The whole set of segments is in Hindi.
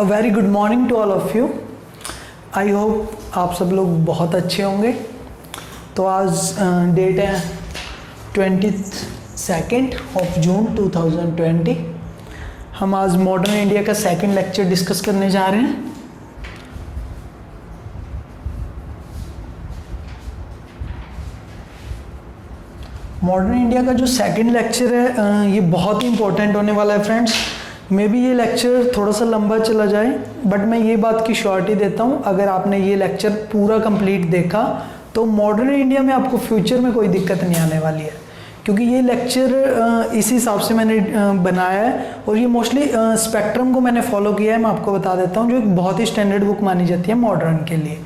A very good morning to all of you. I hope आप सब लोग बहुत अच्छे होंगे। तो आज डेट है 22 ऑफ जून 2020। हम आज मॉडर्न इंडिया का सेकंड लेक्चर डिस्कस करने जा रहे हैं। मॉडर्न इंडिया का जो सेकंड लेक्चर है ये बहुत ही इंपॉर्टेंट होने वाला है फ्रेंड्स। मे बी ये लेक्चर थोड़ा सा लंबा चला जाए, बट मैं ये बात की श्योरिटी देता हूँ, अगर आपने ये लेक्चर पूरा कंप्लीट देखा तो मॉडर्न इंडिया में आपको फ्यूचर में कोई दिक्कत नहीं आने वाली है, क्योंकि ये लेक्चर इसी हिसाब से मैंने बनाया है और ये मोस्टली स्पेक्ट्रम को मैंने फॉलो किया है। मैं आपको बता देता हूँ, जो एक बहुत ही स्टैंडर्ड बुक मानी जाती है मॉडर्न के लिए।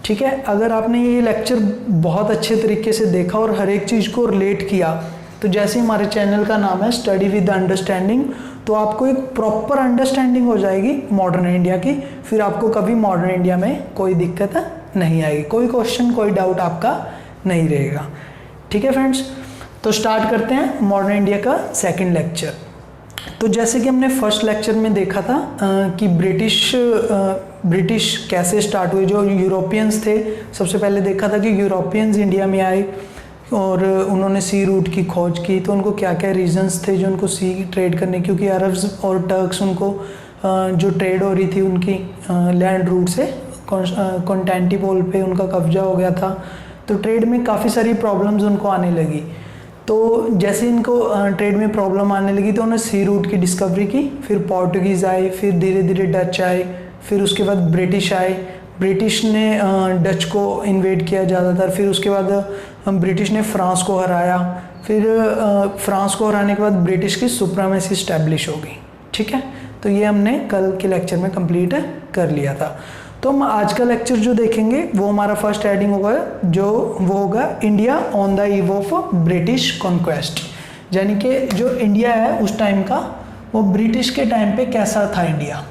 ठीक है, अगर आपने ये लेक्चर बहुत अच्छे तरीके से देखा और हर एक चीज़ को रिलेट किया, तो जैसे हमारे चैनल का नाम है स्टडी विद अंडरस्टैंडिंग, तो आपको एक प्रॉपर अंडरस्टैंडिंग हो जाएगी मॉडर्न इंडिया की। फिर आपको कभी मॉडर्न इंडिया में कोई दिक्कत नहीं आएगी, कोई क्वेश्चन कोई डाउट आपका नहीं रहेगा। ठीक है फ्रेंड्स, तो स्टार्ट करते हैं मॉडर्न इंडिया का सेकंड लेक्चर। तो जैसे कि हमने फर्स्ट लेक्चर में देखा था कि ब्रिटिश कैसे स्टार्ट हुए, जो यूरोपियंस थे। सबसे पहले देखा था कि यूरोपियंस इंडिया में आए और उन्होंने सी रूट की खोज की, तो उनको क्या क्या रीजंस थे जो उनको सी ट्रेड करने, क्योंकि अरब्स और टर्क्स उनको जो ट्रेड हो रही थी उनकी लैंड रूट से कॉन्स्टेंटिनोपल पे उनका कब्जा हो गया था, तो ट्रेड में काफ़ी सारी प्रॉब्लम्स उनको आने लगी। तो जैसे इनको ट्रेड में प्रॉब्लम आने लगी तो उन्होंने सी रूट की डिस्कवरी की। फिर पोर्टुगीज़ आए, फिर धीरे धीरे डच आए, फिर उसके बाद ब्रिटिश आए। ब्रिटिश ने डच को इन्वेड किया ज़्यादातर, फिर उसके बाद ब्रिटिश ने फ्रांस को हराया। फिर फ्रांस को हराने के बाद ब्रिटिश की सुप्रीमेसी इस्टेब्लिश हो गई। ठीक है, तो ये हमने कल के लेक्चर में कंप्लीट कर लिया था। तो हम आज का लेक्चर जो देखेंगे वो हमारा फर्स्ट हेडिंग होगा, जो वो होगा India on the eve of British conquest, यानी कि जो इंडिया है उस टाइम का, वो ब्रिटिश के टाइम पे कैसा था India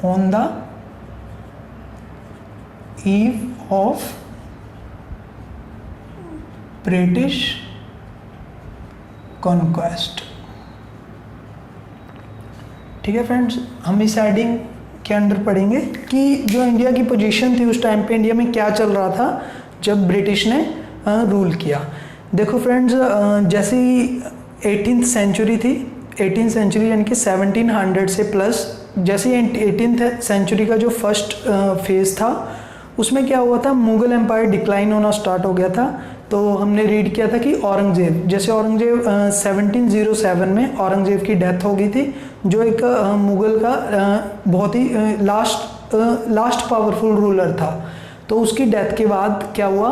on the eve of British conquest. ठीक है फ्रेंड्स, हम इस हेडिंग के अंडर पढ़ेंगे कि जो इंडिया की पोजीशन थी उस टाइम पे, इंडिया में क्या चल रहा था जब ब्रिटिश ने रूल किया। देखो फ्रेंड्स, जैसे 18th सेंचुरी थी, 18th सेंचुरी यानी कि 1700 से प्लस, जैसे 18th सेंचुरी का जो फर्स्ट फेज़ था उसमें क्या हुआ था, मुगल एम्पायर डिक्लाइन होना स्टार्ट हो गया था। तो हमने रीड किया था कि औरंगजेब 1707 में औरंगजेब की डेथ हो गई थी, जो एक मुगल का बहुत ही लास्ट पावरफुल रूलर था। तो उसकी डेथ के बाद क्या हुआ,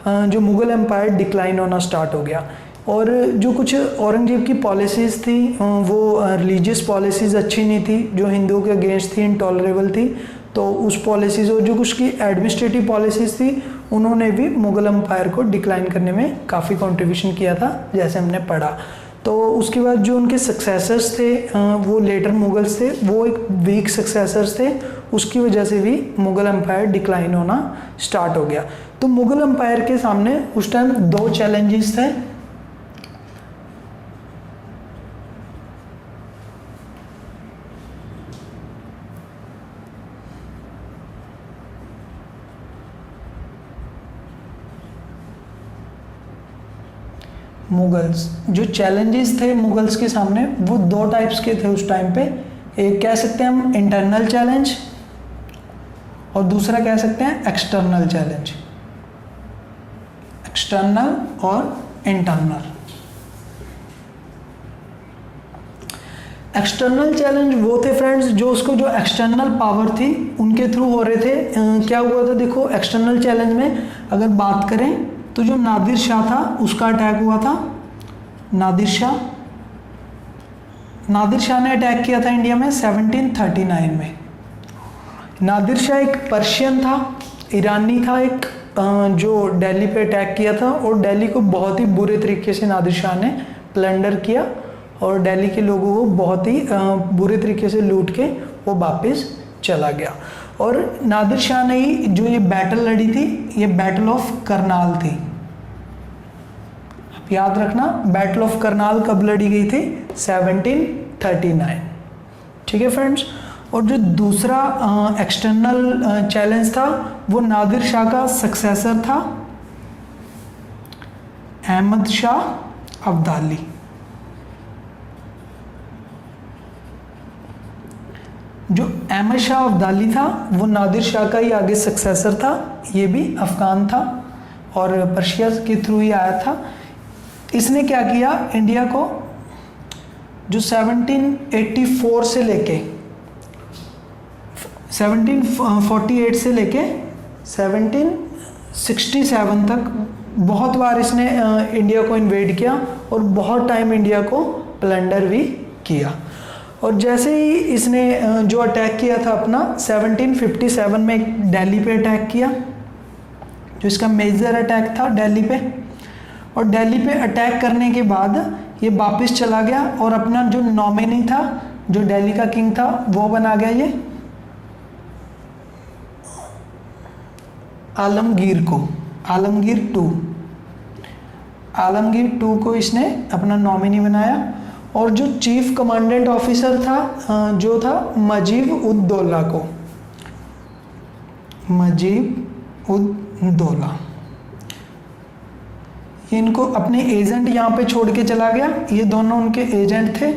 जो मुगल एम्पायर डिक्लाइन होना स्टार्ट हो गया। और जो कुछ औरंगजेब की पॉलिसीज़ थी वो रिलीजियस पॉलिसीज़ अच्छी नहीं थी, जो हिंदुओं के अगेंस्ट थी, इनटॉलरेबल थी। तो उस पॉलिसीज़ और जो कुछ की एडमिनिस्ट्रेटिव पॉलिसीज़ थी उन्होंने भी मुगल एम्पायर को डिक्लाइन करने में काफ़ी कंट्रीब्यूशन किया था, जैसे हमने पढ़ा। तो उसके बाद जो उनके सक्सेसर्स थे वो लेटर मुगल्स थे, वो एक वीक सक्सेसर्स थे, उसकी वजह से भी मुगल एम्पायर डिक्लाइन होना स्टार्ट हो गया। तो मुगल एम्पायर के सामने उस टाइम दो चैलेंजेस थे। मुगल्स, जो चैलेंजेस थे मुगल्स के सामने वो दो टाइप्स के थे उस टाइम पे। एक कह सकते हैं हम इंटरनल चैलेंज और दूसरा कह सकते हैं एक्सटर्नल चैलेंज। एक्सटर्नल और इंटरनल। एक्सटर्नल चैलेंज वो थे फ्रेंड्स जो उसको जो एक्सटर्नल पावर थी उनके थ्रू हो रहे थे। क्या हुआ था, देखो एक्सटर्नल चैलेंज में अगर बात करें तो जो नादिर शाह था उसका अटैक हुआ था। नादिर शाह ने अटैक किया था इंडिया में 1739 में। नादिर शाह एक पर्शियन था, ईरानी था एक, जो दिल्ली पे अटैक किया था और दिल्ली को बहुत ही बुरे तरीके से नादिर शाह ने प्लंडर किया और दिल्ली के लोगों को बहुत ही बुरे तरीके से लूट के वो वापस चला गया। और नादिर शाह ने ही जो ये बैटल लड़ी थी, ये बैटल ऑफ करनाल थी। याद रखना, बैटल ऑफ करनाल कब लड़ी गई थी? 1739। ठीक है फ्रेंड्स। और जो दूसरा एक्सटर्नल चैलेंज था वो नादिर शाह का सक्सेसर था अहमद शाह अब्दाली। जो अहमद शाह अब्दाली था वो नादिर शाह का ही आगे सक्सेसर था। ये भी अफगान था और पर्शिया के थ्रू ही आया था। इसने क्या किया, इंडिया को जो 1784 से लेके 1748 से लेके 1767 तक बहुत बार इसने इंडिया को इन्वेड किया और बहुत टाइम इंडिया को प्लंडर भी किया। और जैसे ही इसने जो अटैक किया था अपना 1757 में दिल्ली पे अटैक किया, जो इसका मेजर अटैक था दिल्ली पे। और दिल्ली पे अटैक करने के बाद ये वापस चला गया और अपना जो नॉमिनी था, जो दिल्ली का किंग था, वो बना गया ये आलमगीर को, आलमगीर टू को इसने अपना नॉमिनी बनाया। और जो चीफ कमांडेंट ऑफिसर था जो था मजीब उद दौला को, मजीब उद दौला, इनको अपने एजेंट यहाँ पे छोड़ के चला गया। ये दोनों उनके एजेंट थे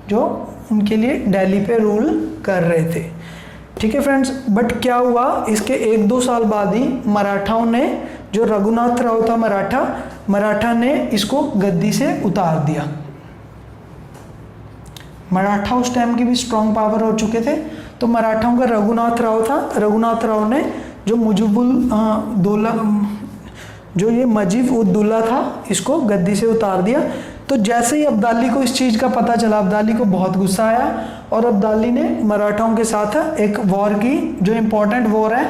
जो उनके लिए दिल्ली पे रूल कर रहे थे। ठीक है फ्रेंड्स। बट क्या हुआ, इसके 1-2 साल बाद ही मराठाओं ने, जो रघुनाथ राव था मराठा ने इसको गद्दी से उतार दिया। मराठा उस टाइम की भी स्ट्रॉन्ग पावर हो चुके थे। तो मराठाओं का रघुनाथ राव था, रघुनाथ राव ने जो मुजीबुल दौला, जो ये मजीब उद दौला था, इसको गद्दी से उतार दिया। तो जैसे ही अब्दाली को इस चीज़ का पता चला, अब्दाली को बहुत गुस्सा आया और अब्दाली ने मराठाओं के साथ एक वॉर की, जो इम्पोर्टेंट वॉर है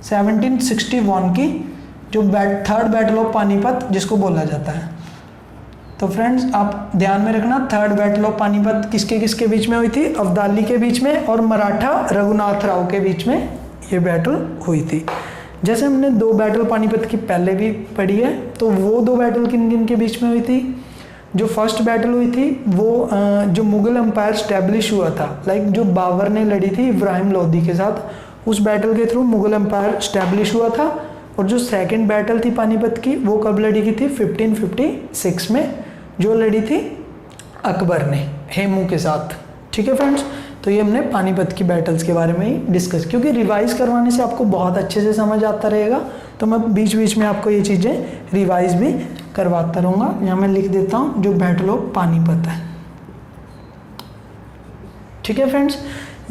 1761 की, जो थर्ड बैटल ऑफ पानीपत जिसको बोला जाता है। तो फ्रेंड्स आप ध्यान में रखना, थर्ड बैटल ऑफ पानीपत किसके किसके बीच में हुई थी? अब्दाली के बीच में और मराठा रघुनाथ राव के बीच में ये बैटल हुई थी। जैसे हमने 2 बैटल पानीपत की पहले भी पढ़ी है, तो वो 2 बैटल किन किन के बीच में हुई थी? जो फर्स्ट बैटल हुई थी वो जो मुगल एम्पायर स्टैब्लिश हुआ था, लाइक जो बाबर ने लड़ी थी इब्राहिम लोदी के साथ, उस बैटल के थ्रू मुगल एम्पायर स्टैब्लिश हुआ था। और जो सेकंड बैटल थी पानीपत की, वो कब लड़ी की थी? 1556 में, जो लड़ी थी अकबर ने हेमू के साथ। ठीक है फ्रेंड्स। तो ये हमने पानीपत की बैटल्स के बारे में ही डिस्कस, क्योंकि रिवाइज करवाने से आपको बहुत अच्छे से समझ आता रहेगा, तो मैं बीच बीच में आपको ये चीज़ें रिवाइज भी करवाता रहूँगा। यहाँ मैं लिख देता हूँ जो बैटल ऑफ पानीपत है। ठीक है फ्रेंड्स,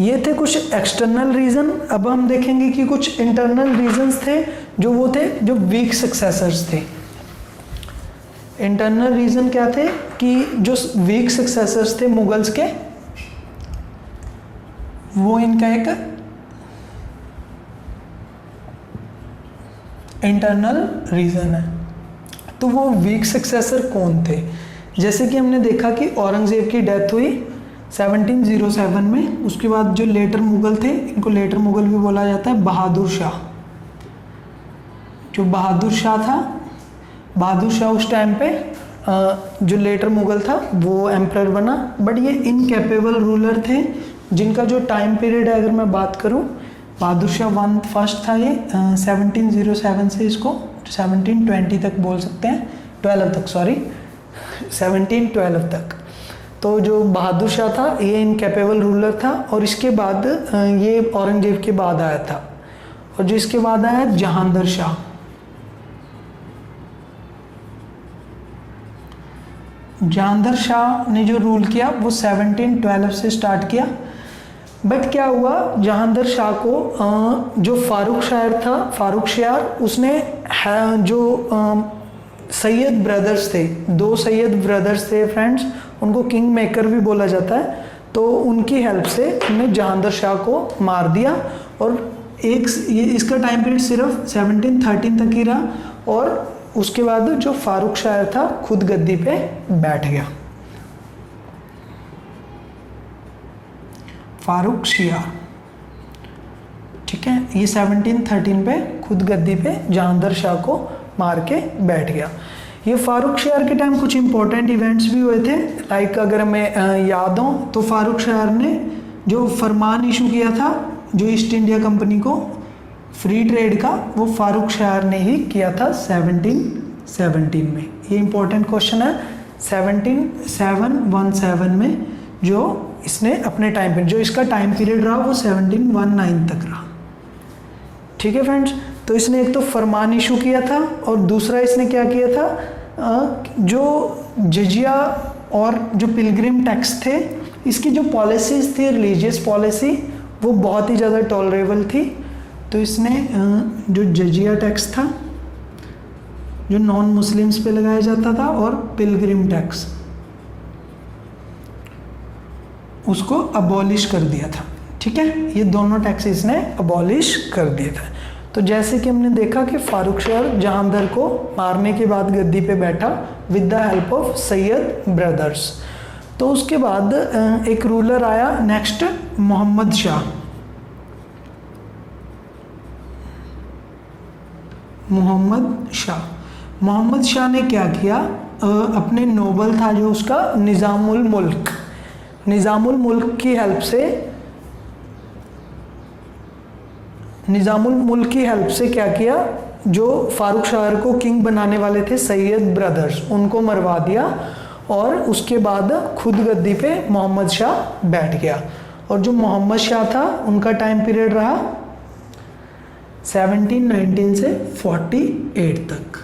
ये थे कुछ एक्सटर्नल रीज़न। अब हम देखेंगे कि कुछ इंटरनल रीजंस थे, जो वो थे जो वीक सक्सेसर्स थे। इंटरनल रीज़न क्या थे कि जो वीक सक्सेसर्स थे मुगल्स के, वो इनका एक इंटरनल रीज़न है। तो वो वीक सक्सेसर कौन थे? जैसे कि हमने देखा कि औरंगज़ेब की डेथ हुई 1707 में, उसके बाद जो लेटर मुगल थे, इनको लेटर मुगल भी बोला जाता है, बहादुर शाह। जो बहादुर शाह था, बहादुर शाह उस टाइम पे जो लेटर मुगल था वो एम्परर बना। बट ये इनकैपेबल रूलर थे, जिनका जो टाइम पीरियड है अगर मैं बात करूं, बहादुर शाह फर्स्ट था ये 1707 से इसको 1720 तक बोल सकते हैं, 12 तक, सॉरी 1712 तक। तो जो बहादुर शाह था ये इनकैपेबल रूलर था। और इसके बाद ये औरंगजेब के बाद आया था। और जो इसके बाद आया जहांगीर शाह। जहांगीर शाह ने जो रूल किया वो 1712 से स्टार्ट किया। बट क्या हुआ, जहांगीर शाह को जो फारूक शायर था, फारूक शायर, उसने जो सैयद ब्रदर्स थे, 2 सैयद ब्रदर्स थे फ्रेंड्स, उनको किंग मेकर भी बोला जाता है। तो उनकी हेल्प से उन्होंने जहांगीर शाह को मार दिया। और इसका टाइम पीरियड सिर्फ 1713 तक ही रहा। और उसके बाद जो फारूक शायर था खुद गद्दी पे बैठ गया, फारूक शायर। ठीक है, ये 1713 पे खुद गद्दी पे जहांगीर शाह को मार के बैठ गया। ये फारूक शायर के टाइम कुछ इंपॉर्टेंट इवेंट्स भी हुए थे, लाइक अगर हमें याद हो तो फारूक शायर ने जो फरमान इशू किया था जो ईस्ट इंडिया कंपनी को फ्री ट्रेड का, वो फारूक शायर ने ही किया था 1717 में। ये इंपॉर्टेंट क्वेश्चन है। 1717 में जो इसने अपने टाइम पे, जो इसका टाइम पीरियड रहा वो 1719 तक रहा। ठीक है फ्रेंड्स, तो इसने एक तो फरमान इशू किया था और दूसरा इसने क्या किया था, जो जजिया और जो पिलग्रिम टैक्स थे, इसकी जो पॉलिसीज थी रिलीजियस पॉलिसी, वो बहुत ही ज़्यादा टॉलरेबल थी। तो इसने जो जजिया टैक्स था जो नॉन मुस्लिम्स पे लगाया जाता था, और पिलग्रिम टैक्स, उसको अबॉलिश कर दिया था। ठीक है, ये दोनों टैक्सेस ने अबॉलिश कर दिए थे। तो जैसे कि हमने देखा कि फारूक शायर जहांगीर को मारने के बाद गद्दी पे बैठा with the help of Syed brothers. तो उसके बाद एक रूलर आया नेक्स्ट, मोहम्मद शाह। मोहम्मद शाह ने क्या किया, अपने नोबल था जो उसका निज़ामुल मुल्क की हेल्प से क्या किया, जो फारूक शायर को किंग बनाने वाले थे सैयद ब्रदर्स, उनको मरवा दिया और उसके बाद खुद गद्दी पे मोहम्मद शाह बैठ गया। और जो मोहम्मद शाह था उनका टाइम पीरियड रहा 1719 से 48 तक।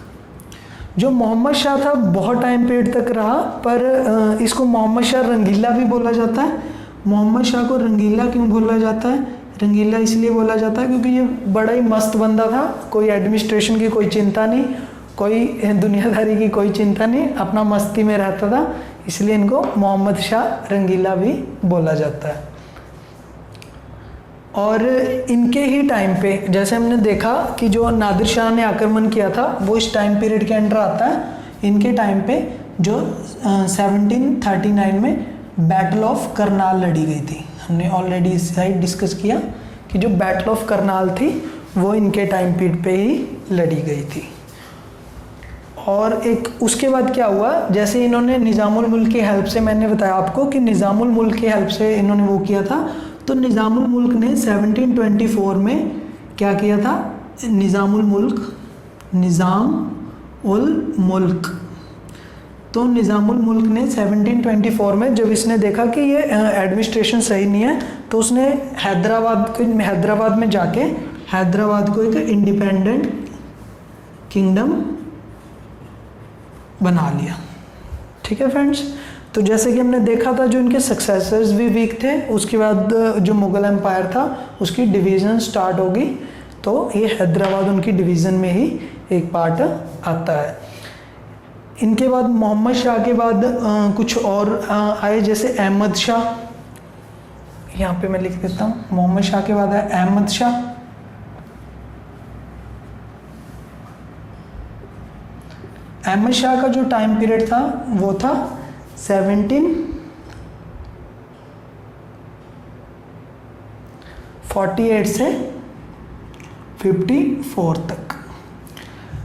जो मोहम्मद शाह था बहुत टाइम पीरियड तक रहा, पर इसको मोहम्मद शाह रंगीला भी बोला जाता है। मोहम्मद शाह को रंगीला क्यों बोला जाता है? रंगीला इसलिए बोला जाता है क्योंकि ये बड़ा ही मस्त बंदा था, कोई एडमिनिस्ट्रेशन की कोई चिंता नहीं, कोई दुनियादारी की कोई चिंता नहीं, अपना मस्ती में रहता था, इसलिए इनको मोहम्मद शाह रंगीला भी बोला जाता है। और इनके ही टाइम पे जैसे हमने देखा कि जो नादिर शाह ने आक्रमण किया था वो इस टाइम पीरियड के अंडर आता है। इनके टाइम पे जो 1739 में बैटल ऑफ करनाल लड़ी गई थी, हमने ऑलरेडी इस साइड डिस्कस किया कि जो बैटल ऑफ करनाल थी वो इनके टाइम पीरियड पे ही लड़ी गई थी। और एक उसके बाद क्या हुआ, जैसे इन्होंने निज़ामुल मुल्क की हेल्प से, मैंने बताया आपको कि निज़ामुल मुल्क की हेल्प से इन्होंने वो किया था, तो निज़ामुल मुल्क ने 1724 में क्या किया था, निज़ाम उल मुल्क। तो निज़ामुल मुल्क ने 1724 में जब इसने देखा कि ये एडमिनिस्ट्रेशन सही नहीं है, तो उसने हैदराबाद में जाके हैदराबाद को एक इंडिपेंडेंट किंगडम बना लिया। ठीक है फ्रेंड्स, तो जैसे कि हमने देखा था जो इनके सक्सेसर्स भी वीक थे, उसके बाद जो मुग़ल एम्पायर था उसकी डिवीज़न स्टार्ट होगी, तो ये हैदराबाद उनकी डिवीज़न में ही एक पार्ट आता है। इनके बाद मोहम्मद शाह के बाद कुछ और आए, जैसे अहमद शाह, यहाँ पे मैं लिख देता हूँ, मोहम्मद शाह के बाद है अहमद शाह। अहमद शाह का जो टाइम पीरियड था वो था 1748 से 54 तक।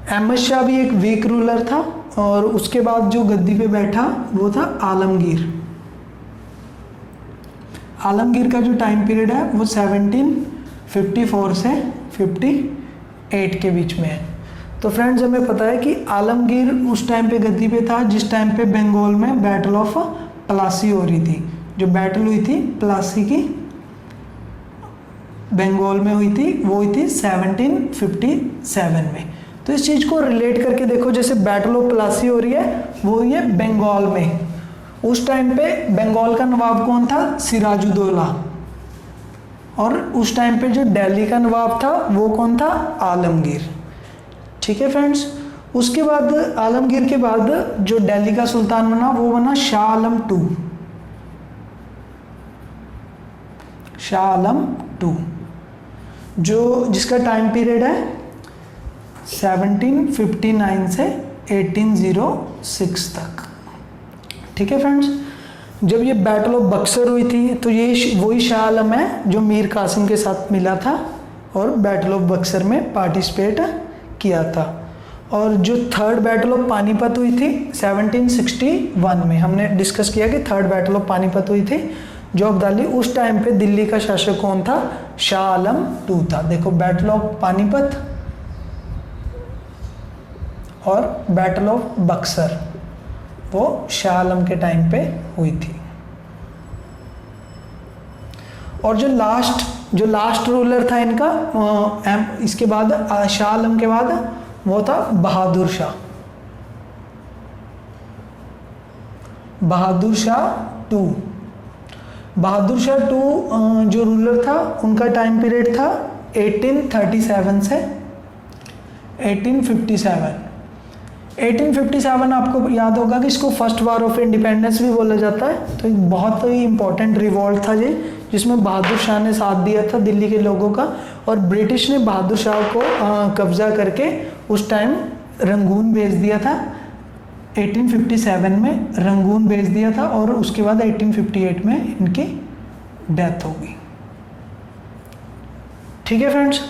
अहमद शाह भी एक वीक रूलर था, और उसके बाद जो गद्दी पे बैठा वो था आलमगीर का जो टाइम पीरियड है वो 1754 से 58 के बीच में है। तो फ्रेंड्स, हमें पता है कि आलमगीर उस टाइम पे गद्दी पे था जिस टाइम पे बंगाल में बैटल ऑफ प्लासी हो रही थी। जो बैटल हुई थी प्लासी की बंगाल में हुई थी, वो हुई थी 1757 में। तो इस चीज़ को रिलेट करके देखो, जैसे बैटल ऑफ प्लासी हो रही है वो हुई है बंगाल में। उस टाइम पे बंगाल का नवाब कौन था? सिराजुद्दौला। और उस टाइम पे जो दिल्ली का नवाब था वो कौन था? आलमगीर। ठीक है फ्रेंड्स, उसके बाद आलमगीर के बाद जो दिल्ली का सुल्तान बना वो बना शाह आलम टू, जो जिसका टाइम पीरियड है 1759 से 1806 तक। ठीक है फ्रेंड्स, जब ये बैटल ऑफ बक्सर हुई थी तो ये वही शाह आलम है जो मीर कासिम के साथ मिला था और बैटल ऑफ बक्सर में पार्टिसिपेट किया था। और जो थर्ड बैटल ऑफ पानीपत हुई थी 1761 में, हमने डिस्कस किया कि थर्ड बैटल ऑफ पानीपत हुई थी जो अब्दाली, उस टाइम पे दिल्ली का शासक कौन था? शाह आलम II था। देखो बैटल ऑफ पानीपत और बैटल ऑफ बक्सर वो शाह आलम के टाइम पे हुई थी। और जो लास्ट रूलर था इनका इसके बाद शाह आलम के बाद वो था बहादुर शाह। बहादुर शाह II जो रूलर था उनका टाइम पीरियड था 1837 से 1857। 1857 आपको याद होगा कि इसको फर्स्ट वार ऑफ इंडिपेंडेंस भी बोला जाता है। तो एक बहुत ही इंपॉर्टेंट रिवॉल्ट था ये, जिसमें बहादुर शाह ने साथ दिया था दिल्ली के लोगों का, और ब्रिटिश ने बहादुर शाह को कब्जा करके उस टाइम रंगून भेज दिया था। 1857 में रंगून भेज दिया था और उसके बाद 1858 में इनकी डेथ हो गई। ठीक है फ्रेंड्स,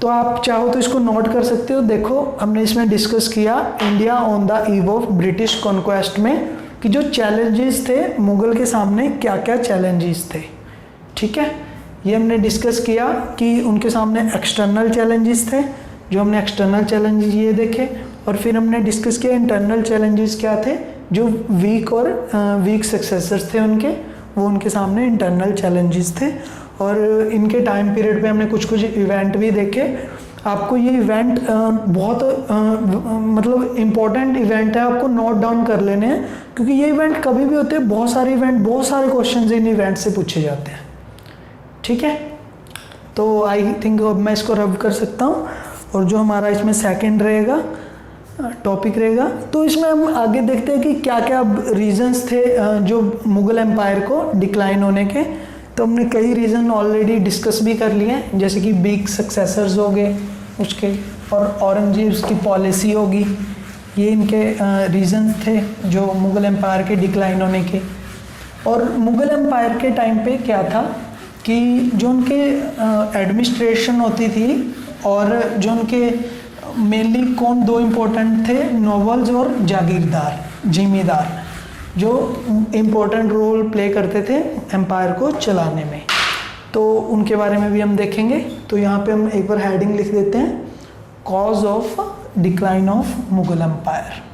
तो आप चाहो तो इसको नोट कर सकते हो। देखो हमने इसमें डिस्कस किया India on the eve of British conquest में कि जो चैलेंजेस थे मुगल के सामने, क्या क्या चैलेंजेस थे। ठीक है, ये हमने डिस्कस किया कि उनके सामने एक्सटर्नल चैलेंजेस थे, जो हमने एक्सटर्नल चैलेंजेस ये देखे, और फिर हमने डिस्कस किया इंटरनल चैलेंजेस क्या थे, जो वीक सक्सेसर्स थे उनके, वो उनके सामने इंटरनल चैलेंजेस थे। और इनके टाइम पीरियड पे हमने कुछ इवेंट भी देखे। आपको ये इवेंट बहुत मतलब इम्पोर्टेंट इवेंट है, आपको नोट डाउन कर लेने हैं, क्योंकि ये इवेंट कभी भी होते हैं, बहुत सारे इवेंट, बहुत सारे क्वेश्चंस इन इवेंट से पूछे जाते हैं। ठीक है, तो आई थिंक अब मैं इसको रब कर सकता हूँ। और जो हमारा इसमें सेकंड रहेगा टॉपिक रहेगा, तो इसमें हम आगे देखते हैं कि क्या क्या रीजंस थे जो मुगल एम्पायर को डिक्लाइन होने के। तो हमने कई रीज़न ऑलरेडी डिस्कस भी कर लिए हैं, जैसे कि वीक सक्सेसर्स हो गए उसके, और औरंगजेब की पॉलिसी होगी, ये इनके रीज़न थे जो मुगल एम्पायर के डिक्लाइन होने के। और मुगल एम्पायर के टाइम पे क्या था कि जो उनके एडमिनिस्ट्रेशन होती थी, और जो उनके मेनली कौन दो इम्पोर्टेंट थे, नोबल्स और जागीरदार, जिमीदार, जो इम्पोर्टेंट रोल प्ले करते थे एम्पायर को चलाने में। तो उनके बारे में भी हम देखेंगे। तो यहाँ पे हम एक बार हेडिंग लिख देते हैं, cause of decline of Mughal empire.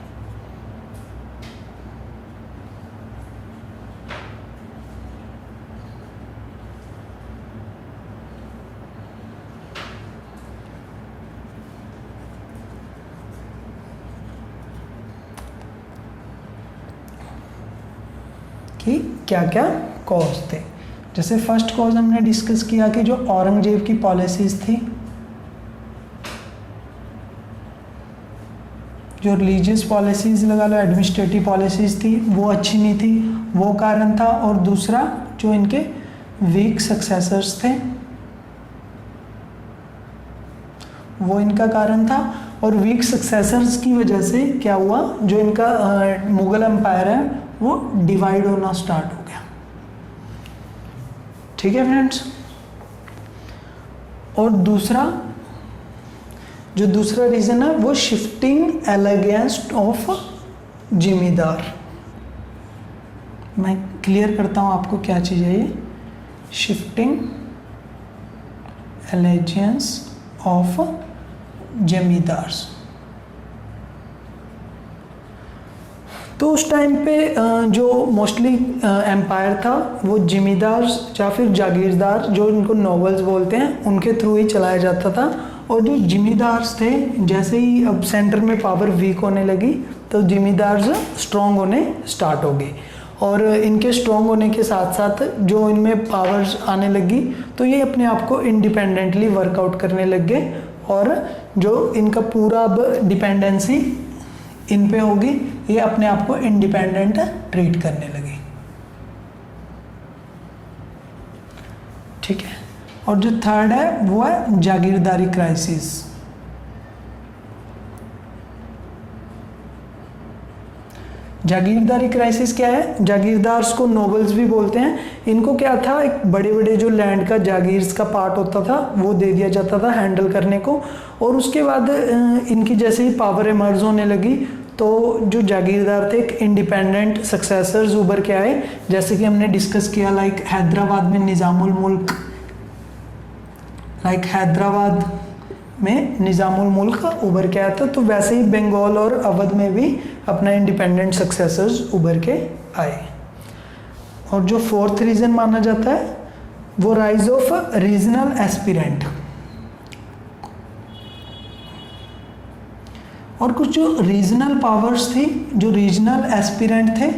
कि क्या क्या कॉज थे। जैसे फर्स्ट कॉज हमने डिस्कस किया कि जो औरंगजेब की पॉलिसीज थी, जो रिलीजियस पॉलिसीज लगा लो, एडमिनिस्ट्रेटिव पॉलिसीज थी, वो अच्छी नहीं थी, वो कारण था। और दूसरा जो इनके वीक सक्सेसर्स थे, वो इनका कारण था। और वीक सक्सेसर्स की वजह से क्या हुआ, जो इनका मुगल एम्पायर है वो डिवाइड होना स्टार्ट हो गया। ठीक है फ्रेंड्स, और दूसरा रीजन है वो शिफ्टिंग एलिगेंस ऑफ जिमीदार। मैं क्लियर करता हूं आपको क्या चीज़ है ये, शिफ्टिंग एलिगेंस ऑफ जमींदार्स। तो उस टाइम पे जो मोस्टली एम्पायर था वो जिमीदार या फिर जागीरदार, जो इनको नोबल्स बोलते हैं, उनके थ्रू ही चलाया जाता था। और जो जिमीदार्स थे, जैसे ही अब सेंटर में पावर वीक होने लगी तो जिमीदार्स स्ट्रॉन्ग होने स्टार्ट हो गए। और इनके स्ट्रॉन्ग होने के साथ साथ जो इनमें पावर्स आने लगी तो ये अपने आप को इंडिपेंडेंटली वर्कआउट करने लग गए, और जो इनका पूरा अब डिपेंडेंसी इन पे होगी, ये अपने आप को इंडिपेंडेंट ट्रीट करने लगे। ठीक है, और जो थर्ड है वो है जागीरदारी क्राइसिस। जागीरदारी क्राइसिस क्या है? जागीरदार्स को नोबल्स भी बोलते हैं। इनको क्या था, एक बड़े बड़े जो लैंड का जागीर्स का पार्ट होता था वो दे दिया जाता था हैंडल करने को, और उसके बाद इनकी जैसे ही पावर इमर्ज होने लगी तो जो जागीरदार थे एक इंडिपेंडेंट सक्सेसर्स उभर के आए, जैसे कि हमने डिस्कस किया लाइक हैदराबाद में निज़ामुल मुल्क, हैदराबाद में निज़ामुल मुल्क उभर के आया था, तो वैसे ही बंगाल और अवध में भी अपना इंडिपेंडेंट सक्सेसर्स उभर के आए। और जो फोर्थ रीजन माना जाता है वो राइज ऑफ रीजनल एस्पिरेंट, और कुछ जो रीजनल पावर्स थी, जो रीजनल एस्पिरेंट थे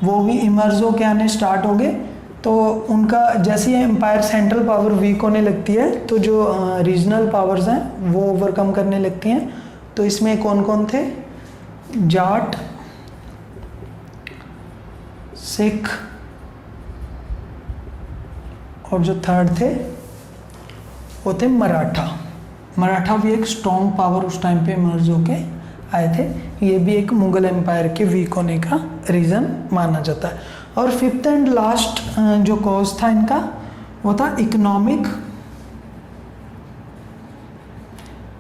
वो भी इमर्ज होके आने स्टार्ट हो गए। तो उनका जैसे ही एम्पायर सेंट्रल पावर वीक होने लगती है तो जो रीजनल पावर्स हैं वो ओवरकम करने लगती हैं। तो इसमें कौन कौन थे? जाट, सिख, और जो थर्ड थे वो थे मराठा। मराठा भी एक स्ट्रॉन्ग पावर उस टाइम पे इमर्ज होके आए थे। ये भी एक मुगल एम्पायर के वीक होने का रीज़न माना जाता है। और फिफ्थ एंड लास्ट जो कॉज था इनका वो था इकोनॉमिक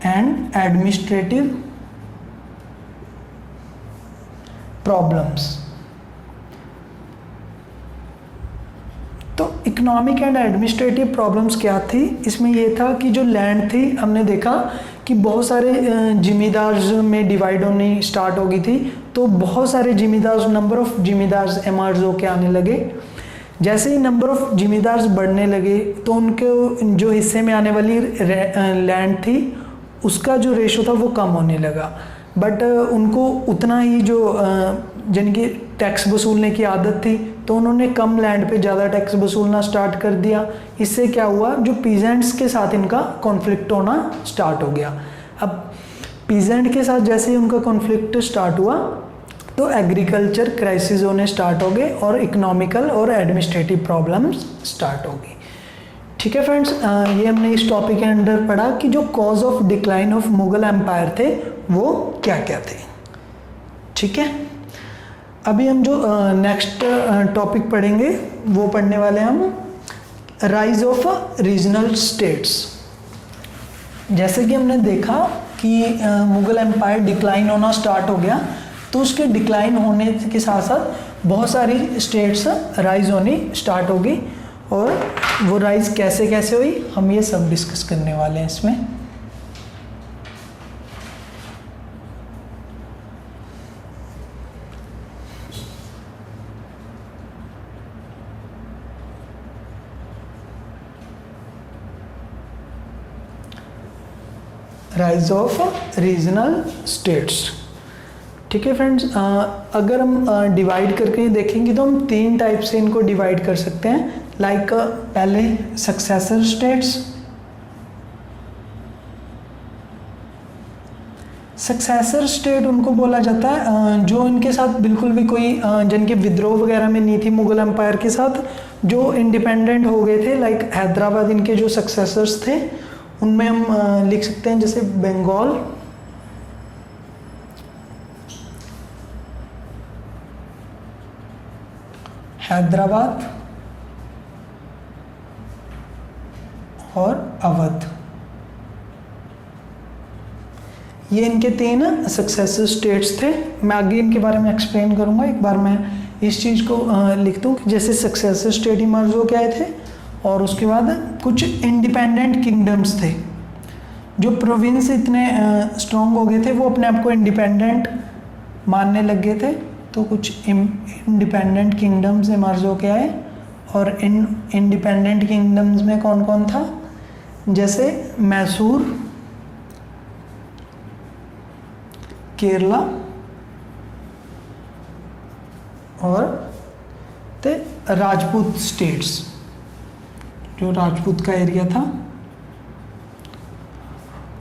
एंड एडमिनिस्ट्रेटिव प्रॉब्लम्स। तो इकोनॉमिक एंड एडमिनिस्ट्रेटिव प्रॉब्लम्स क्या थी? इसमें ये था कि जो लैंड थी, हमने देखा कि बहुत सारे जिमीदार्स में डिवाइड होनी स्टार्ट हो गई थी, तो बहुत सारे जिमीदार्स, नंबर ऑफ जिमीदार्स इमर्ज होके आने लगे। जैसे ही नंबर ऑफ जिमीदार्स बढ़ने लगे तो उनके जो हिस्से में आने वाली लैंड थी उसका जो रेशो था वो कम होने लगा, बट उनको उतना ही जो जिनकी टैक्स वसूलने की आदत थी तो उन्होंने कम लैंड पे ज़्यादा टैक्स वसूलना स्टार्ट कर दिया। इससे क्या हुआ, जो पीजेंट्स के साथ इनका कॉन्फ्लिक्ट होना स्टार्ट हो गया। अब पीजेंट के साथ जैसे ही उनका कॉन्फ्लिक्ट स्टार्ट हुआ तो एग्रीकल्चर क्राइसिस होने स्टार्ट हो गए और इकोनॉमिकल और एडमिनिस्ट्रेटिव प्रॉब्लम्स स्टार्ट हो गई। ठीक है फ्रेंड्स, ये हमने इस टॉपिक के अंदर पढ़ा कि जो cause of decline of Mughal empire थे वो क्या क्या थे। ठीक है, अभी हम जो नेक्स्ट टॉपिक पढ़ेंगे वो पढ़ने वाले हम राइज ऑफ रीजनल स्टेट्स। जैसे कि हमने देखा कि मुगल एम्पायर डिक्लाइन होना स्टार्ट हो गया, तो उसके डिक्लाइन होने के साथ साथ बहुत सारी स्टेट्स राइज होनी स्टार्ट हो गई, और वो राइज कैसे कैसे हुई हम ये सब डिस्कस करने वाले हैं इसमें। Rise of regional states. ठीक है फ्रेंड्स, अगर हम डिवाइड करके देखेंगे तो हम तीन टाइप से इनको डिवाइड कर सकते हैं। लाइक पहले सक्सेसर स्टेट्स। सक्सेसर स्टेट उनको बोला जाता है जो इनके साथ बिल्कुल भी कोई जिनके विद्रोह वगैरह में नहीं थी मुगल एम्पायर के साथ, जो इंडिपेंडेंट हो गए थे। लाइक हैदराबाद इनके जो सक्सेसर्स थे उनमें हम लिख सकते हैं जैसे बंगाल, हैदराबाद और अवध। ये इनके तीन सक्सेसर स्टेट्स थे। मैं आगे इनके बारे में एक्सप्लेन करूंगा। एक बार मैं इस चीज़ को लिख दूं कि जैसे सक्सेसर स्टेट इमर्ज हो गए थे, और उसके बाद कुछ इंडिपेंडेंट किंगडम्स थे। जो प्रोविंस इतने स्ट्रॉन्ग हो गए थे वो अपने आप को इंडिपेंडेंट मानने लग गए थे, तो कुछ इंडिपेंडेंट किंगडम्स इमर्ज हो के आए। और इन इंडिपेंडेंट किंगडम्स में कौन कौन था? जैसे मैसूर, केरला और थे राजपूत स्टेट्स, जो राजपूत का एरिया था।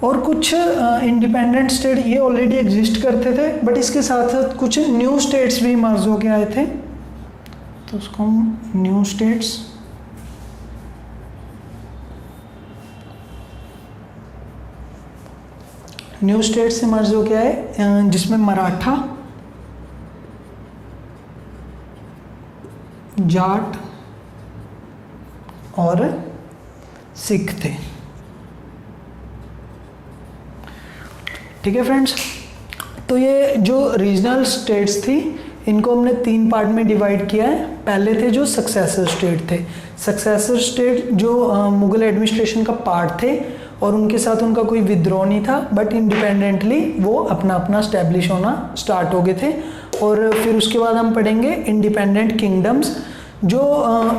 और कुछ इंडिपेंडेंट स्टेट ये ऑलरेडी एग्जिस्ट करते थे, बट इसके साथ साथ कुछ न्यू स्टेट्स भी इमर्ज हो के आए थे, तो उसको हम new states. New states emerge हो के आए जिसमें मराठा, जाट और सिख थे। ठीक है फ्रेंड्स, तो ये जो रीजनल स्टेट्स थी इनको हमने 3 पार्ट में डिवाइड किया है। पहले थे जो सक्सेसर स्टेट थे। सक्सेसर स्टेट जो मुगल एडमिनिस्ट्रेशन का पार्ट थे और उनके साथ उनका कोई विद्रोह नहीं था, बट इंडिपेंडेंटली वो अपना अपना स्टैब्लिश होना स्टार्ट हो गए थे। और फिर उसके बाद हम पढ़ेंगे इंडिपेंडेंट किंगडम्स, जो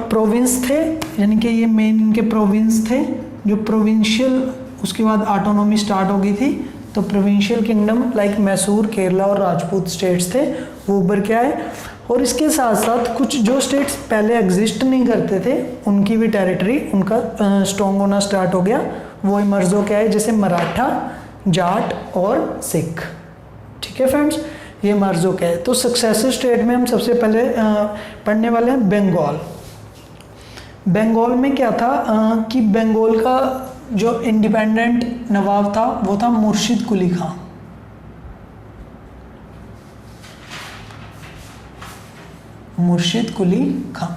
प्रोविंस थे, यानी कि ये मेन इनके प्रोविंस थे जो प्रोविंशियल, उसके बाद ऑटोनॉमी स्टार्ट हो गई थी। तो provincial kingdom like Mysore, Kerala और राजपूत स्टेट्स थे, वो उभर के आए। और इसके साथ साथ कुछ जो स्टेट्स पहले एग्जिस्ट नहीं करते थे उनकी भी टेरिटरी उनका स्ट्रॉन्ग होना स्टार्ट हो गया, वो इमर्ज हो के आए, जैसे मराठा, जाट और सिख। ठीक है फ्रेंड्स, ये इमर्ज हो के आए। तो सक्सेसर स्टेट में हम सबसे पहले पढ़ने वाले हैं बंगाल। बंगाल में क्या था कि बंगाल का जो इंडिपेंडेंट नवाब था वो था मुर्शिद कुली खां। मुर्शिद कुली खां,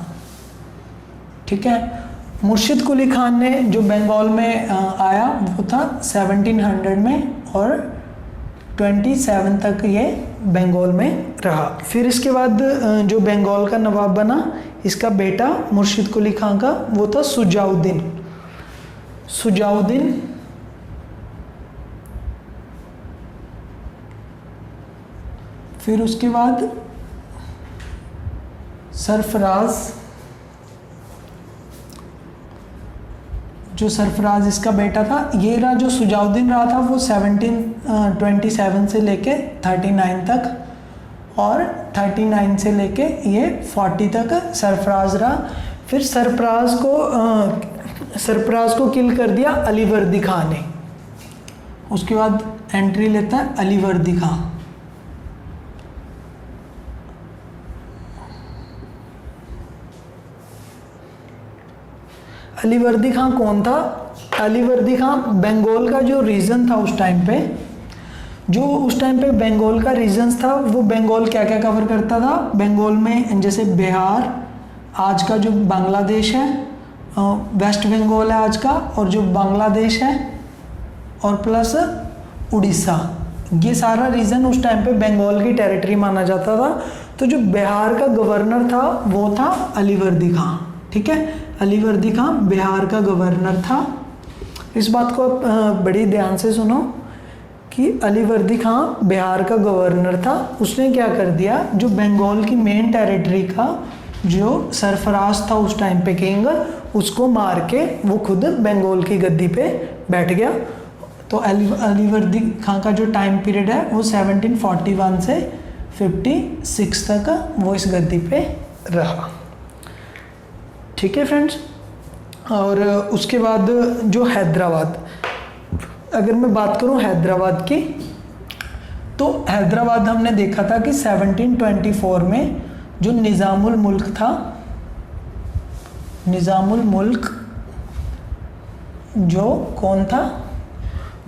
ठीक है। मुर्शिद कुली खान ने जो बंगाल में आया वो था 1700 में और 27 तक ये बंगाल में रहा। फिर इसके बाद जो बंगाल का नवाब बना, इसका बेटा मुर्शिद कुली खां का, वो था सुजाउद्दीन। सुजाउद्दीन फिर उसके बाद सरफराज, जो सरफराज इसका बेटा था। ये रहा जो सुजाउद्दीन रहा था वो 1727 से लेके 39 तक और 39 से लेके ये 40 तक सरफराज रहा। फिर सरफराज को किल कर दिया अलीवर्दी खान ने। उसके बाद एंट्री लेता है अलीवर्दी खान। अलीवर्दी खां कौन था? अलीवर्दी खां बंगाल का जो रीजन था उस टाइम पे, जो उस टाइम पे बंगाल का रीजन था, वो बंगाल क्या क्या कवर करता था? बंगाल में जैसे बिहार, आज का जो बांग्लादेश है, वेस्ट बंगाल है आज का, और जो बांग्लादेश है, और प्लस उड़ीसा, ये सारा रीजन उस टाइम पे बंगाल की टेरिटरी माना जाता था। तो जो बिहार का गवर्नर था वो था अलीवर्दी खां। ठीक है, अलीवर्दी खां बिहार का गवर्नर था। इस बात को आप बड़ी ध्यान से सुनो कि अलीवर्दी खां बिहार का गवर्नर था। उसने क्या कर दिया, जो बंगाल की मेन टेरिटरी का जो सरफराज था उस टाइम पे किंग, उसको मार के वो खुद बंगाल की गद्दी पे बैठ गया। तो अलीवर्दी खां का जो टाइम पीरियड है वो 1741 से 56 तक वो इस गद्दी पे रहा। ठीक है फ्रेंड्स, और उसके बाद जो हैदराबाद, अगर मैं बात करूं हैदराबाद की, तो हैदराबाद हमने देखा था कि 1724 में जो निज़ामुल मुल्क था, निज़ामुल मुल्क जो कौन था,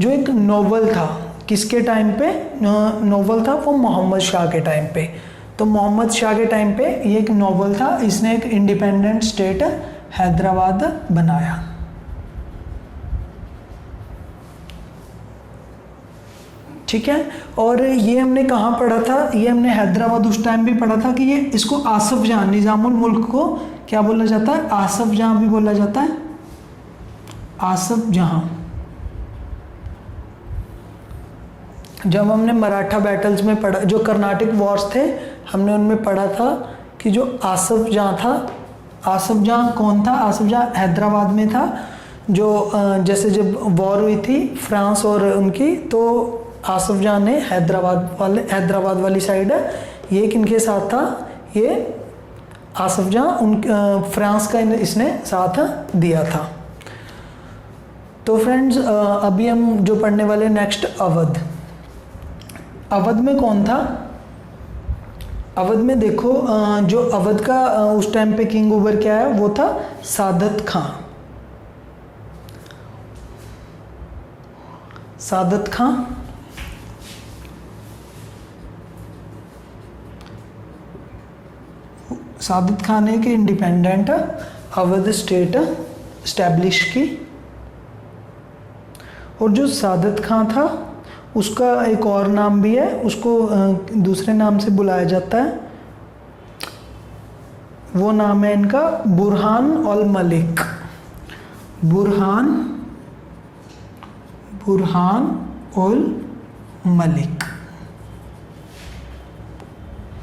जो एक नोबल था, किसके टाइम पे नोबल था? वो मोहम्मद शाह के टाइम पे। तो मोहम्मद शाह के टाइम पे ये एक नोबल था, इसने एक इंडिपेंडेंट स्टेट हैदराबाद बनाया। ठीक है, और ये हमने कहाँ पढ़ा था? ये हमने हैदराबाद उस टाइम भी पढ़ा था कि ये इसको आसफ जहां, निज़ामुल मुल्क को क्या बोला जाता है? आसफ जहां भी बोला जाता है, आसफ जहां। जब हमने मराठा बैटल्स में पढ़ा, जो कर्नाटिक वॉर्स थे, हमने उनमें पढ़ा था कि जो आसफ जहां था, आसफ जहां कौन था? आसफ जहां हैदराबाद में था। जो जैसे जब वॉर हुई थी फ्रांस और उनकी, तो आसफ जहां ने हैदराबाद वाली साइड ये किनके साथ था? ये आसफ जहां उन फ्रांस का इसने साथ दिया था। तो फ्रेंड्स, अभी हम जो पढ़ने वाले नेक्स्ट अवध। अवध में कौन था? अवध में देखो, जो अवध का उस टाइम पे किंग उभर के आया वो था सादत खां। सादत खां सादत खान ने एक इंडिपेंडेंट अवध स्टेट इस्टेब्लिश की। और जो सादत खान था उसका एक और नाम भी है, उसको दूसरे नाम से बुलाया जाता है, वो नाम है इनका बुरहान उल मलिक। बुरहान उल मलिक।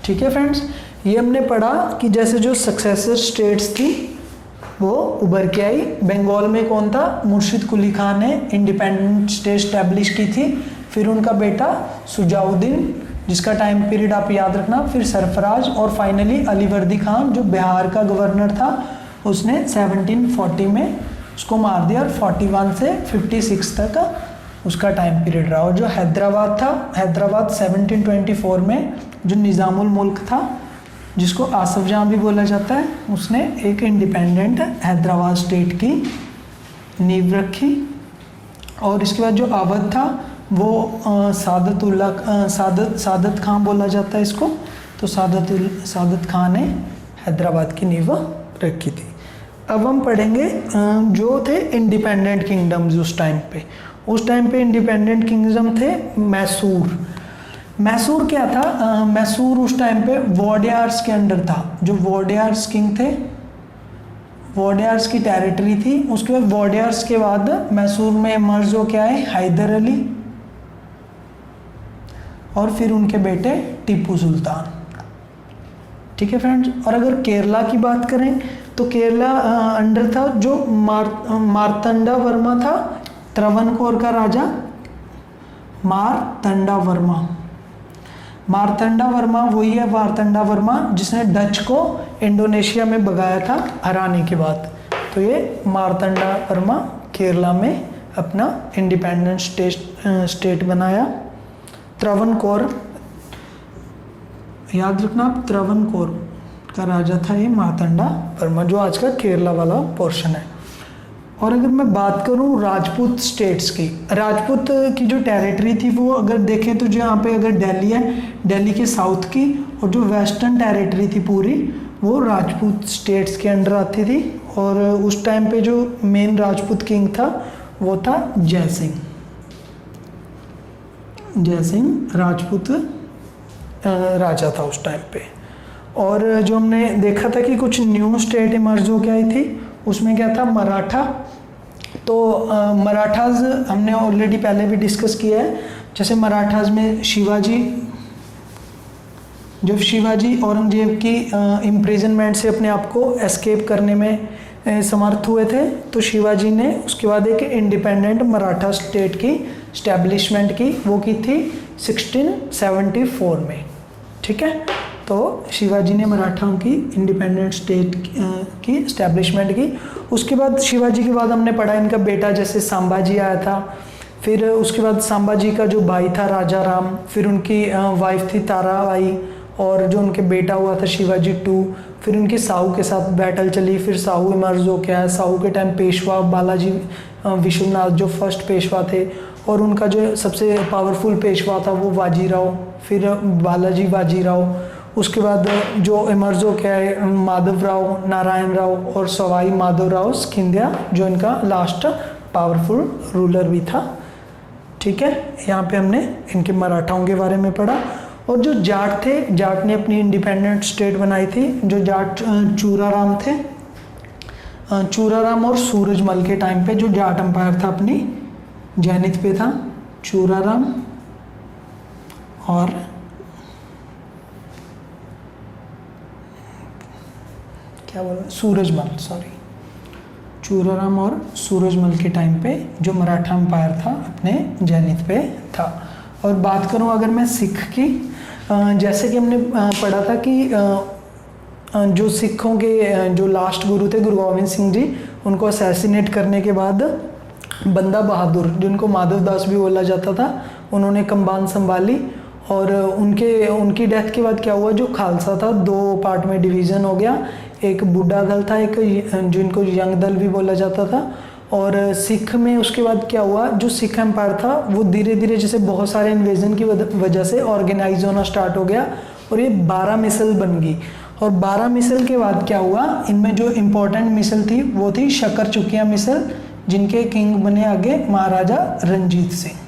ठीक है फ्रेंड्स, ये हमने पढ़ा कि जैसे जो सक्सेसर स्टेट्स थी वो उभर के आई। बंगाल में कौन था? मुर्शिद कुली खान ने इंडिपेंडेंट स्टेट स्टैब्लिश की थी। फिर उनका बेटा सुजाउद्दीन, जिसका टाइम पीरियड आप याद रखना, फिर सरफराज, और फाइनली अलीवर्दी खान जो बिहार का गवर्नर था, उसने 1740 में उसको मार दिया और 41 से 56 तक उसका टाइम पीरियड रहा। और जो हैदराबाद था, हैदराबाद 1724 में जो निज़ामुल मुल्क था, जिसको आसफ जहाँ भी बोला जाता है, उसने एक इंडिपेंडेंट हैदराबाद स्टेट की नींव रखी। और इसके बाद जो अवध था वो सादत खान बोला जाता है इसको, तो सादत खान ने हैदराबाद की नींव रखी थी। अब हम पढ़ेंगे जो थे इंडिपेंडेंट किंगडम्स उस टाइम पे इंडिपेंडेंट किंगडम थे मैसूर। मैसूर क्या था? मैसूर उस टाइम पे वोडेयार्स के अंडर था। जो वोडेयार्स किंग थे, वोडेयार्स की टेरिटरी थी। उसके बाद वोडेयार्स के बाद मैसूर में मर्ज हो क्या है? हैदर अली, और फिर उनके बेटे टीपू सुल्तान। ठीक है फ्रेंड्स। और अगर केरला की बात करें तो केरला अंडर था जो मार्तंडा वर्मा था, त्रावणकोर का राजा मार्तंडा वर्मा वही है मार्तंडा वर्मा जिसने डच को इंडोनेशिया में भगाया था हराने के बाद। तो ये मार्तंडा वर्मा केरला में अपना इंडिपेंडेंट स्टेट बनाया। त्रावणकोर याद रखना, त्रावणकोर का राजा था ये मार्तंडा वर्मा, जो आज का केरला वाला पोर्शन है। और अगर मैं बात करूं राजपूत स्टेट्स की, राजपूत की जो टेरिटरी थी वो अगर देखें तो जो यहाँ पे अगर दिल्ली है, दिल्ली के साउथ की, और जो वेस्टर्न टेरिटरी थी पूरी वो राजपूत स्टेट्स के अंडर आती थी। और उस टाइम पे जो मेन राजपूत किंग था वो था जय सिंह राजपूत राजा था उस टाइम पे। और जो हमने देखा था कि कुछ न्यू स्टेट इमर्ज हो के आई थी, उसमें क्या था? मराठा। तो मराठाज हमने ऑलरेडी पहले भी डिस्कस किया है। जैसे मराठाज में जब शिवाजी औरंगजेब की इम्प्रिजनमेंट से अपने आप को एस्केप करने में समर्थ हुए थे, तो शिवाजी ने उसके बाद एक इंडिपेंडेंट मराठा स्टेट की स्टैब्लिशमेंट की, वो की थी 1674 में। ठीक है, तो शिवाजी ने मराठाओं की इंडिपेंडेंट स्टेट की इस्टेब्लिशमेंट की। उसके बाद शिवाजी के बाद हमने पढ़ा इनका बेटा जैसे संभाजी आया था, फिर उसके बाद संभाजी का जो भाई था राजा राम, फिर उनकी वाइफ थी ताराबाई, और जो उनके बेटा हुआ था शिवाजी 2। फिर उनकी साहू के साथ बैटल चली, फिर साहू इमर्ज हो गया। साहू के टाइम पेशवा बालाजी विश्वनाथ जो फर्स्ट पेशवा थे, और उनका जो सबसे पावरफुल पेशवा था वो बाजीराव, फिर बालाजी बाजीराव। उसके बाद जो इमर्ज हो गया है माधवराव, नारायण राव और सवाई माधवराव सिंधिया, जो इनका लास्ट पावरफुल रूलर भी था। ठीक है, यहाँ पे हमने इनके मराठाओं के बारे में पढ़ा। और जो जाट थे, जाट ने अपनी इंडिपेंडेंट स्टेट बनाई थी। जो जाट चूराराम थे, चूराराम और सूरजमल के टाइम पे जो जाट एम्पायर था अपनी जैनित पे था, चूराराम और क्या बोला, सूरजमल, सॉरी, चूराराम और सूरजमल के टाइम पे जो मराठा एम्पायर था अपने जैनित पे था। और बात करूं अगर मैं सिख की, जैसे कि हमने पढ़ा था कि जो सिखों के जो लास्ट गुरु थे गुरु गोविंद सिंह जी, उनको असैसिनेट करने के बाद बंदा बहादुर, जिनको माधवदास भी बोला जाता था, उन्होंने कम्बान संभाली। और उनकी डेथ के बाद क्या हुआ, जो खालसा था 2 पार्ट में डिवीज़न हो गया। एक बूढ़ा दल था, एक जिनको यंग दल भी बोला जाता था। और सिख में उसके बाद क्या हुआ, जो सिख एम्पायर था वो धीरे धीरे जैसे बहुत सारे इन्वेजन की वजह से ऑर्गेनाइज होना स्टार्ट हो गया, और ये 12 मिसल बन गई। और 12 मिसल के बाद क्या हुआ, इनमें जो इम्पोर्टेंट मिसल थी वो थी शकरचुकिया मिसल, जिनके किंग बने आगे महाराजा रंजीत सिंह।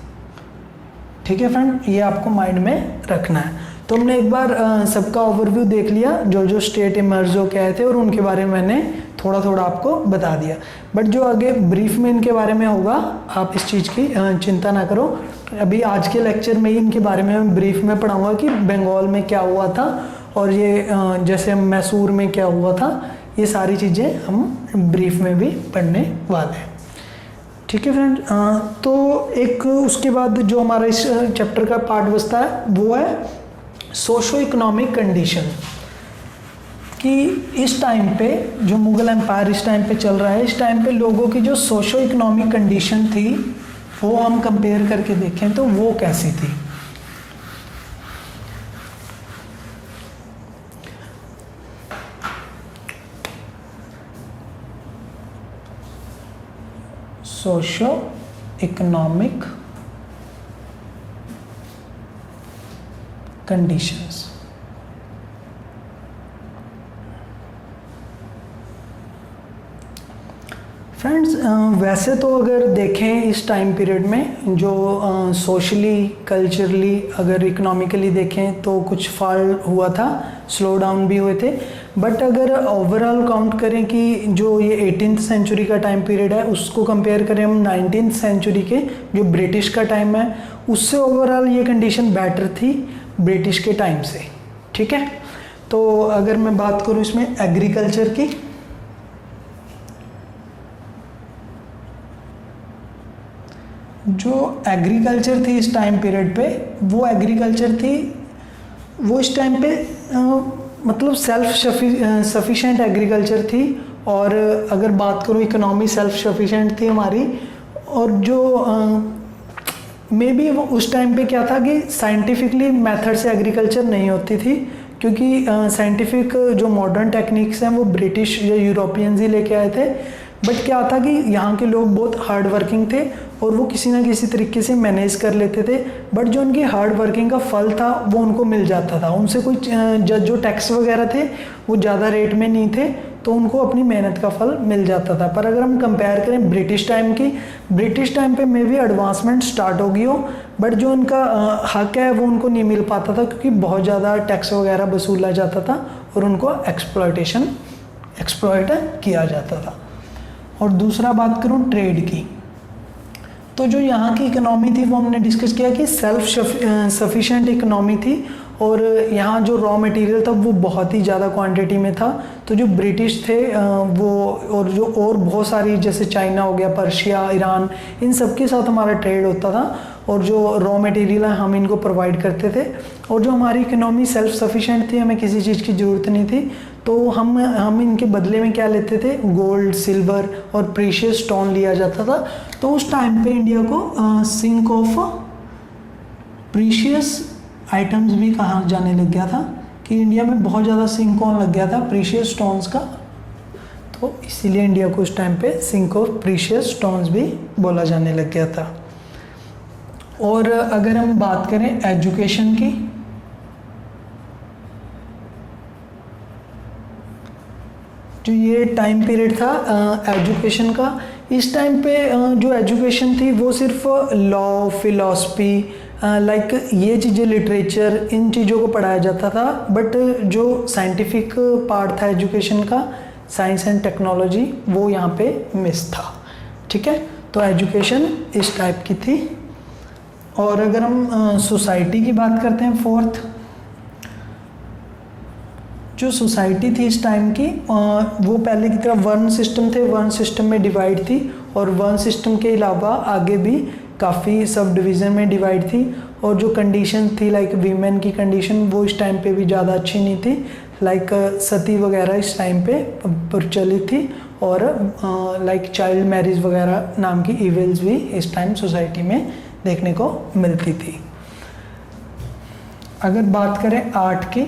ठीक है फ्रेंड, ये आपको माइंड में रखना है। तो हमने एक बार सबका ओवरव्यू देख लिया, जो जो स्टेट इमर्ज हो के आए थे और उनके बारे में मैंने थोड़ा थोड़ा आपको बता दिया। बट जो आगे ब्रीफ में इनके बारे में होगा, आप इस चीज़ की चिंता ना करो। अभी आज के लेक्चर में ही इनके बारे में मैं ब्रीफ में पढ़ाऊँगा कि बंगाल में क्या हुआ था, और ये जैसे मैसूर में क्या हुआ था, ये सारी चीज़ें हम ब्रीफ में भी पढ़ने वाले हैं। ठीक है फ्रेंड, तो एक उसके बाद जो हमारा इस चैप्टर का पार्ट बचता है वो है सोशो इकोनॉमिक कंडीशन, कि इस टाइम पे जो मुगल एम्पायर इस टाइम पे चल रहा है, इस टाइम पे लोगों की जो सोशो इकोनॉमिक कंडीशन थी वो हम कंपेयर करके देखें तो वो कैसी थी। Socio economic conditions. फ्रेंड्स, वैसे तो अगर देखें इस टाइम पीरियड में जो सोशली कल्चरली अगर इकोनॉमिकली देखें तो कुछ फॉल हुआ था, स्लो डाउन भी हुए थे। बट अगर ओवरऑल काउंट करें कि जो ये 18th सेंचुरी का टाइम पीरियड है उसको कंपेयर करें हम 19th सेंचुरी के जो ब्रिटिश का टाइम है, उससे ओवरऑल ये कंडीशन बेटर थी ब्रिटिश के टाइम से। ठीक है, तो अगर मैं बात करूँ इसमें एग्रीकल्चर की, जो एग्रीकल्चर थी इस टाइम पीरियड पे, वो एग्रीकल्चर थी वो इस टाइम पे मतलब सेल्फ सफिशिएंट एग्रीकल्चर थी। और अगर बात करूँ इकोनॉमी सेल्फ सफिशिएंट थी हमारी। और जो मे बी वो उस टाइम पे क्या था कि साइंटिफिकली मेथड से एग्रीकल्चर नहीं होती थी, क्योंकि साइंटिफिक जो मॉडर्न टेक्निक्स हैं वो ब्रिटिश या यूरोपियंस ही लेके आए थे। बट क्या था कि यहाँ के लोग बहुत हार्ड वर्किंग थे और वो किसी ना किसी तरीके से मैनेज कर लेते थे। बट जो उनकी हार्ड वर्किंग का फल था वो उनको मिल जाता था, उनसे कोई जो टैक्स वगैरह थे वो ज़्यादा रेट में नहीं थे, तो उनको अपनी मेहनत का फल मिल जाता था। पर अगर हम कंपेयर करें ब्रिटिश टाइम की, ब्रिटिश टाइम पे मे भी एडवांसमेंट स्टार्ट हो गई हो, बट जो उनका हक है वो उनको नहीं मिल पाता था, क्योंकि बहुत ज़्यादा टैक्स वगैरह वसूला जाता था और उनको एक्सप्लॉइट किया जाता था। और दूसरा बात करूं ट्रेड की, तो जो यहाँ की इकोनॉमी थी वो हमने डिस्कस किया कि सेल्फ सफिशिएंट इकोनॉमी थी, और यहाँ जो रॉ मटेरियल था वो बहुत ही ज़्यादा क्वांटिटी में था। तो जो ब्रिटिश थे वो और बहुत सारी जैसे चाइना हो गया, पर्शिया, ईरान, इन सब के साथ हमारा ट्रेड होता था, और जो रॉ मटेरियल है हम इनको प्रोवाइड करते थे। और जो हमारी इकोनॉमी सेल्फ सफिशिएंट थी, हमें किसी चीज़ की ज़रूरत नहीं थी, तो हम इनके बदले में क्या लेते थे, गोल्ड, सिल्वर और प्रीशियस स्टोन लिया जाता था। तो उस टाइम पे इंडिया को सिंक ऑफ प्रीशियस आइटम्स भी कहा जाने लग गया था, कि इंडिया में बहुत ज़्यादा सिंक ऑन लग गया था प्रीशियस स्टोन्स का, तो इसीलिए इंडिया को उस टाइम पे सिंक ऑफ प्रीशियस स्टोन्स भी बोला जाने लग गया था। और अगर हम बात करें एजुकेशन की, जो ये टाइम पीरियड था एजुकेशन का, इस टाइम पे जो एजुकेशन थी वो सिर्फ लॉ, फिलॉसफी, लाइक ये चीज़ें, लिटरेचर, इन चीज़ों को पढ़ाया जाता था। बट जो साइंटिफिक पार्ट था एजुकेशन का, साइंस एंड टेक्नोलॉजी, वो यहाँ पे मिस था। ठीक है, तो एजुकेशन इस टाइप की थी। और अगर हम सोसाइटी की बात करते हैं, फोर्थ जो सोसाइटी थी इस टाइम की, वो पहले की तरह वर्ण सिस्टम थे, वर्ण सिस्टम में डिवाइड थी, और वर्ण सिस्टम के अलावा आगे भी काफ़ी सब डिवीज़न में डिवाइड थी। और जो कंडीशन थी लाइक वीमेन की कंडीशन, वो इस टाइम पे भी ज़्यादा अच्छी नहीं थी, लाइक सती वगैरह इस टाइम पे प्रचलित थी, और लाइक चाइल्ड मैरिज वगैरह नाम की इविल्स भी इस टाइम सोसाइटी में देखने को मिलती थी। अगर बात करें आर्ट की,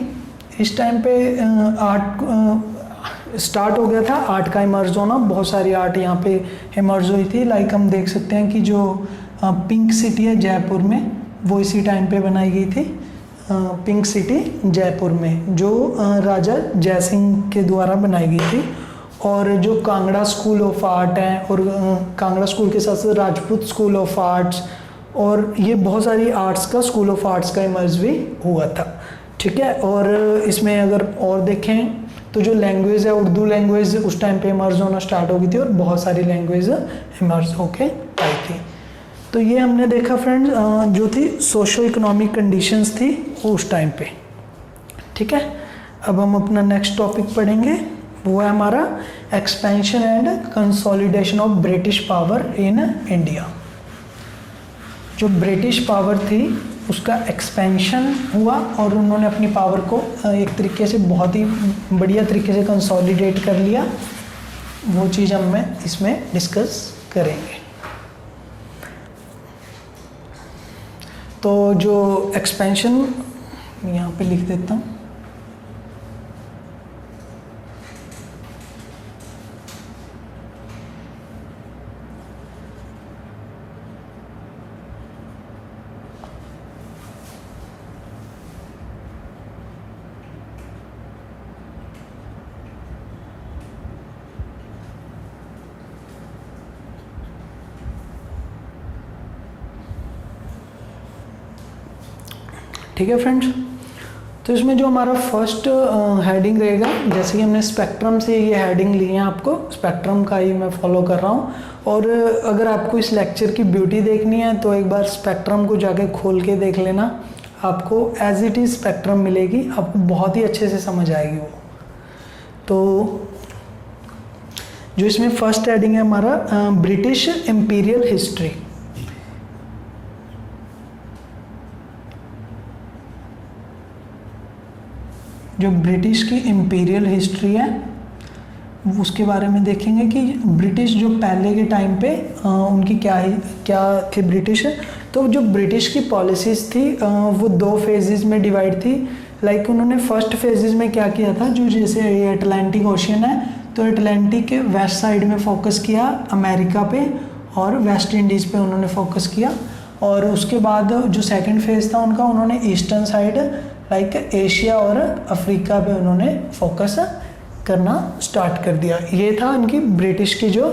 इस टाइम पे आर्ट स्टार्ट हो गया था, आर्ट का इमर्ज होना, बहुत सारी आर्ट यहाँ पे इमर्ज हुई थी। लाइक हम देख सकते हैं कि जो पिंक सिटी है जयपुर में, वो इसी टाइम पे बनाई गई थी। पिंक सिटी जयपुर में, जो राजा जयसिंह के द्वारा बनाई गई थी। और जो कांगड़ा स्कूल ऑफ आर्ट है, और कांगड़ा स्कूल के साथ साथ राजपूत स्कूल ऑफ आर्ट्स, और ये बहुत सारी आर्ट्स का, स्कूल ऑफ आर्ट्स का इमर्ज भी हुआ था। ठीक है। और इसमें अगर और देखें तो जो लैंग्वेज है, उर्दू लैंग्वेज उस टाइम पे इमर्ज होना स्टार्ट हो गई थी, और बहुत सारी लैंग्वेज इमर्ज होके आई थी। तो ये हमने देखा फ्रेंड्स जो थी सोशो इकोनॉमिक कंडीशंस थी उस टाइम पे। ठीक है। अब हम अपना नेक्स्ट टॉपिक पढ़ेंगे, वो है हमारा expansion and consolidation of British power in India. जो ब्रिटिश पावर थी उसका एक्सपेंशन हुआ, और उन्होंने अपनी पावर को एक तरीके से बहुत ही बढ़िया तरीके से कंसोलिडेट कर लिया। वो चीज़ हम इसमें डिस्कस करेंगे। तो जो एक्सपेंशन यहाँ पे लिख देता हूँ। ठीक है फ्रेंड्स। तो इसमें जो हमारा फर्स्ट हेडिंग रहेगा, जैसे कि हमने स्पेक्ट्रम से ये हेडिंग ली है, आपको स्पेक्ट्रम का ही मैं फॉलो कर रहा हूँ। और अगर आपको इस लेक्चर की ब्यूटी देखनी है तो एक बार स्पेक्ट्रम को जाके खोल के देख लेना, आपको एज इट इज़ स्पेक्ट्रम मिलेगी, आपको बहुत ही अच्छे से समझ आएगी वो। तो जो इसमें फर्स्ट हेडिंग है हमारा ब्रिटिश इम्पीरियल हिस्ट्री। जो ब्रिटिश की इम्पीरियल हिस्ट्री है उसके बारे में देखेंगे कि ब्रिटिश जो पहले के टाइम पे उनकी क्या थे ब्रिटिश। तो जो ब्रिटिश की पॉलिसीज़ थी वो 2 फेजेस में डिवाइड थी। लाइक उन्होंने फर्स्ट फेजेस में क्या किया था, जो जैसे ये अटलांटिक ओशियन है तो अटलांटिक के वेस्ट साइड में फोकस किया अमेरिका पे, और वेस्ट इंडीज़ पे उन्होंने फोकस किया। और उसके बाद जो सेकंड फेज़ था उनका, उन्होंने ईस्टर्न साइड लाइक एशिया और अफ्रीका पे उन्होंने फोकस करना स्टार्ट कर दिया। ये था इनकी ब्रिटिश की जो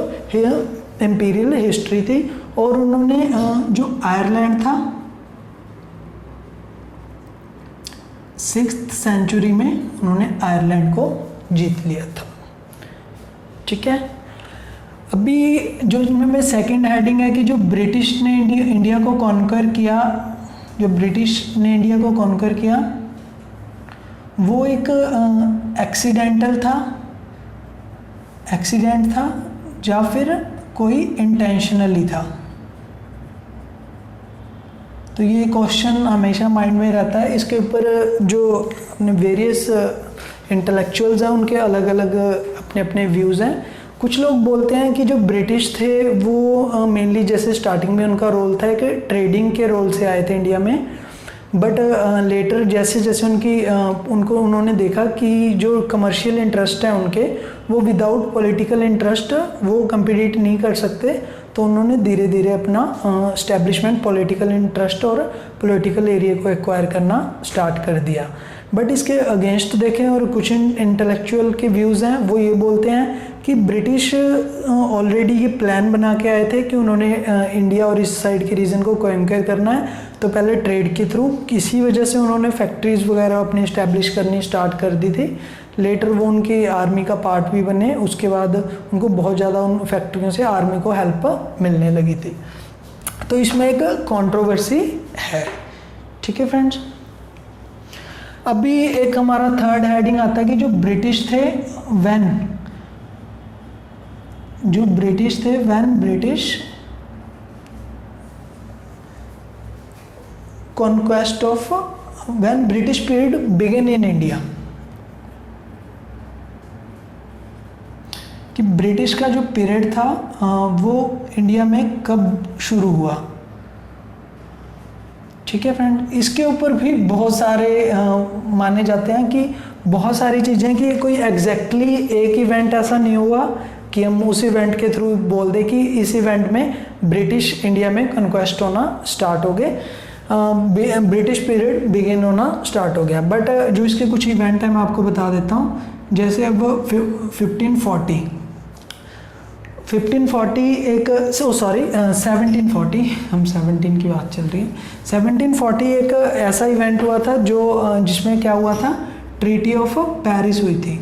इम्पीरियल हिस्ट्री थी। और उन्होंने जो आयरलैंड था 6th सेंचुरी में उन्होंने आयरलैंड को जीत लिया था। ठीक है। अभी जो इनमें सेकंड हेडिंग है कि जो ब्रिटिश ने इंडिया को कॉन्कर किया, जो ब्रिटिश ने इंडिया को कॉन्कर किया वो एक एक्सीडेंट था या फिर कोई इंटेंशनली था। तो ये क्वेश्चन हमेशा माइंड में रहता है। इसके ऊपर जो अपने वेरियस इंटेलेक्चुअल्स हैं उनके अलग अलग अपने अपने व्यूज़ हैं। कुछ लोग बोलते हैं कि जो ब्रिटिश थे वो मेनली जैसे स्टार्टिंग में उनका रोल था कि ट्रेडिंग के रोल से आए थे इंडिया में, बट लेटर जैसे जैसे उन्होंने देखा कि जो कमर्शियल इंटरेस्ट है उनके, वो विदाउट पॉलिटिकल इंटरेस्ट वो कम्पीट नहीं कर सकते। तो उन्होंने धीरे धीरे अपना एस्टेब्लिशमेंट पॉलिटिकल इंटरेस्ट और पॉलिटिकल एरिया को एक्वायर करना स्टार्ट कर दिया। बट इसके अगेंस्ट देखें और कुछ इंटेलेक्चुअल के व्यूज़ हैं, वो ये बोलते हैं कि ब्रिटिश ऑलरेडी ये प्लान बना के आए थे कि उन्होंने इंडिया और इस साइड के रीजन को कॉन्कर करना है। तो पहले ट्रेड के थ्रू किसी वजह से उन्होंने फैक्ट्रीज़ वगैरह अपनी इस्टेब्लिश करनी स्टार्ट कर दी थी। लेटर वो उनकी आर्मी का पार्ट भी बने, उसके बाद उनको बहुत ज़्यादा उन फैक्ट्रियों से आर्मी को हेल्प मिलने लगी थी। तो इसमें एक कंट्रोवर्सी है। ठीक है फ्रेंड्स। अभी एक हमारा थर्ड हेडिंग आता है कि जो ब्रिटिश थे when British conquest of when British period begin in India, कि ब्रिटिश का जो पीरियड था वो इंडिया में कब शुरू हुआ। ठीक है फ्रेंड। इसके ऊपर भी बहुत सारे माने जाते हैं कि बहुत सारी चीज़ें कि कोई एग्जैक्टली एक इवेंट ऐसा नहीं हुआ कि हम उस इवेंट के थ्रू बोल दें कि इस इवेंट में ब्रिटिश इंडिया में कन्क्वेस्ट होना स्टार्ट हो गए। ब्रिटिश पीरियड बिगिन होना स्टार्ट हो गया। बट जो इसके कुछ इवेंट हैं मैं आपको बता देता हूँ। जैसे अब 1540 एक 1740, हम 17 की बात चल रही है। 1740 एक ऐसा इवेंट हुआ था जो जिसमें क्या हुआ था, ट्रीटी ऑफ पेरिस हुई थी।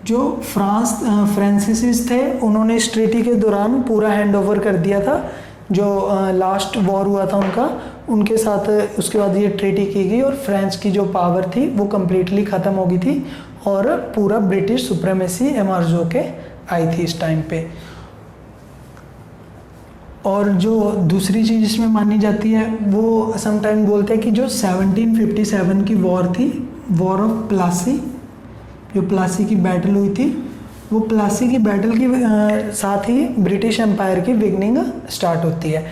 जो फ्रांसीसीज थे उन्होंने इस ट्रीटी के दौरान पूरा हैंड ओवर कर दिया था। जो लास्ट वॉर हुआ था उनके साथ उसके बाद ये ट्रीटी की गई और फ्रांस की जो पावर थी वो कम्प्लीटली ख़त्म हो गई थी और पूरा ब्रिटिश सुप्रीमेसी एमर्ज होके आई थी इस टाइम पे। और जो दूसरी चीज़ इसमें मानी जाती है वो समटाइम बोलते हैं कि जो 1757 की वॉर थी, वॉर ऑफ प्लासी, जो प्लासी की बैटल हुई थी, वो प्लासी की बैटल की साथ ही ब्रिटिश एम्पायर की बिगनिंग स्टार्ट होती है।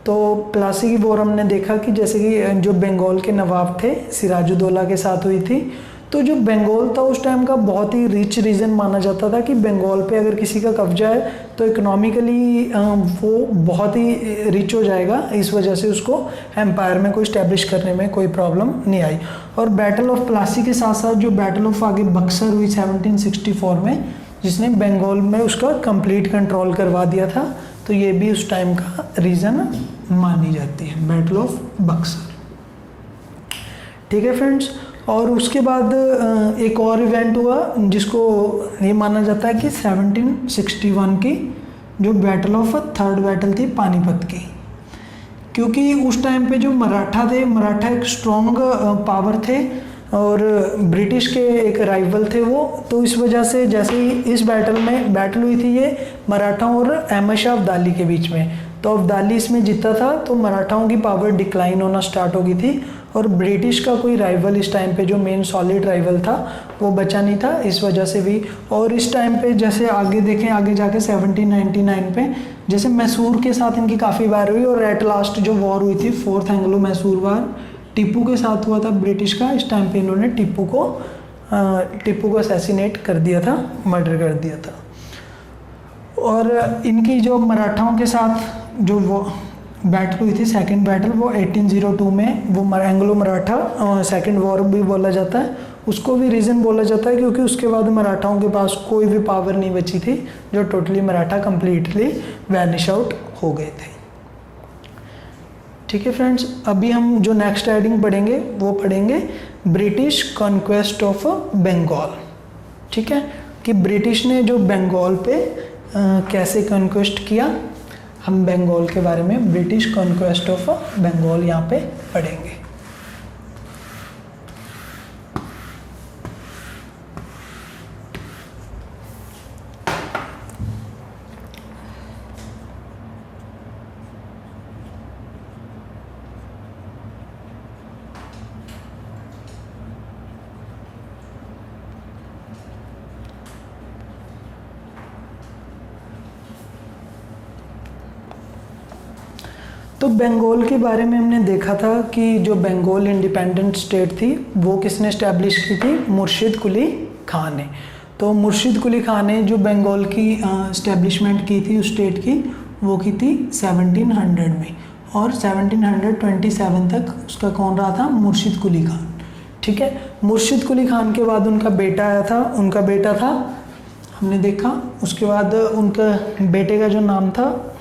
तो प्लासी की वॉर हमने देखा कि जैसे कि जो बंगाल के नवाब थे सिराजुद्दौला के साथ हुई थी। तो जो बंगाल था उस टाइम का बहुत ही रिच रीजन माना जाता था कि बंगाल पे अगर किसी का कब्जा है तो इकोनॉमिकली वो बहुत ही रिच हो जाएगा। इस वजह से उसको एम्पायर में कोई इस्टेब्लिश करने में कोई प्रॉब्लम नहीं आई। और बैटल ऑफ प्लासी के साथ साथ जो बैटल ऑफ आगे बक्सर हुई 1764 में, जिसने बंगाल में उसका कंप्लीट कंट्रोल करवा दिया था, तो ये भी उस टाइम का रीज़न मानी जाती है, बैटल ऑफ बक्सर। ठीक है फ्रेंड्स। और उसके बाद एक और इवेंट हुआ जिसको ये माना जाता है कि 1761 की जो बैटल ऑफ थर्ड बैटल थी पानीपत की। क्योंकि उस टाइम पे जो मराठा थे, मराठा एक स्ट्रॉन्ग पावर थे और ब्रिटिश के एक राइवल थे वो। तो इस वजह से जैसे ही इस बैटल हुई थी ये मराठाओं और अहमद शाह अब्दाली के बीच में, तो अब्दाली इसमें जीता था तो मराठाओं की पावर डिक्लाइन होना स्टार्ट हो गई थी और ब्रिटिश का कोई राइवल इस टाइम पे जो मेन सॉलिड राइवल था वो बचा नहीं था, इस वजह से भी। और इस टाइम पे जैसे आगे देखें, आगे जाके 1799 पे जैसे मैसूर के साथ इनकी काफ़ी वार हुई और एट लास्ट जो वॉर हुई थी 4th एंग्लो मैसूर वार टीपू के साथ हुआ था ब्रिटिश का। इस टाइम पे इन्होंने टीपू को असैसिनेट कर दिया था, मर्डर कर दिया था। और इनकी जो मराठाओं के साथ जो वो बैटल हुई थी, सेकंड बैटल, वो 1802 में, वो एंग्लो मराठा सेकंड वॉर भी बोला जाता है। उसको भी रीज़न बोला जाता है क्योंकि उसके बाद मराठाओं के पास कोई भी पावर नहीं बची थी, जो totally Maratha completely vanish out हो गए थे। ठीक है फ्रेंड्स, अभी हम जो नेक्स्ट हेडिंग पढ़ेंगे वो पढ़ेंगे ब्रिटिश कॉन्क्वेस्ट ऑफ बंगाल। ठीक है, कि ब्रिटिश ने जो बंगाल पे कैसे कॉन्क्वेस्ट किया, हम बंगाल के बारे में ब्रिटिश कॉन्क्वेस्ट ऑफ बंगाल यहाँ पे पढ़ेंगे। तो बंगाल के बारे में हमने देखा था कि जो बंगाल इंडिपेंडेंट स्टेट थी वो किसने इस्टेब्लिश की थी, मुर्शिद कुली खान ने। तो मुर्शिद कुली खान ने जो बंगाल की इस्टेब्लिशमेंट की थी उस स्टेट की, वो की थी 1700 में, और 1727 तक उसका कौन रहा था, मुर्शिद कुली खान। ठीक है, मुर्शिद कुली खान के बाद उनका बेटा आया था, उनका बेटा था, हमने देखा, उसके बाद उनका बेटे का जो नाम था,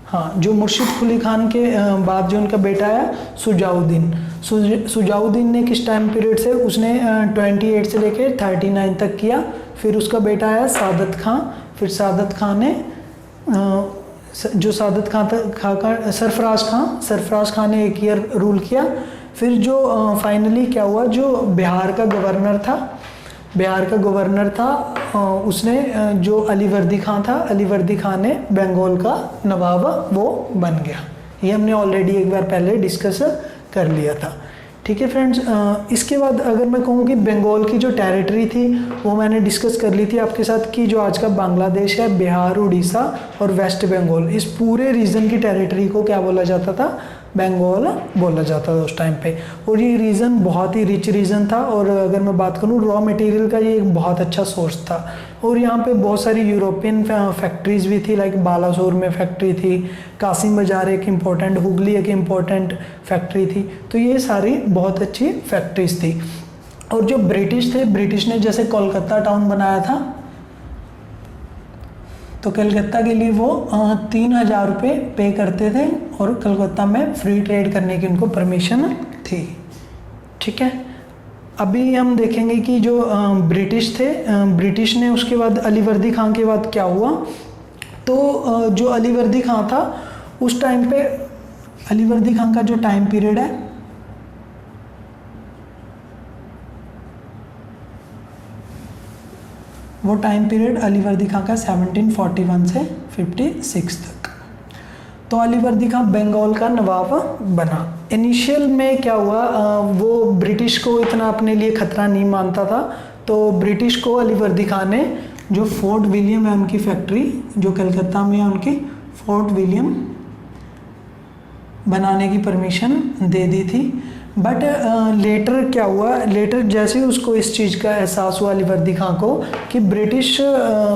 हाँ, जो मुर्शिद कुली खान के बाद जो उनका बेटा आया सुजाउद्दीन। सुजाउद्दीन ने किस टाइम पीरियड से, उसने 28 से लेके 39 तक किया। फिर उसका बेटा आया सादत खां, फिर सादत खां ने जो सादत खां था, सरफराज खां ने 1 ईयर रूल किया। फिर जो फाइनली क्या हुआ, जो बिहार का गवर्नर था उसने जो अलीवर्दी खां था, अलीवर्दी खां ने बंगाल का नवाब वो बन गया। ये हमने ऑलरेडी एक बार पहले डिस्कस कर लिया था। ठीक है फ्रेंड्स, इसके बाद अगर मैं कहूँ कि बंगाल की जो टेरिटरी थी वो मैंने डिस्कस कर ली थी आपके साथ, कि जो आज का बांग्लादेश है, बिहार, उड़ीसा और वेस्ट बंगाल, इस पूरे रीजन की टेरिटरी को क्या बोला जाता था, बंगाल बोला जाता था उस टाइम पे। और ये रीजन बहुत ही रिच रीजन था, और अगर मैं बात करूँ रॉ मटेरियल का ये एक बहुत अच्छा सोर्स था। और यहाँ पे बहुत सारी यूरोपियन फैक्ट्रीज भी थी, लाइक बालासोर में फैक्ट्री थी, कासिम बाजार एक इम्पोर्टेंट, हुगली एक इम्पोर्टेंट फैक्ट्री थी। तो ये सारी बहुत अच्छी फैक्ट्रीज थी। और जो ब्रिटिश थे, ब्रिटिश ने जैसे कोलकाता टाउन बनाया था, तो कलकत्ता के लिए वो 3,000 रुपये पे करते थे, और कलकत्ता में फ्री ट्रेड करने की उनको परमिशन थी। ठीक है, अभी हम देखेंगे कि जो ब्रिटिश थे, ब्रिटिश ने उसके बाद अलीवर्दी खां के बाद क्या हुआ। तो जो अलीवर्दी खां था उस टाइम पे, अलीवर्दी खां का जो टाइम पीरियड है वो टाइम पीरियड अलीवर्दी खां का 1741 से 56 तक। तो अलीवर्दी खां बंगाल का नवाब बना। इनिशियल में क्या हुआ, वो ब्रिटिश को इतना अपने लिए खतरा नहीं मानता था, तो ब्रिटिश को अलीवर्दी खां ने जो फोर्ट विलियम है उनकी फैक्ट्री जो कलकत्ता में है, उनकी फोर्ट विलियम बनाने की परमिशन दे दी थी। बट लेटर क्या हुआ, लेटर जैसे ही उसको इस चीज़ का एहसास हुआ अलीवर्दी खां को कि ब्रिटिश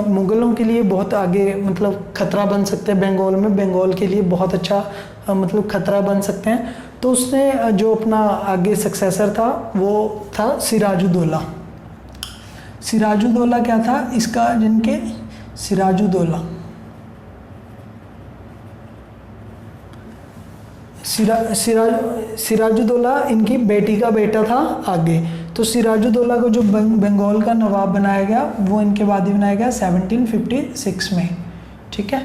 मुग़लों के लिए बहुत आगे मतलब खतरा बन सकते हैं, बंगाल में बंगाल के लिए बहुत अच्छा मतलब खतरा बन सकते हैं, तो उसने जो अपना आगे सक्सेसर था वो था सिराजुद्दौला। सिराजुद्दौला क्या था इसका, जिनके सिराजुद्दौला इनकी बेटी का बेटा था आगे। तो सिराजुद्दौला को जो बंगाल का नवाब बनाया गया वो इनके बाद ही बनाया गया 1756 में। ठीक है,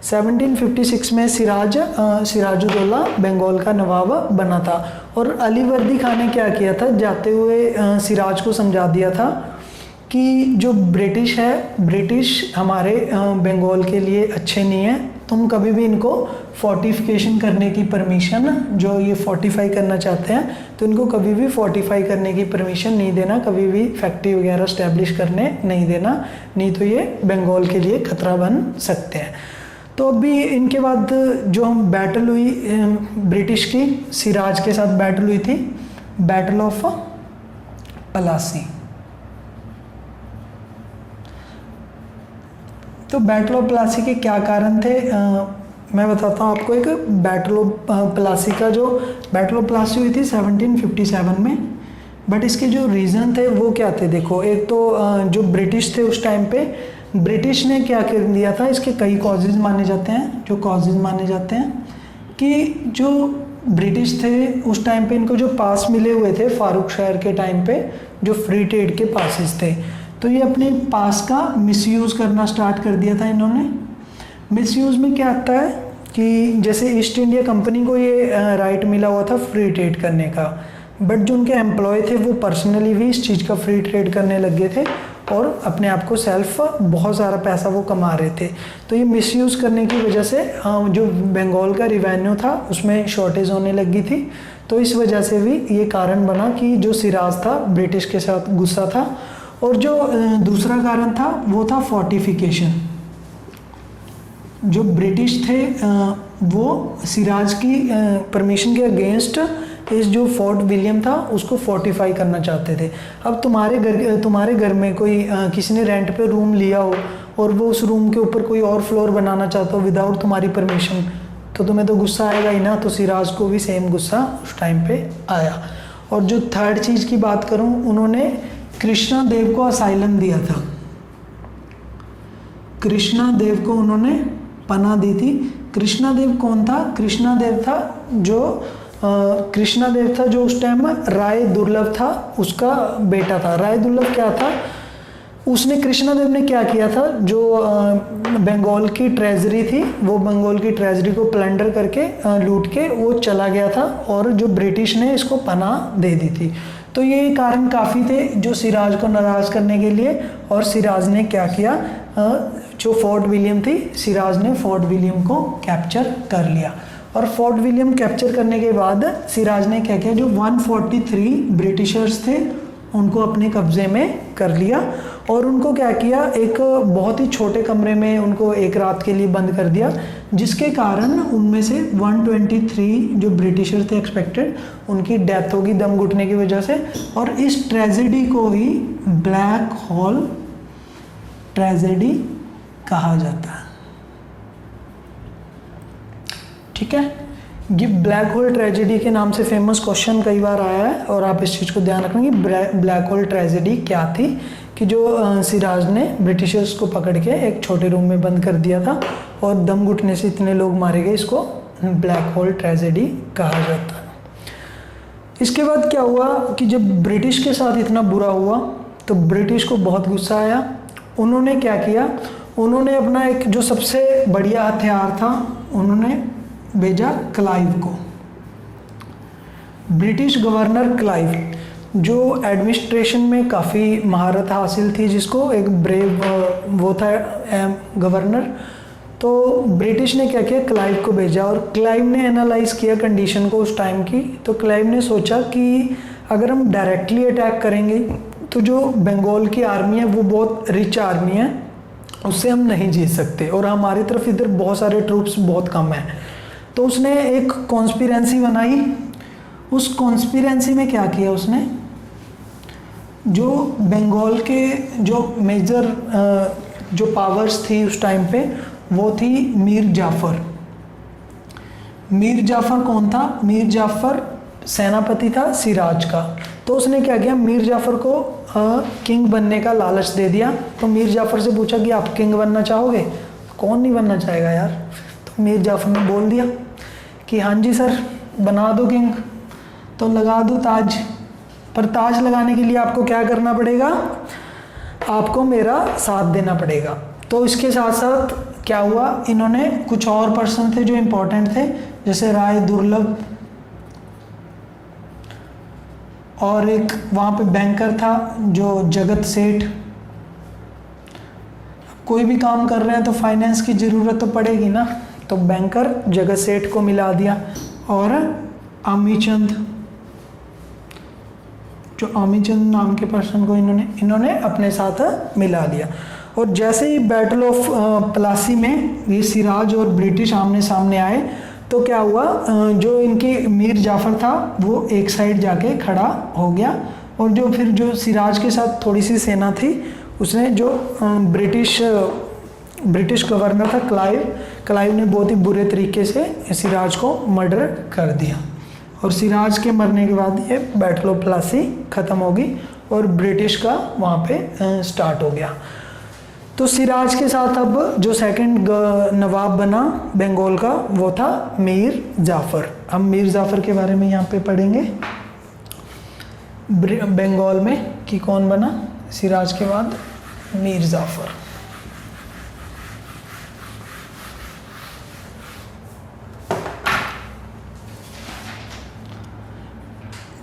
1756 में सिराजुद्दौला बंगाल का नवाब बना था। और अलीवर्दी खां ने क्या किया था, जाते हुए सिराज को समझा दिया था कि जो ब्रिटिश है, ब्रिटिश हमारे बंगाल के लिए अच्छे नहीं है, तुम कभी भी इनको फोर्टिफिकेशन करने की परमिशन, जो ये फोर्टिफाई करना चाहते हैं तो इनको कभी भी फोर्टिफाई करने की परमिशन नहीं देना, कभी भी फैक्ट्री वगैरह स्टैब्लिश करने नहीं देना, नहीं तो ये बंगाल के लिए खतरा बन सकते हैं। तो अभी इनके बाद जो हम बैटल हुई ब्रिटिश की, सिराज के साथ बैटल हुई थी, बैटल ऑफ पलासी। तो बैटल ऑफ प्लासी के क्या कारण थे, मैं बताता हूँ आपको। एक बैटल ऑफ प्लासी का, जो बैटल ऑफ प्लासी हुई थी 1757 में, बट इसके जो रीज़न थे वो क्या थे, देखो एक तो जो ब्रिटिश थे उस टाइम पे, ब्रिटिश ने क्या कर दिया था, इसके कई कॉजेज़ माने जाते हैं, जो कॉजेज़ माने जाते हैं कि जो ब्रिटिश थे उस टाइम पे इनको जो पास मिले हुए थे फारूक शहर के टाइम पे, जो फ्री ट्रेड के पासेस थे, तो ये अपने पास का मिसयूज़ करना स्टार्ट कर दिया था इन्होंने। मिसयूज़ में क्या आता है कि जैसे ईस्ट इंडिया कंपनी को ये राइट मिला हुआ था फ्री ट्रेड करने का, बट जो उनके एम्प्लॉय थे वो पर्सनली भी इस चीज़ का फ्री ट्रेड करने लग गए थे और अपने आप को सेल्फ बहुत सारा पैसा वो कमा रहे थे। तो ये मिसयूज़ करने की वजह से जो बंगाल का रिवेन्यू था उसमें शॉर्टेज होने लगी थी। तो इस वजह से भी ये कारण बना कि जो सिराज था ब्रिटिश के साथ गुस्सा था। और जो दूसरा कारण था वो था फोर्टिफिकेशन। जो ब्रिटिश थे वो सिराज की परमिशन के अगेंस्ट इस जो फोर्ट विलियम था उसको फोर्टिफाई करना चाहते थे। अब तुम्हारे घर में कोई किसी ने रेंट पे रूम लिया हो और वो उस रूम के ऊपर कोई और फ्लोर बनाना चाहता हो विदाउट तुम्हारी परमिशन, तो तुम्हें तो गुस्सा आएगा ही ना। तो सिराज को भी सेम गुस्सा उस टाइम पे आया। और जो थर्ड चीज़ की बात करूं, उन्होंने कृष्णा देव को असाइलम दिया था। कृष्णा देव को उन्होंने पनाह दी थी। कृष्णा देव कौन था? कृष्णा देव था जो उस टाइम राय दुर्लभ था उसका बेटा था। राय दुर्लभ क्या था, उसने कृष्णा देव ने क्या किया था, जो बंगाल की ट्रेजरी थी वो बंगाल की ट्रेजरी को प्लंडर करके लूट के वो चला गया था और जो ब्रिटिश ने इसको पनाह दे दी थी। तो ये कारण काफ़ी थे जो सिराज को नाराज़ करने के लिए। और सिराज ने क्या किया, जो फोर्ट विलियम थी, सिराज ने फोर्ट विलियम को कैप्चर कर लिया। और फोर्ट विलियम कैप्चर करने के बाद सिराज ने क्या किया, जो 143 ब्रिटिशर्स थे उनको अपने कब्जे में कर लिया। और उनको क्या किया, एक बहुत ही छोटे कमरे में उनको एक रात के लिए बंद कर दिया, जिसके कारण उनमें से 123 जो ब्रिटिशर थे एक्सपेक्टेड, उनकी डेथ होगी दम घुटने की वजह से। और इस ट्रेजेडी को ही ब्लैक होल ट्रेजेडी कहा जाता है। ठीक है, ये ब्लैक होल ट्रेजेडी के नाम से फेमस क्वेश्चन कई बार आया है, और आप इस चीज़ को ध्यान रखेंगे। ब्लैक होल ट्रेजेडी क्या थी कि जो सिराज ने ब्रिटिशर्स को पकड़ के एक छोटे रूम में बंद कर दिया था और दम घुटने से इतने लोग मारे गए, इसको ब्लैक होल ट्रेजेडी कहा जाता है। इसके बाद क्या हुआ कि जब ब्रिटिश के साथ इतना बुरा हुआ तो ब्रिटिश को बहुत गुस्सा आया। उन्होंने क्या किया, उन्होंने अपना एक जो सबसे बढ़िया हथियार था उन्होंने भेजा क्लाइव को। ब्रिटिश गवर्नर क्लाइव जो एडमिनिस्ट्रेशन में काफ़ी महारत हासिल थी, जिसको एक ब्रेव वो था गवर्नर, तो ब्रिटिश ने क्या किया, क्लाइव को भेजा। और क्लाइव ने एनालाइज किया कंडीशन को उस टाइम की, तो क्लाइव ने सोचा कि अगर हम डायरेक्टली अटैक करेंगे तो जो बंगाल की आर्मी है वो बहुत रिच आर्मी है, उससे हम नहीं जीत सकते, और हमारी तरफ इधर बहुत सारे ट्रूप्स बहुत कम हैं। तो उसने एक कॉन्स्पिरेंसी बनाई। उस कॉन्स्पिरेंसी में क्या किया उसने, जो बंगाल के जो मेजर जो पावर्स थी उस टाइम पे वो थी मीर जाफ़र। मीर जाफ़र कौन था, मीर जाफ़र सेनापति था सिराज का। तो उसने क्या किया, मीर जाफ़र को किंग बनने का लालच दे दिया। तो मीर जाफ़र से पूछा कि आप किंग बनना चाहोगे, कौन नहीं बनना चाहेगा यार। तो मीर जाफ़र ने बोल दिया कि हाँ जी सर, बना दो किंग, तो लगा दो ताज। पर ताज लगाने के लिए आपको क्या करना पड़ेगा, आपको मेरा साथ देना पड़ेगा। तो इसके साथ साथ क्या हुआ, इन्होंने कुछ और पर्सन थे जो इम्पोर्टेंट थे, जैसे राय दुर्लभ, और एक वहाँ पे बैंकर था जो जगत सेठ। कोई भी काम कर रहे हैं तो फाइनेंस की ज़रूरत तो पड़ेगी ना, तो बैंकर जगत सेठ को मिला दिया। और आमीचंद, जो आमीचंद नाम के पर्सन को इन्होंने अपने साथ मिला दिया। और जैसे ही बैटल ऑफ प्लासी में ये सिराज और ब्रिटिश आमने सामने आए, तो क्या हुआ, जो इनकी मीर जाफ़र था वो एक साइड जाके खड़ा हो गया, और जो सिराज के साथ थोड़ी सी सेना थी उसने जो ब्रिटिश गवर्नर था क्लाइव ने बहुत ही बुरे तरीके से सिराज को मर्डर कर दिया। और सिराज के मरने के बाद ये बैटल ऑफ प्लासी ख़त्म होगी और ब्रिटिश का वहाँ पे स्टार्ट हो गया। तो सिराज के साथ अब जो सेकंड नवाब बना बंगाल का वो था मीर जाफ़र। हम मीर जाफ़र के बारे में यहाँ पे पढ़ेंगे बंगाल में कि कौन बना सिराज के बाद, मीर जाफ़र।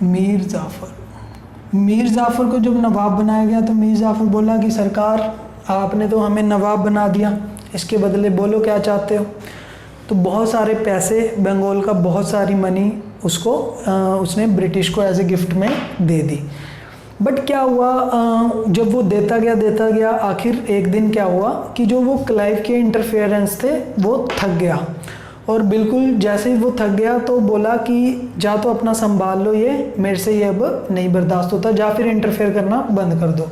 मीर जाफ़र को जब नवाब बनाया गया तो मीर जाफ़र बोला कि सरकार आपने तो हमें नवाब बना दिया, इसके बदले बोलो क्या चाहते हो। तो बहुत सारे पैसे, बंगाल का बहुत सारी मनी उसने ब्रिटिश को एज ए गिफ्ट में दे दी। बट क्या हुआ, जब वो देता गया आखिर एक दिन क्या हुआ कि जो वो क्लाइव के इंटरफेरेंस थे वो थक गया, और बिल्कुल जैसे ही वो थक गया तो बोला कि जा तो अपना संभाल लो, ये मेरे से ये अब नहीं बर्दाश्त होता, जा फिर इंटरफेयर करना बंद कर दो।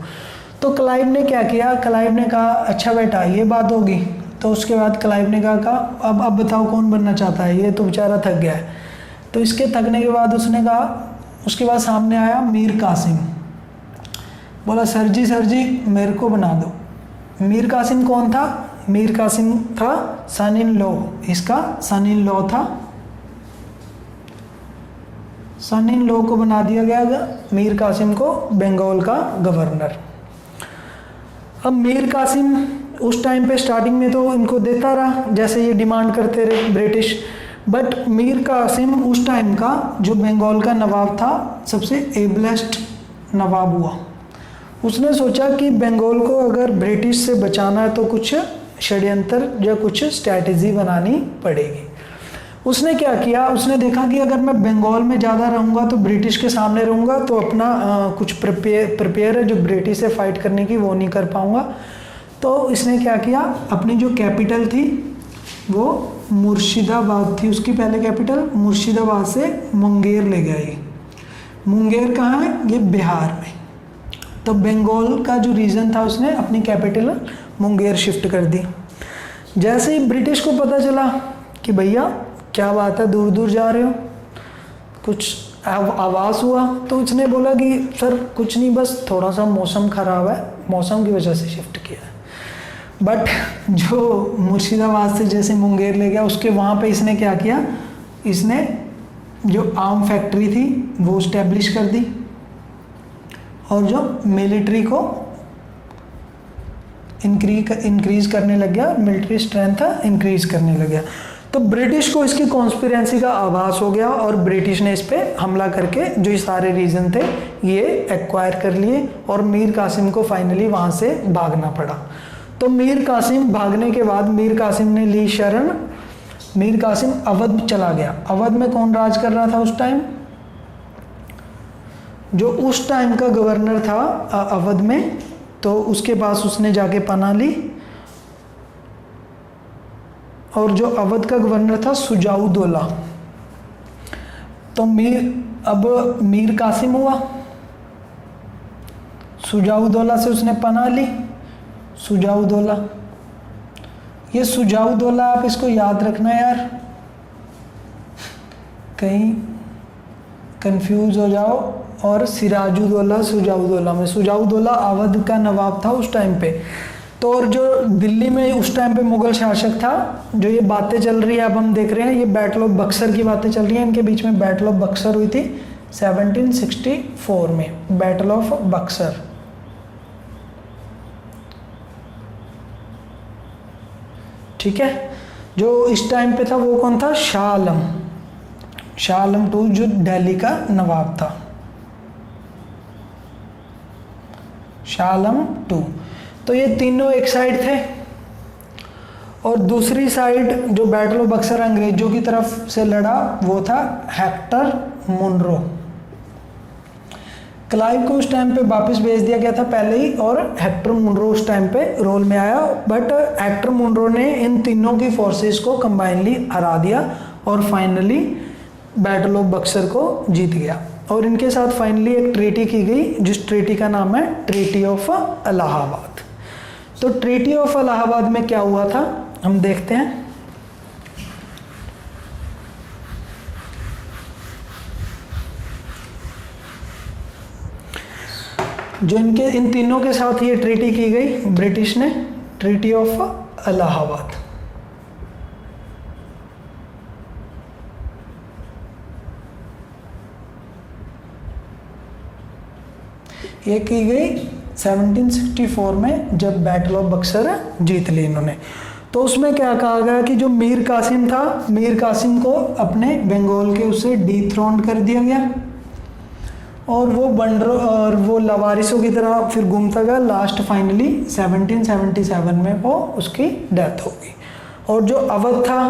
तो क्लाइव ने क्या किया, क्लाइव ने कहा अच्छा बेटा ये बात होगी। तो उसके बाद क्लाइव ने कहा अब बताओ कौन बनना चाहता है, ये तो बेचारा थक गया है। तो इसके थकने के बाद उसने कहा, उसके बाद सामने आया मीर कासिम, बोला सर जी मेरे को बना दो। मीर कासिम कौन था, मीर कासिम था सन इन लॉ, इसका सन इन लॉ था। सन इन लॉ को बना दिया गया मीर कासिम को बंगाल का गवर्नर। अब मीर कासिम उस टाइम पे स्टार्टिंग में तो इनको देता रहा जैसे ये डिमांड करते रहे ब्रिटिश, बट मीर कासिम उस टाइम का जो बंगाल का नवाब था सबसे एबलेस्ट नवाब हुआ। उसने सोचा कि बंगाल को अगर ब्रिटिश से बचाना है तो कुछ षड्यंत्र या कुछ स्ट्रैटेजी बनानी पड़ेगी। उसने क्या किया, उसने देखा कि अगर मैं बंगाल में ज़्यादा रहूँगा तो ब्रिटिश के सामने रहूँगा तो अपना कुछ प्रिपेयर है जो ब्रिटिश से फाइट करने की वो नहीं कर पाऊँगा। तो इसने क्या किया, अपनी जो कैपिटल थी वो मुर्शिदाबाद थी, उसकी पहले कैपिटल, मुर्शिदाबाद से मुंगेर ले गया। ये मुंगेर कहाँ है, ये बिहार में। तो बंगाल का जो रीजन था उसने अपनी कैपिटल मुंगेर शिफ्ट कर दी। जैसे ही ब्रिटिश को पता चला कि भैया क्या बात है, दूर दूर जा रहे हो, कुछ आवाज़ हुआ, तो उसने बोला कि सर कुछ नहीं, बस थोड़ा सा मौसम ख़राब है, मौसम की वजह से शिफ्ट किया है। बट जो मुर्शिदाबाद से जैसे मुंगेर ले गया, उसके वहाँ पे इसने क्या किया, इसने जो आर्म फैक्ट्री थी वो इस्टेब्लिश कर दी और जो मिलिट्री को इंक्रीज करने लग गया, मिलिट्री स्ट्रेंथ इंक्रीज करने लग गया। तो ब्रिटिश को इसकी कॉन्स्पिरेंसी का आभास हो गया और ब्रिटिश ने इस पर हमला करके जो ये सारे रीजन थे ये एक्वायर कर लिए और मीर कासिम को फाइनली वहाँ से भागना पड़ा। तो मीर कासिम भागने के बाद मीर कासिम ने ली शरण, मीर कासिम अवध चला गया। अवध में कौन राज कर रहा था उस टाइम, जो उस टाइम का गवर्नर था अवध में, तो उसके पास उसने जाके पनाह ली। और जो अवध का गवर्नर था सुजाउद्दौला। तो मीर कासिम हुआ, सुजाउद्दौला से उसने पनाह ली। सुजाउद्दौला, ये सुजाउद्दौला आप इसको याद रखना यार, कहीं कंफ्यूज हो जाओ। और सिराजुद्दौला सुजाउद्दौला में, सुजाउद्दौला अवध का नवाब था उस टाइम पे। तो और जो दिल्ली में उस टाइम पे मुगल शासक था, जो ये बातें चल रही है अब हम देख रहे हैं, ये बैटल ऑफ बक्सर की बातें चल रही हैं। इनके बीच में बैटल ऑफ बक्सर हुई थी 1764 में, बैटल ऑफ बक्सर। ठीक है, जो इस टाइम पे था वो कौन था, शाह आलम, शाह आलम टू, जो दिल्ली का नवाब था, शाह आलम टू। तो ये तीनों एक साइड थे और दूसरी साइड जो बैटल ऑफ बक्सर अंग्रेजों की तरफ से लड़ा वो था हेक्टर मुनरो। क्लाइव को उस टाइम पे वापस भेज दिया गया था पहले ही और हेक्टर मुनरो उस टाइम पे रोल में आया, बट हेक्टर मुनरो ने इन तीनों की फोर्सेस को कंबाइनली हरा दिया और फाइनली बैटल ऑफ बक्सर को जीत गया। और इनके साथ फाइनली एक ट्रीटी की गई जिस ट्रीटी का नाम है ट्रीटी ऑफ इलाहाबाद। तो ट्रीटी ऑफ इलाहाबाद में क्या हुआ था हम देखते हैं। जो इन तीनों के साथ ये ट्रीटी की गई ब्रिटिश ने, ट्रीटी ऑफ इलाहाबाद। ये की गई 1764 में जब बैटल ऑफ बक्सर जीत ली इन्होंने। तो उसमें क्या कहा गया कि जो मीर कासिम था, मीर कासिम को अपने बंगाल के उससे डिथ्रोन्ड कर दिया गया और वो लवारिसों की तरह फिर घूमता गया। लास्ट फाइनली 1777 में वो उसकी डेथ हो गई। और जो अवध था,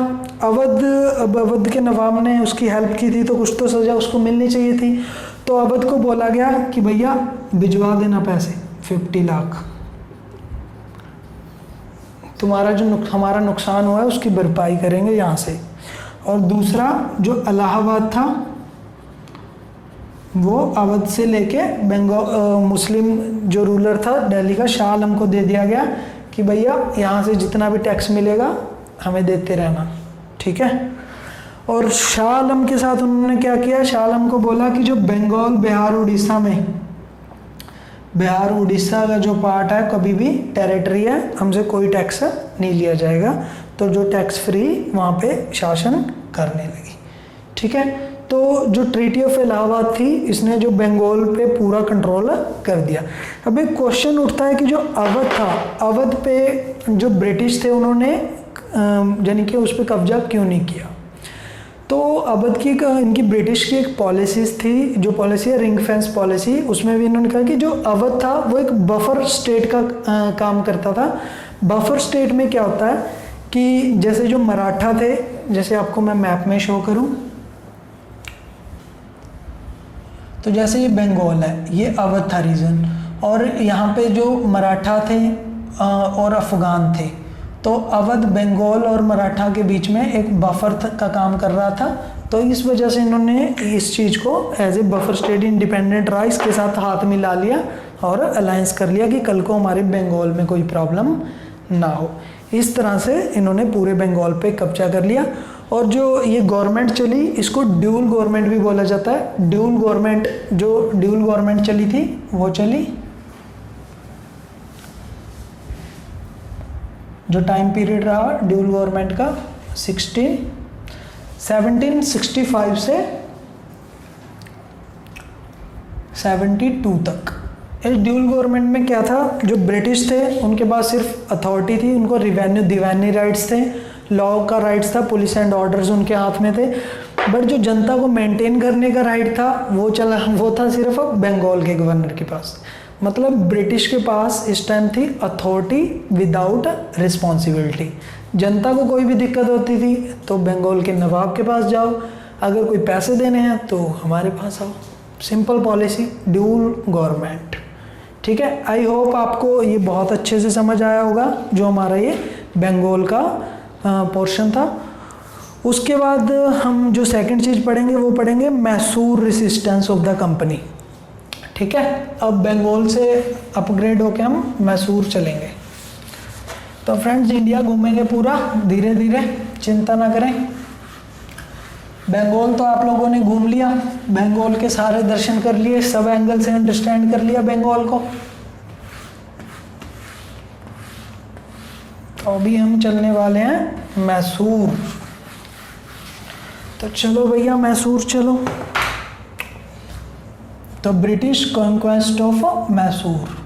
अवध के नवाब ने उसकी हेल्प की थी तो कुछ तो सज़ा उसको मिलनी चाहिए थी। तो अवध को बोला गया कि भैया भिजवा देना पैसे 50 लाख, तुम्हारा जो हमारा नुकसान हुआ है उसकी भरपाई करेंगे यहाँ से। और दूसरा जो इलाहाबाद था वो अवध से लेके बंगाल मुस्लिम जो रूलर था दिल्ली का, शाह आलम को दे दिया गया कि भैया यहाँ से जितना भी टैक्स मिलेगा हमें देते रहना, ठीक है। और शाह आलम के साथ उन्होंने क्या किया, शाह आलम को बोला कि जो बंगाल, बिहार, उड़ीसा में, बिहार उड़ीसा का जो पार्ट है कभी भी टेरिटरी है, हमसे कोई टैक्स नहीं लिया जाएगा। तो जो टैक्स फ्री वहाँ पे शासन करने लगी, ठीक है। तो जो ट्रीटी ऑफ इलाहाबाद थी इसने जो बंगाल पे पूरा कंट्रोल कर दिया। अब एक क्वेश्चन उठता है कि जो अवध था, अवध पे जो ब्रिटिश थे उन्होंने यानी कि उस पर कब्जा क्यों नहीं किया। तो अवध की इनकी ब्रिटिश की एक पॉलिसीज थी, जो पॉलिसी है रिंग फेंस पॉलिसी, उसमें भी इन्होंने कहा कि जो अवध था वो एक बफर स्टेट का काम करता था। बफर स्टेट में क्या होता है कि जैसे जो मराठा थे जैसे आपको मैं मैप में शो करूं, तो जैसे ये बंगाल है, ये अवध था रीजन, और यहाँ पे जो मराठा थे और अफगान थे, तो अवध बंगाल और मराठा के बीच में एक बफर का काम कर रहा था। तो इस वजह से इन्होंने इस चीज़ को as a buffer state independent रहा, इसके साथ हाथ मिला लिया और अलायंस कर लिया कि कल को हमारे बंगाल में कोई प्रॉब्लम ना हो। इस तरह से इन्होंने पूरे बंगाल पे कब्जा कर लिया। और जो ये गवर्नमेंट चली, इसको ड्यूल गवर्नमेंट भी बोला जाता है। ड्यूल गवर्नमेंट, जो ड्यूल गवर्नमेंट चली थी वो चली, जो टाइम पीरियड रहा ड्यूल गवर्नमेंट का 1765 से 72 तक। इस ड्यूल गवर्नमेंट में क्या था, जो ब्रिटिश थे उनके पास सिर्फ अथॉरिटी थी, उनको रिवेन्यू दीवानी राइट्स थे, लॉ का राइट्स था, पुलिस एंड ऑर्डर्स उनके हाथ में थे। बट जो जनता को मेंटेन करने का राइट था वो था सिर्फ बंगाल के गवर्नर के पास। मतलब ब्रिटिश के पास इस टाइम थी अथॉरिटी विदाउट रिस्पॉन्सिबिलिटी। जनता को कोई भी दिक्कत होती थी तो बंगाल के नवाब के पास जाओ, अगर कोई पैसे देने हैं तो हमारे पास आओ। Simple policy, dual government. ठीक है, आई होप आपको ये बहुत अच्छे से समझ आया होगा जो हमारा ये बंगाल का पोर्शन था। उसके बाद हम जो सेकंड चीज़ पढ़ेंगे वो पढ़ेंगे Mysore resistance of the company. ठीक है, अब बंगाल से अपग्रेड होके हम मैसूर चलेंगे। तो फ्रेंड्स, इंडिया घूमेंगे पूरा धीरे धीरे, चिंता ना करें। बंगाल तो आप लोगों ने घूम लिया, बंगाल के सारे दर्शन कर लिए, सब एंगल से अंडरस्टैंड कर लिया बंगाल को। तो अभी हम चलने वाले हैं मैसूर। तो चलो भैया मैसूर चलो। तो ब्रिटिश कॉन्क्वेस्ट ऑफ मैसूर।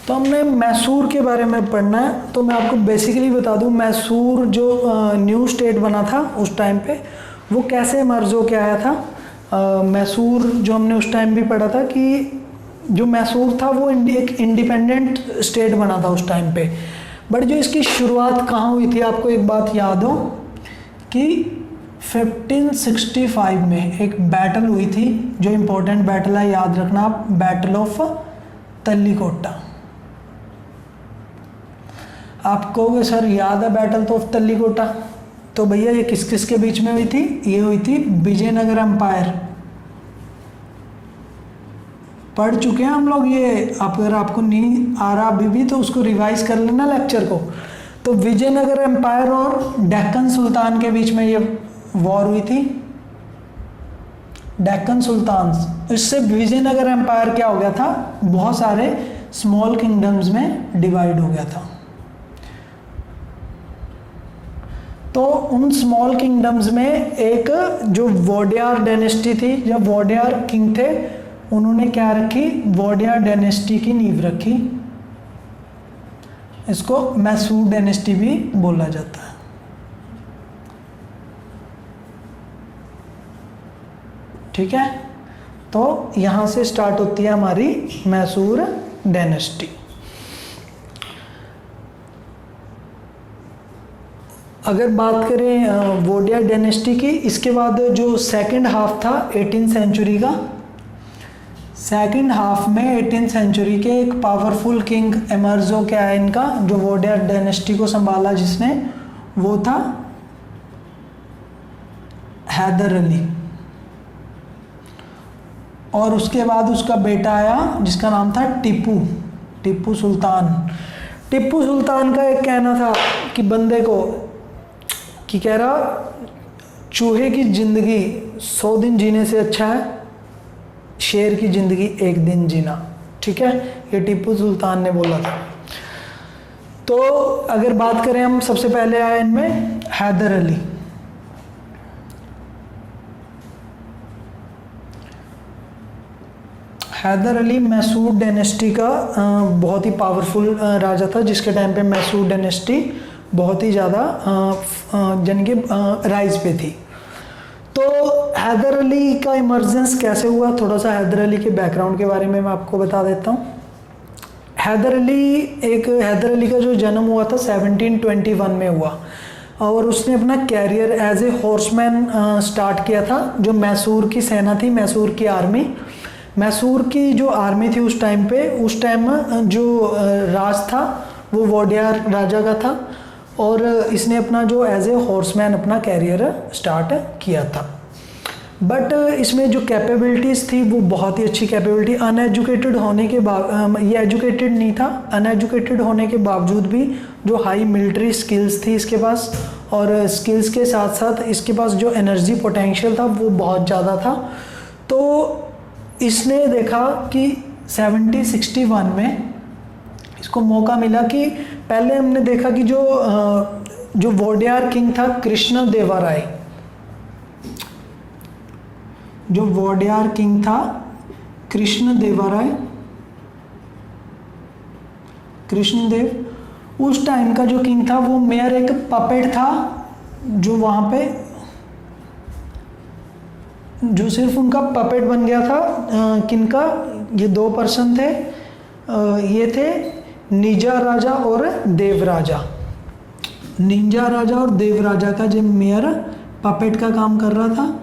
तो हमने मैसूर के बारे में पढ़ना है। तो मैं आपको बेसिकली बता दूं, मैसूर जो न्यू स्टेट बना था उस टाइम पे, वो कैसे मर्ज होके आया था। मैसूर जो हमने उस टाइम भी पढ़ा था कि जो मैसूर था वो एक इंडिपेंडेंट स्टेट बना था उस टाइम पे। बट जो इसकी शुरुआत कहाँ हुई थी, आपको एक बात याद हो कि 1565 में एक बैटल हुई थी, जो इम्पोर्टेंट बैटल है, याद रखना आप, बैटल ऑफ तल्लीकोटा। आप कहोगे सर याद है बैटल ऑफ तल्लीकोटा, तो भैया ये किस किस के बीच में हुई थी? ये हुई थी विजयनगर एम्पायर। पढ़ चुके हैं हम लोग ये, अगर आपको नहीं आ रहा अभी भी तो उसको रिवाइज कर लेना लेक्चर को। तो विजयनगर एम्पायर और डेक्कन सुल्तान के बीच में ये वॉर हुई थी, डेक्कन सुल्तान। इससे विजयनगर एम्पायर क्या हो गया था, बहुत सारे स्मॉल किंगडम्स में डिवाइड हो गया था। तो उन स्मॉल किंगडम्स में एक जो वोडियार डायनेस्टी थी, जब वोडियार किंग थे उन्होंने क्या रखी, वोडियार डायनेस्टी की नींव रखी। इसको मैसूर डायनेस्टी भी बोला जाता है। ठीक है, तो यहां से स्टार्ट होती है हमारी मैसूर डायनेस्टी। अगर बात करें वोडियार डायनेस्टी की, इसके बाद जो सेकंड हाफ था 18th सेंचुरी का, सेकंड हाफ में 18th सेंचुरी के एक पावरफुल किंग एमर्ज हो क्या है इनका, जो वोडियार डायनेस्टी को संभाला जिसने, वो था हैदर अली। और उसके बाद उसका बेटा आया जिसका नाम था टीपू सुल्तान। टीपू सुल्तान का एक कहना था कि बंदे को कि कह रहा, चूहे की जिंदगी 100 दिन जीने से अच्छा है शेर की जिंदगी 1 दिन जीना। ठीक है, ये टीपू सुल्तान ने बोला था। तो अगर बात करें हम, सबसे पहले आया इनमें हैदर अली। हैदर अली मैसूर डायनेस्टी का बहुत ही पावरफुल राजा था, जिसके टाइम पे मैसूर डायनेस्टी बहुत ही ज़्यादा यानी कि राइज पे थी। तो हैदर अली का इमर्जेंस कैसे हुआ, थोड़ा सा हैदर अली के बैकग्राउंड के बारे में मैं आपको बता देता हूँ। हैदर अली का जो जन्म हुआ था 1721 में हुआ और उसने अपना career as a horseman start किया था। जो मैसूर की सेना थी, मैसूर की आर्मी, मैसूर की जो आर्मी थी उस टाइम जो राज था वो वोडियार राजा का था और इसने अपना जो एज ए हॉर्समैन अपना कैरियर स्टार्ट किया था। बट इसमें जो कैपेबिलिटीज़ थी वो बहुत ही अच्छी कैपेबिलिटी, अनएजुकेटेड होने के ये एजुकेटेड नहीं था, अनएजुकेटेड होने के बावजूद भी जो हाई मिलिट्री स्किल्स थी इसके पास, और स्किल्स के साथ साथ इसके पास जो एनर्जी पोटेंशियल था वो बहुत ज़्यादा था। तो इसने देखा कि 1761 में इसको मौका मिला कि पहले हमने देखा कि जो वोडियार किंग था कृष्णदेवराय, जो वोडियार किंग था कृष्णदेव, उस टाइम का जो किंग था वो मेयर एक पपेट था जो वहाँ पे जो सिर्फ उनका पपेट बन गया था। किनका, ये दो पर्सन थे, ये थे निंजा राजा और देव राजा। निंजा राजा और देव राजा का जो मेयर पपेट का काम कर रहा था,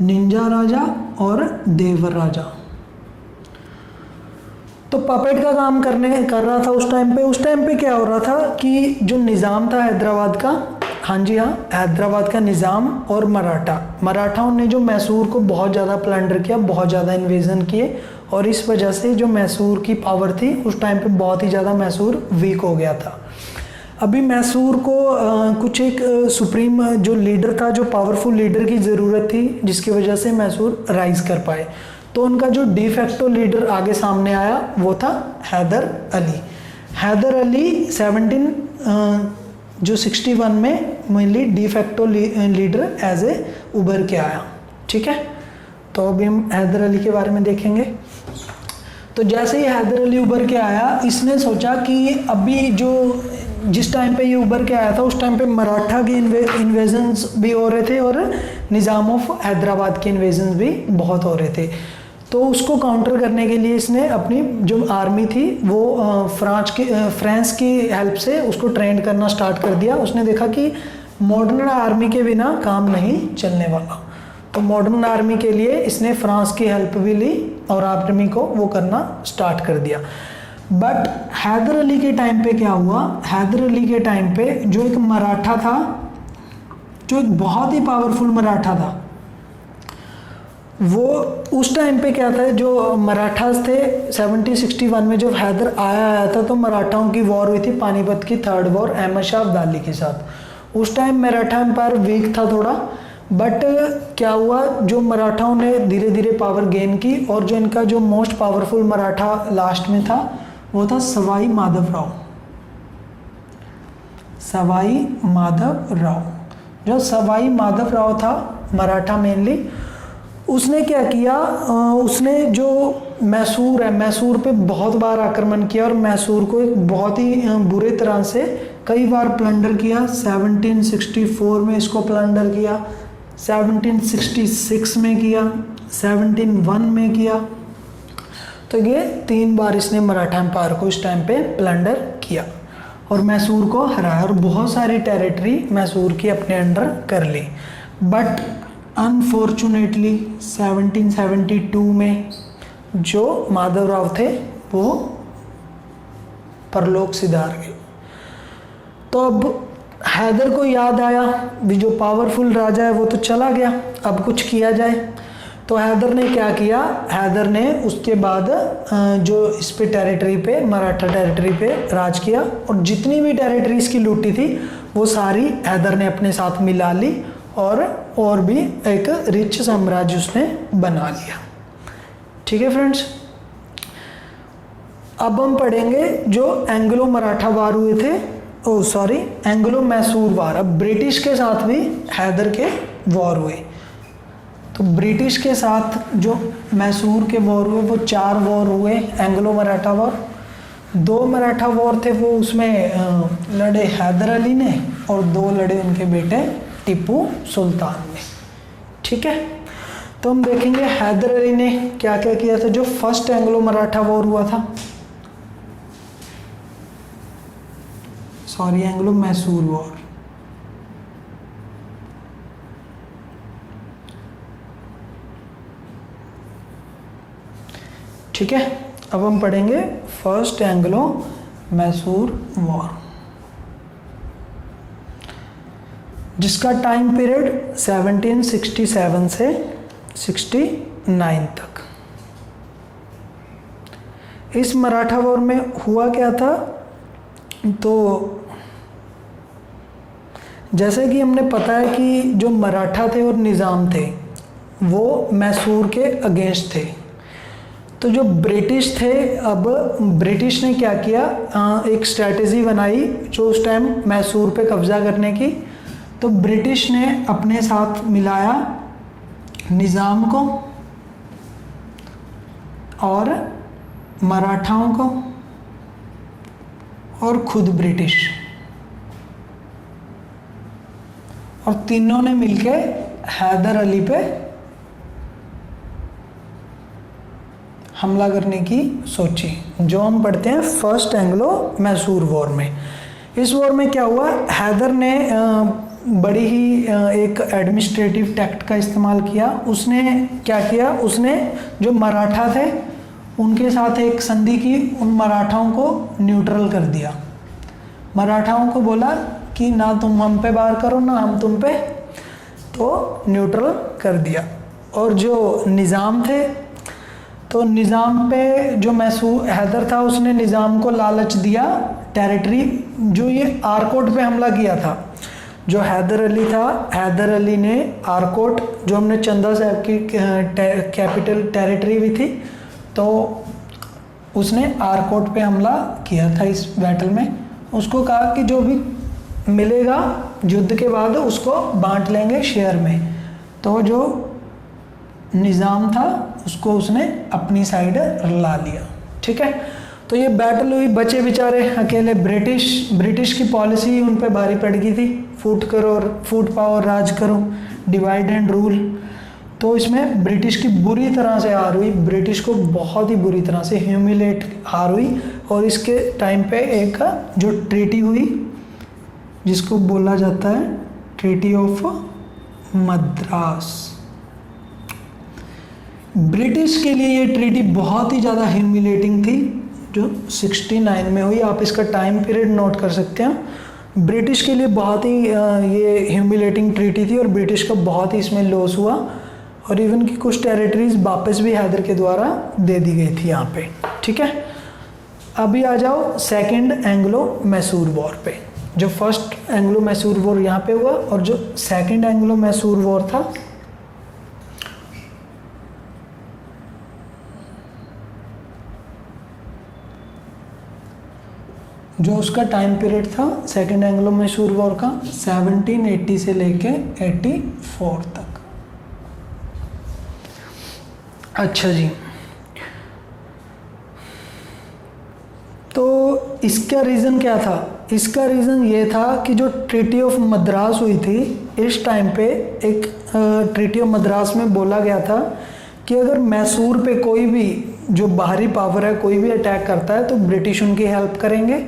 निंजा राजा और देव राजा। तो पपेट का काम कर रहा था उस टाइम पे क्या हो रहा था कि जो निज़ाम था हैदराबाद का, हाँ जी हाँ, हैदराबाद का निज़ाम और मराठाओं ने जो मैसूर को बहुत ज़्यादा प्लंडर किया, बहुत ज़्यादा इन्वेजन किए और इस वजह से जो मैसूर की पावर थी उस टाइम पे बहुत ही ज़्यादा मैसूर वीक हो गया था। अभी मैसूर को कुछ एक सुप्रीम जो लीडर था, जो पावरफुल लीडर की ज़रूरत थी जिसकी वजह से मैसूर राइज कर पाए। तो उनका जो डिफेक्टो लीडर आगे सामने आया वो था हैदर अली। हैदर अली 1761 में mainly de facto leader as a उभर के आया। ठीक है, तो अभी हम हैदर अली के बारे में देखेंगे। तो जैसे ही हैदर अली उभर के आया, इसने सोचा कि अभी जो जिस टाइम पे ये उभर के आया था उस टाइम पे मराठा के इन्वेजन्स भी हो रहे थे और निज़ाम ऑफ हैदराबाद के इन्वेजन्स भी बहुत हो रहे थे। तो उसको काउंटर करने के लिए इसने अपनी जो आर्मी थी वो फ्रांस की हेल्प से उसको ट्रेन करना स्टार्ट कर दिया। उसने देखा कि मॉडर्न आर्मी के बिना काम नहीं चलने वाला, तो मॉडर्न आर्मी के लिए इसने फ्रांस की हेल्प भी ली और आर्मी को वो करना स्टार्ट कर दिया। बट हैदर अली के टाइम पे क्या हुआ, हैदर अली के टाइम पे जो एक मराठा था, जो एक बहुत ही पावरफुल मराठा था, वो उस टाइम पे क्या था, जो मराठास थे 1761 में जब हैदर आया था तो मराठाओं की वॉर हुई थी, पानीपत की थर्ड वॉर अहमद शाह अब्दाली के साथ। उस टाइम मराठा एम्पायर वीक था थोड़ा, बट क्या हुआ, जो मराठाओं ने धीरे धीरे पावर गेन की और जो इनका जो मोस्ट पावरफुल मराठा लास्ट में था वो था सवाई माधवराव। जो सवाई माधवराव था मराठा मेनली, उसने क्या किया, उसने जो मैसूर है, मैसूर पे बहुत बार आक्रमण किया और मैसूर को एक बहुत ही बुरे तरह से कई बार प्लंडर किया। 1764 में इसको प्लंडर किया, 1766 में किया, 1701 में किया। तो ये 3 बार इसने मराठा एम्पायर को इस टाइम पे प्लंडर किया और मैसूर को हराया और बहुत सारी टेरिटरी मैसूर की अपने अंडर कर ली। बट अनफॉर्चुनेटली 1772 में जो माधवराव थे वो परलोक सिधार गए। तो अब हैदर को याद आया भी जो पावरफुल राजा है वो तो चला गया, अब कुछ किया जाए। तो हैदर ने क्या किया, हैदर ने उसके बाद जो इस पे टेरिटरी पे, मराठा टेरिटरी पे राज किया और जितनी भी टेरिटरी इसकी लूटी थी वो सारी हैदर ने अपने साथ मिला ली और भी एक रिच साम्राज्य उसने बना लिया। ठीक है फ्रेंड्स, अब हम पढ़ेंगे जो एंग्लो मराठा वार हुए थे, एंग्लो मैसूर वार। अब ब्रिटिश के साथ भी हैदर के वॉर हुए। तो ब्रिटिश के साथ जो मैसूर के वॉर हुए वो 4 वॉर हुए Anglo Maratha war. 2 Maratha war थे वो उसमें लड़े हैदर अली ने और 2 लड़े उनके बेटे टीपू सुल्तान ने। ठीक है, तो हम देखेंगे हैदर अली ने क्या क्या किया था। जो फर्स्ट एंग्लो मराठा वॉर हुआ था, सॉरी एंग्लो मैसूर वॉर, ठीक है। अब हम पढ़ेंगे फर्स्ट एंग्लो मैसूर वॉर, जिसका टाइम पीरियड 1767 से 69 तक। इस मराठा वॉर में हुआ क्या था, तो जैसे कि हमने पता है कि जो मराठा थे और निज़ाम थे वो मैसूर के अगेंस्ट थे। तो जो ब्रिटिश थे, अब ब्रिटिश ने क्या किया, एक स्ट्रैटेजी बनाई जो उस टाइम मैसूर पे कब्जा करने की। तो ब्रिटिश ने अपने साथ मिलाया निज़ाम को और मराठाओं को और खुद ब्रिटिश, और तीनों ने मिलके हैदर अली पे हमला करने की सोची, जो हम पढ़ते हैं फर्स्ट एंग्लो मैसूर वॉर में। इस वॉर में क्या हुआ, हैदर ने बड़ी ही एक एडमिनिस्ट्रेटिव टैक्ट का इस्तेमाल किया। उसने क्या किया, उसने जो मराठा थे उनके साथ एक संधि की, उन मराठाओं को न्यूट्रल कर दिया। मराठाओं को बोला कि ना तुम हम पे वार करो ना हम तुम पे, तो न्यूट्रल कर दिया। और जो निज़ाम थे, तो निज़ाम पे जो मैसूर हैदर था उसने निज़ाम को लालच दिया टेरिटरी, जो ये आरकोट पे हमला किया था। जो हैदर अली था, हैदर अली ने आरकोट, जो हमने चंदा साहब की कैपिटल टेरिटरी भी थी, तो उसने आरकोट पे हमला किया था इस बैटल में। उसको कहा कि जो भी मिलेगा युद्ध के बाद उसको बांट लेंगे शेयर में। तो जो निज़ाम था उसको उसने अपनी साइड ला लिया, ठीक है। तो ये बैटल हुई, बचे बेचारे अकेले ब्रिटिश की पॉलिसी उन पे भारी पड़ गई थी, फूट पाओ और राज करो, डिवाइड एंड रूल। तो इसमें ब्रिटिश की बुरी तरह से हार हुई, ब्रिटिश को बहुत ही बुरी तरह से ह्यूमिलेट हार हुई। और इसके टाइम पे एक जो ट्रीटी हुई जिसको बोला जाता है ट्रीटी ऑफ मद्रास, ब्रिटिश के लिए ये ट्रीटी बहुत ही ज़्यादा ह्यूमिलेटिंग थी, जो 69 में हुई। आप इसका टाइम पीरियड नोट कर सकते हैं। ब्रिटिश के लिए बहुत ही ये ह्यूमिलेटिंग ट्रीटी थी और ब्रिटिश का बहुत ही इसमें लॉस हुआ, और इवन की कुछ टेरिटरीज वापस भी हैदर के द्वारा दे दी गई थी यहाँ पे, ठीक है। अभी आ जाओ सेकंड एंग्लो मैसूर वॉर पे। जो फर्स्ट एंग्लो मैसूर वॉर यहाँ पे हुआ, और जो सेकंड एंग्लो मैसूर वॉर था जो उसका टाइम पीरियड था सेकंड एंग्लो मैसूर वॉर का 1780 से लेके 84 तक। अच्छा जी, तो इसका रीज़न क्या था? इसका रीज़न ये था कि जो ट्रीटी ऑफ मद्रास हुई थी इस टाइम पे, एक ट्रीटी ऑफ मद्रास में बोला गया था कि अगर मैसूर पे कोई भी जो बाहरी पावर है कोई भी अटैक करता है तो ब्रिटिश उनकी हेल्प करेंगे,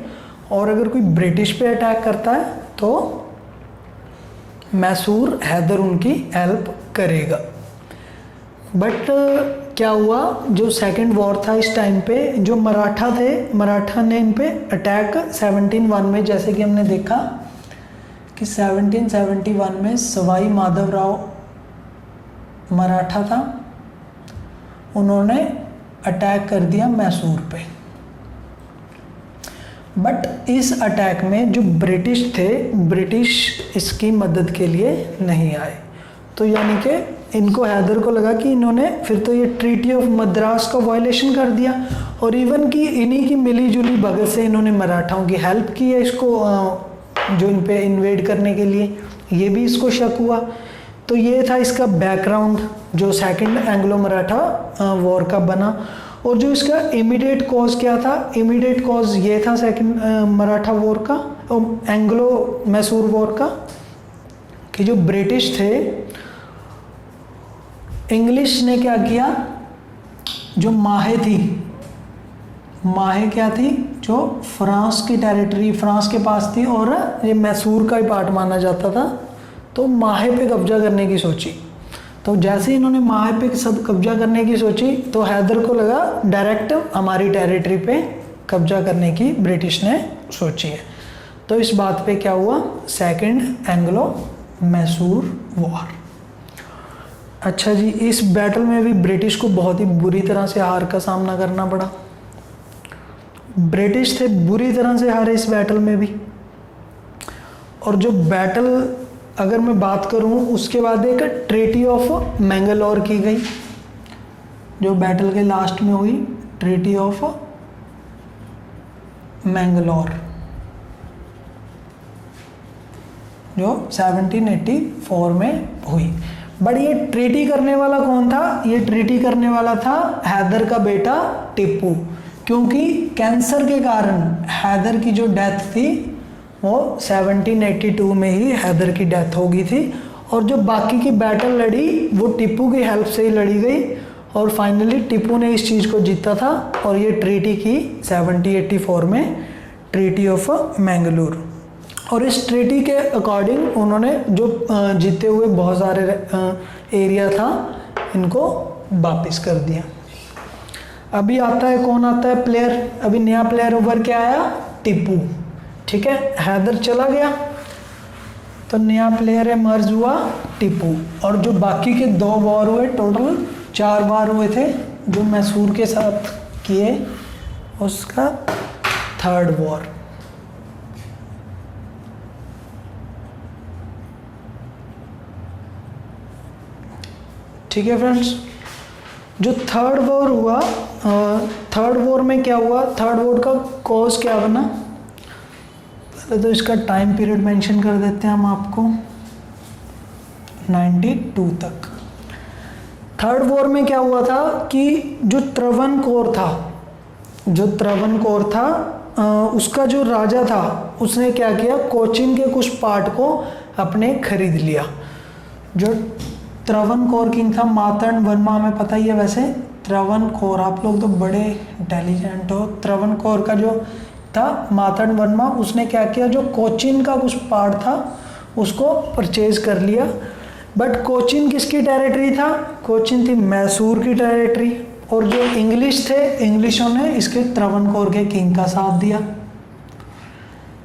और अगर कोई ब्रिटिश पे अटैक करता है तो मैसूर हैदर उनकी हेल्प करेगा। बट क्या हुआ, जो सेकंड वॉर था इस टाइम पे जो मराठा थे, मराठा ने इन पे अटैक 1701 में, जैसे कि हमने देखा कि 1771 में सवाई माधवराव मराठा था, उन्होंने अटैक कर दिया मैसूर पे। बट इस अटैक में जो ब्रिटिश थे, ब्रिटिश इसकी मदद के लिए नहीं आए। तो यानी कि इनको हैदर को लगा कि इन्होंने फिर तो ये ट्रीटी ऑफ मद्रास का वायलेशन कर दिया, और इवन कि इन्हीं की मिली जुली भगत से इन्होंने मराठाओं की हेल्प की है इसको जो इन पे इन्वेड करने के लिए, ये भी इसको शक हुआ। तो ये था इसका बैकग्राउंड जो सेकंड एंग्लो मराठा वॉर का बना। और जो इसका इमीडिएट कॉज क्या था? इमीडिएट कॉज ये था सेकंड मराठा वॉर का, एंग्लो मैसूर वॉर का, कि जो ब्रिटिश थे इंग्लिश ने क्या किया, जो माहे थी, माहे क्या थी, जो फ्रांस की टेरिटरी, फ्रांस के पास थी और ये मैसूर का ही पार्ट माना जाता था, तो माहे पे कब्जा करने की सोची। तो जैसे ही इन्होंने माहे पे सब कब्जा करने की सोची तो हैदर को लगा डायरेक्ट हमारी टेरिटरी पे कब्जा करने की ब्रिटिश ने सोची है। तो इस बात पे क्या हुआ, सेकंड एंग्लो मैसूर वॉर। अच्छा जी, इस बैटल में भी ब्रिटिश को बहुत ही बुरी तरह से हार का सामना करना पड़ा। ब्रिटिश थे बुरी तरह से हारे इस बैटल में भी। और जो बैटल अगर मैं बात करूं, उसके बाद एक ट्रीटी ऑफ मैंगलोर की गई, जो बैटल के लास्ट में हुई, ट्रीटी ऑफ मैंगलोर, जो 1784 में हुई। बट ये ट्रीटी करने वाला कौन था, ये ट्रीटी करने वाला था हैदर का बेटा टिप्पू, क्योंकि कैंसर के कारण हैदर की जो डेथ थी वो 1782 में ही हैदर की डेथ हो गई थी। और जो बाकी की बैटल लड़ी वो टिप्पू की हेल्प से ही लड़ी गई और फाइनली टिप्पू ने इस चीज़ को जीता था और ये ट्रीटी की 1784 में, ट्रीटी ऑफ मैंगलोर। और इस ट्रीटी के अकॉर्डिंग उन्होंने जो जीते हुए बहुत सारे एरिया था इनको वापस कर दिया। अभी आता है, कौन आता है प्लेयर, अभी नया प्लेयर उभर के आया, टिप्पू। ठीक है, हैदर चला गया तो नया प्लेयर है मर्ज हुआ टिप्पू। और जो बाकी के 2 वॉर हुए, टोटल 4 वार हुए थे जो मैसूर के साथ किए, उसका 3rd वॉर। ठीक है फ्रेंड्स, जो 3rd वॉर हुआ, 3rd वॉर में क्या हुआ, 3rd वॉर का कॉज क्या बना, पहले तो इसका टाइम पीरियड मेंशन कर देते हैं हम आपको, 92 तक। 3rd वॉर में क्या हुआ था कि जो त्रावणकोर था, जो त्रावणकोर था उसका जो राजा था उसने क्या किया, कोचिन के कुछ पार्ट को अपने खरीद लिया। जो त्रावणकोर किंग था, मार्तंड वर्मा, हमें पता ही है वैसे त्रावणकोर, आप लोग तो बड़े इंटेलिजेंट हो। त्रावणकोर का जो था मार्तंड वर्मा, उसने क्या किया, जो कोचिन का कुछ पार्ट था उसको परचेज कर लिया। बट कोचिन किसकी टेरिटरी था, कोचिन थी मैसूर की टेरिटरी। और जो इंग्लिश थे, इंग्लिशों ने इसके त्रावणकोर के किंग का साथ दिया।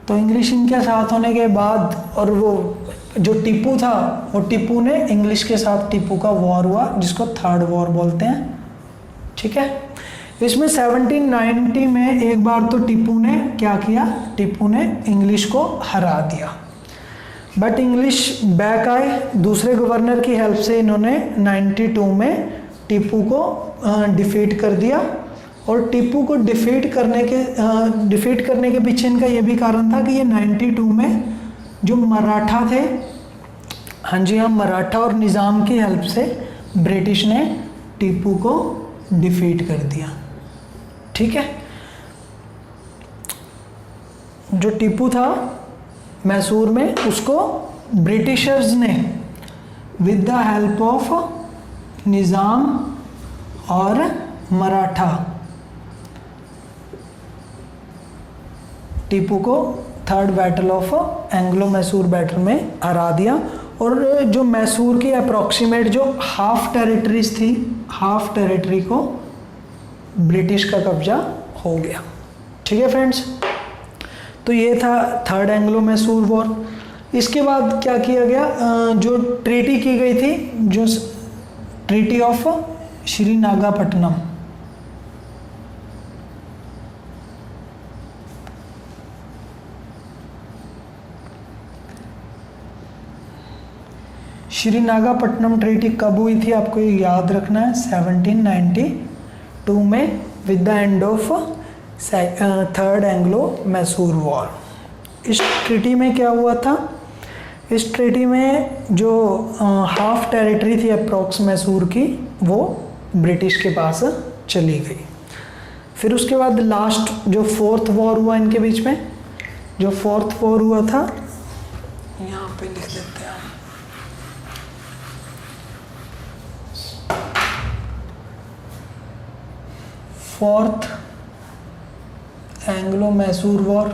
तो इंग्लिश इनके साथ होने के बाद, और वो जो टिप्पू था, वो टिप्पू ने इंग्लिश के साथ टिप्पू का वॉर हुआ जिसको 3rd वॉर बोलते हैं। ठीक है, इसमें 1790 में एक बार तो टिप्पू ने क्या किया, टिप्पू ने इंग्लिश को हरा दिया। बट इंग्लिश बैक आए, दूसरे गवर्नर की हेल्प से इन्होंने 92 में टिप्पू को डिफीट कर दिया। और टिप्पू को डिफीट करने के पीछे इनका ये भी कारण था कि ये 92 में जो मराठा थे, हाँ जी हाँ, मराठा और निज़ाम की हेल्प से ब्रिटिश ने टिप्पू को डिफीट कर दिया। ठीक है, जो टिप्पू था मैसूर में, उसको ब्रिटिशर्स ने विद द हेल्प ऑफ निज़ाम और मराठा टिप्पू को 3rd battle of Anglo Mysore battle में हरा दिया। और जो मैसूर की अप्रॉक्सीमेट जो हाफ टेरिटरीज थी, हाफ टेरिटरी को ब्रिटिश का कब्जा हो गया। ठीक है फ्रेंड्स, तो ये था 3rd एंग्लो मैसूर वॉर। इसके बाद क्या किया गया, जो ट्रीटी की गई थी, जो ट्रीटी ऑफ श्रीनागापट्टनम, श्रीनागापट्टनम ट्रीटी कब हुई थी आपको ये याद रखना है, 1792 में with the end of 3rd Anglo Mysore war. इस ट्रीटी में क्या हुआ था, इस ट्रीटी में जो हाफ टेरिटरी थी अप्रॉक्स मैसूर की, वो ब्रिटिश के पास चली गई। फिर उसके बाद लास्ट जो 4th वॉर हुआ इनके बीच में, जो 4th वॉर हुआ था, यहाँ पे लिख देते हैं। फोर्थ एंग्लो मैसूर वॉर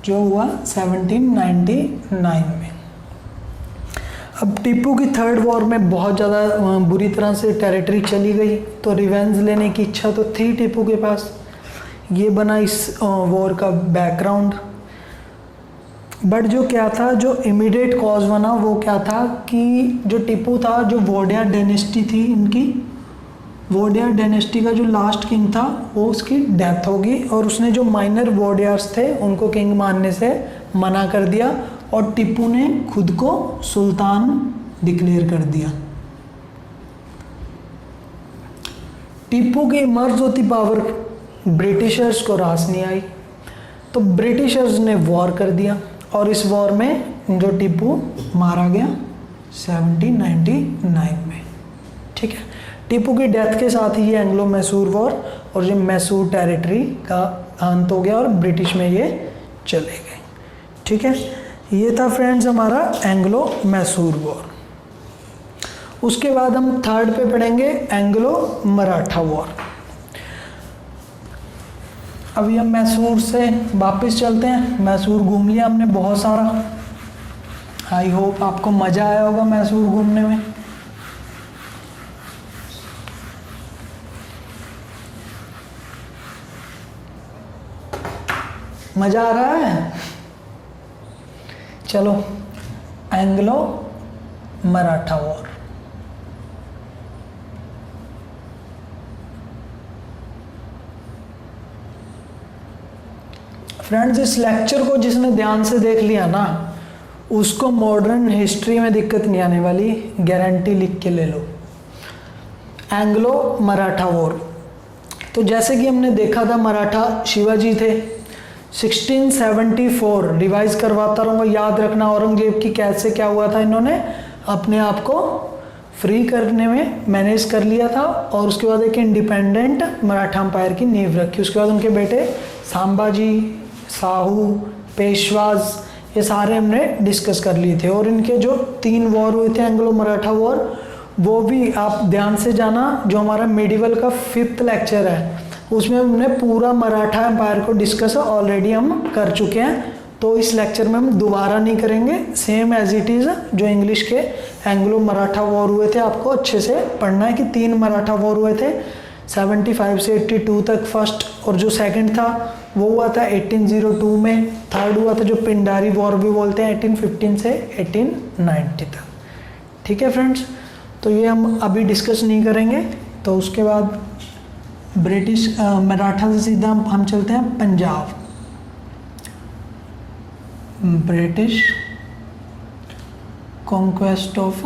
जो हुआ 1799 में। अब टीपू की थर्ड वॉर में बहुत ज़्यादा बुरी तरह से टेरिटरी चली गई, तो रिवेंज लेने की इच्छा तो थी टीपू के पास। ये बना इस वॉर का बैकग्राउंड। बट जो क्या था, जो इमीडिएट कॉज बना वो क्या था कि जो टीपू था, जो वोडिया डायनेस्टी थी इनकी, वोडिया डायनेस्टी का जो लास्ट किंग था वो उसकी डेथ होगी, और उसने जो माइनर वोडियार्स थे उनको किंग मानने से मना कर दिया, और टीपू ने खुद को सुल्तान डिक्लेयर कर दिया। टीपू की इमर्ज होती पावर ब्रिटिशर्स को रास नहीं आई, तो ब्रिटिशर्स ने वॉर कर दिया, और इस वॉर में जो टीपू मारा गया 1799 में। ठीक है, टीपू की डेथ के साथ ही ये एंग्लो मैसूर वॉर और जो मैसूर टेरिटरी का अंत हो गया और ब्रिटिश में ये चले गए। ठीक है, ये था फ्रेंड्स हमारा एंग्लो मैसूर वॉर। उसके बाद हम थर्ड पे पढ़ेंगे एंग्लो मराठा वॉर। अभी हम मैसूर से वापस चलते हैं। मैसूर घूम लिया हमने बहुत सारा। आई होप आपको मज़ा आया होगा मैसूर घूमने में। मज़ा आ रहा है? चलो, एंग्लो मराठा वॉर। फ्रेंड्स, इस लेक्चर को जिसने ध्यान से देख लिया ना, उसको मॉडर्न हिस्ट्री में दिक्कत नहीं आने वाली, गारंटी लिख के ले लो। एंग्लो मराठा वॉर, तो जैसे कि हमने देखा था मराठा शिवाजी थे। 1674 रिवाइज करवाता रहूँगा, याद रखना औरंगजेब की कैद से क्या हुआ था, इन्होंने अपने आप को फ्री करने में मैनेज कर लिया था, और उसके बाद एक इंडिपेंडेंट मराठा अंपायर की नींव रखी। उसके बाद उनके बेटे सांबाजी, साहू, पेशवाज, ये सारे हमने डिस्कस कर लिए थे। और इनके जो 3 वॉर हुए थे एंग्लो मराठा वॉर, वो भी आप ध्यान से जाना। जो हमारा मेडिवल का 5th लेक्चर है उसमें हमने पूरा मराठा एम्पायर को डिस्कस ऑलरेडी हम कर चुके हैं, तो इस लेक्चर में हम दोबारा नहीं करेंगे। सेम एज इट इज़ जो इंग्लिश के एंग्लो मराठा वॉर हुए थे आपको अच्छे से पढ़ना है कि 3 मराठा वॉर हुए थे 75 से 82 तक फर्स्ट, और जो सेकंड था वो हुआ था 1802 में, थर्ड हुआ था जो पिंडारी वॉर भी बोलते हैं 1815 से 1890 तक। ठीक है फ्रेंड्स, तो ये हम अभी डिस्कस नहीं करेंगे। तो उसके बाद ब्रिटिश मराठा से सीधा हम चलते हैं Punjab. British conquest of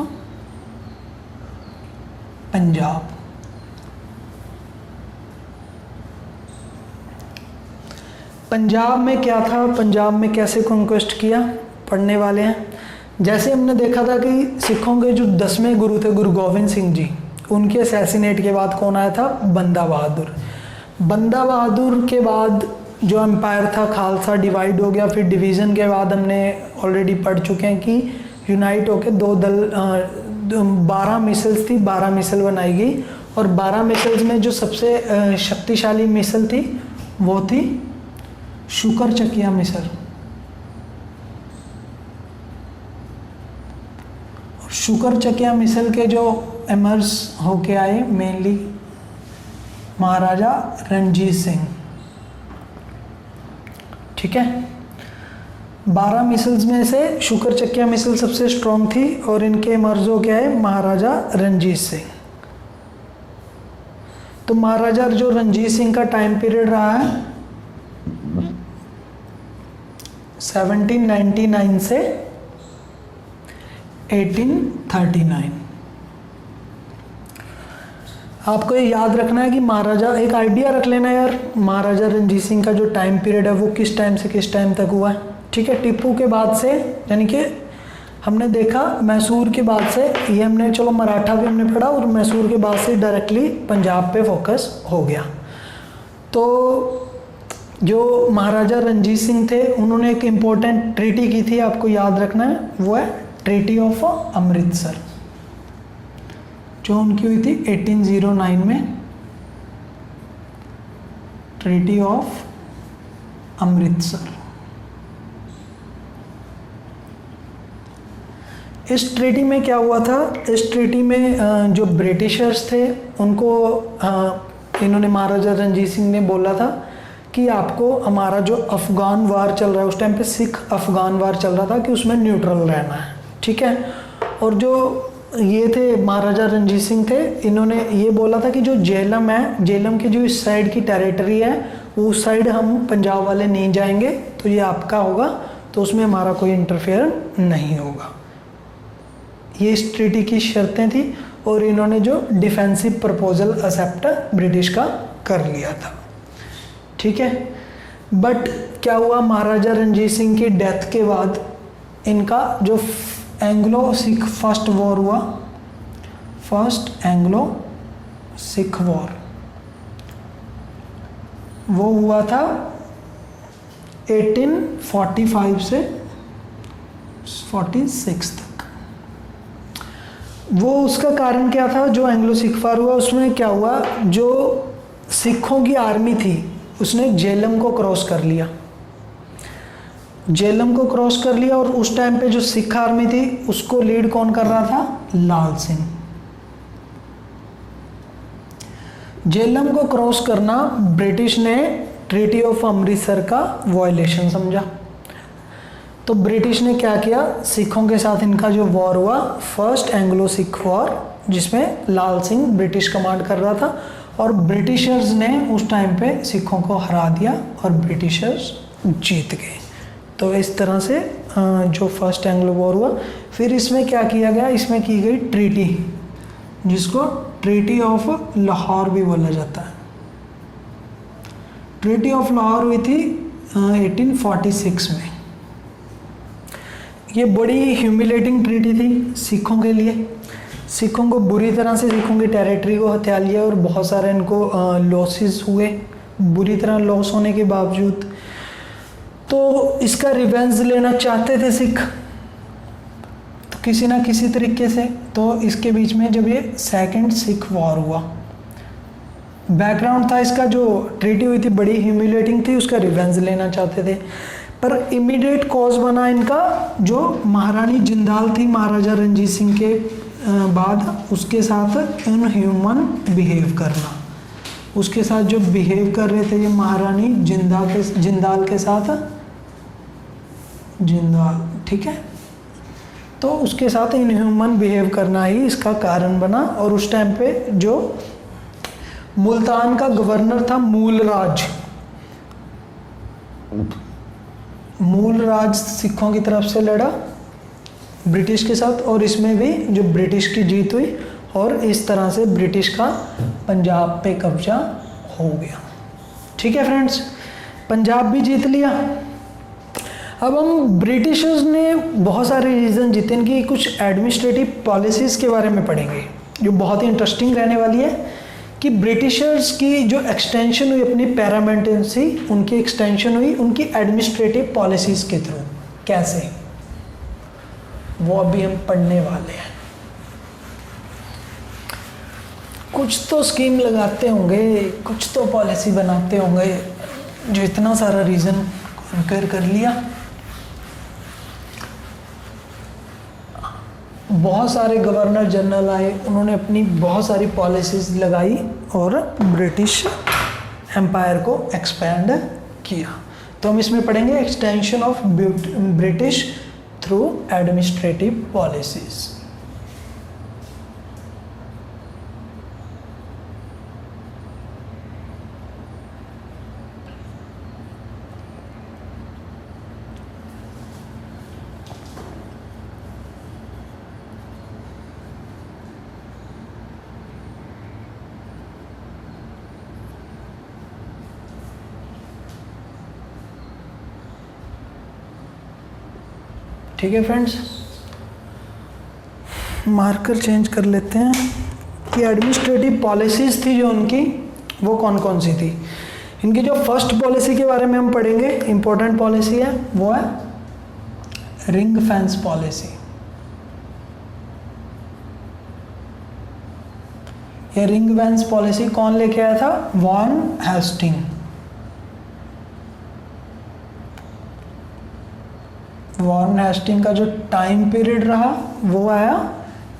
Punjab. Punjab में क्या था, पंजाब में कैसे कॉन्क्वेस्ट किया, पढ़ने वाले हैं। जैसे हमने देखा था कि सिखों के जो 10वें गुरु थे गुरु गोविंद सिंह जी, उनके असैसिनेट के बाद कौन आया था, बंदा बहादुर। बंदा बहादुर के बाद जो एम्पायर था खालसा डिवाइड हो गया। फिर डिवीज़न के बाद हमने ऑलरेडी पढ़ चुके हैं कि यूनाइट होकर 2 दल 12 मिसल्स थी, 12 मिसल बनाई गई, और 12 मिसल्स में जो सबसे शक्तिशाली मिसल थी वो थी शुकर चकिया मिसल। शुकर चकिया मिसल के जो एमर्स होके आए मेनली महाराजा रणजीत सिंह। ठीक है, 12 मिसल्स में से शुकर चकिया मिसल सबसे स्ट्रॉन्ग थी, और इनके एमर्स हो के आए महाराजा रणजीत सिंह। तो महाराजा जो रणजीत सिंह का टाइम पीरियड रहा है 1799 से 1839। आपको ये याद रखना है कि महाराजा, एक आइडिया रख लेना यार, महाराजा रणजीत सिंह का जो टाइम पीरियड है वो किस टाइम से किस टाइम तक हुआ है। ठीक है, टीपू के बाद से, यानी कि हमने देखा मैसूर के बाद से, ये हमने चलो मराठा भी हमने पढ़ा, और मैसूर के बाद से डायरेक्टली पंजाब पे फोकस हो गया। तो जो महाराजा रणजीत सिंह थे उन्होंने एक इम्पोर्टेंट ट्रीटी की थी, आपको याद रखना है, वो है ट्रीटी ऑफ अमृतसर, जो उनकी हुई थी 1809 में। Treaty of Amritsar. इस ट्रीटी में क्या हुआ था, इस ट्रीटी में जो ब्रिटिशर्स थे उनको इन्होंने महाराजा रणजीत सिंह ने बोला था कि आपको हमारा जो अफ़गान वार चल रहा है, उस टाइम पे सिख अफ़गान वार चल रहा था, कि उसमें न्यूट्रल रहना है, ठीक है। और जो ये थे महाराजा रणजीत सिंह थे, इन्होंने ये बोला था कि जो झेलम है, झेलम की जो इस साइड की टेरिटरी है वो उस साइड हम पंजाब वाले नहीं जाएंगे, तो ये आपका होगा, तो उसमें हमारा कोई इंटरफेयर नहीं होगा। ये इस ट्रीटी की शर्तें थी और इन्होंने जो डिफेंसिव प्रपोजल एक्सेप्ट ब्रिटिश का कर लिया था, ठीक है। बट क्या हुआ, महाराजा रणजीत सिंह की डेथ के बाद इनका जो एंग्लो सिख फर्स्ट वॉर हुआ, फर्स्ट एंग्लो सिख वॉर, वो हुआ था 1845 से 46 तक। वो उसका कारण क्या था, जो एंग्लो सिख वार हुआ उसमें क्या हुआ, जो सिखों की आर्मी थी उसने झेलम को क्रॉस कर लिया, झेलम को क्रॉस कर लिया, और उस टाइम पे जो सिख आर्मी थी उसको लीड कौन कर रहा था, लाल सिंह। झेलम को क्रॉस करना ब्रिटिश ने ट्रीटी ऑफ अमृतसर का वायलेशन समझा, तो ब्रिटिश ने क्या किया, सिखों के साथ इनका जो वॉर हुआ, फर्स्ट एंग्लो सिख वॉर, जिसमें लाल सिंह ब्रिटिश कमांड कर रहा था, और ब्रिटिशर्स ने उस टाइम पे सिखों को हरा दिया और ब्रिटिशर्स जीत गए। तो इस तरह से जो फर्स्ट एंग्लो वॉर हुआ। फिर इसमें क्या किया गया, इसमें की गई ट्रीटी, जिसको ट्रीटी ऑफ लाहौर भी बोला जाता है। ट्रीटी ऑफ लाहौर हुई थी 1846 में। ये बड़ी ह्यूमिलेटिंग ट्रीटी थी सिखों के लिए, सिखों को बुरी तरह से, सिखों की टेरिटरी को हत्या लिया और बहुत सारे इनको लॉसेस हुए, बुरी तरह लॉस होने के बावजूद। तो इसका रिवेंज लेना चाहते थे सिख, तो किसी ना किसी तरीके से। तो इसके बीच में जब ये सेकंड सिख वॉर हुआ, बैकग्राउंड था इसका, जो ट्रीटी हुई थी बड़ी ह्यूमिलेटिंग थी, उसका रिवेंज लेना चाहते थे। पर इमीडिएट कॉज बना इनका जो महारानी जिंदाल थी महाराजा रणजीत सिंह के बाद, उसके साथ इनह्यूमन बिहेव करना, उसके साथ जो बिहेव कर रहे थे ये महारानी जिंदाल के साथ, जिंदाल, ठीक है। तो उसके साथ इनह्यूमन बिहेव करना ही इसका कारण बना। और उस टाइम पे जो मुल्तान का गवर्नर था मूलराज सिखों की तरफ से लड़ा ब्रिटिश के साथ, और इसमें भी जो ब्रिटिश की जीत हुई, और इस तरह से ब्रिटिश का पंजाब पे कब्जा हो गया, ठीक है फ्रेंड्स। पंजाब भी जीत लिया। अब हम ब्रिटिशर्स ने बहुत सारे रीजन जीते, इनकी कुछ एडमिनिस्ट्रेटिव पॉलिसीज़ के बारे में पढ़ेंगे जो बहुत ही इंटरेस्टिंग रहने वाली है, कि ब्रिटिशर्स की जो एक्सटेंशन हुई अपनी पैरामेंटेंसी, उनकी एक्सटेंशन हुई उनकी एडमिनिस्ट्रेटिव पॉलिसीज़ के थ्रू, कैसे, वो अभी हम पढ़ने वाले हैं। कुछ तो स्कीम लगाते होंगे, कुछ तो पॉलिसी बनाते होंगे, जो इतना सारा रीज़न कॉन्कर कर लिया। बहुत सारे गवर्नर जनरल आए, उन्होंने अपनी बहुत सारी पॉलिसीज़ लगाई और ब्रिटिश एम्पायर को एक्सपैंड किया। तो हम इसमें पढ़ेंगे extension of British through administrative policies. ठीक है फ्रेंड्स, मार्कर चेंज कर लेते हैं कि एडमिनिस्ट्रेटिव पॉलिसीज़ थी जो उनकी, वो कौन कौन सी थी। इनकी जो फर्स्ट पॉलिसी के बारे में हम पढ़ेंगे, इम्पोर्टेंट पॉलिसी है, वो है रिंग फेंस पॉलिसी। ये रिंग फेंस पॉलिसी कौन लेके आया था, वॉन हेस्टिंग। वॉरेन हेस्टिंग का जो टाइम पीरियड रहा वो आया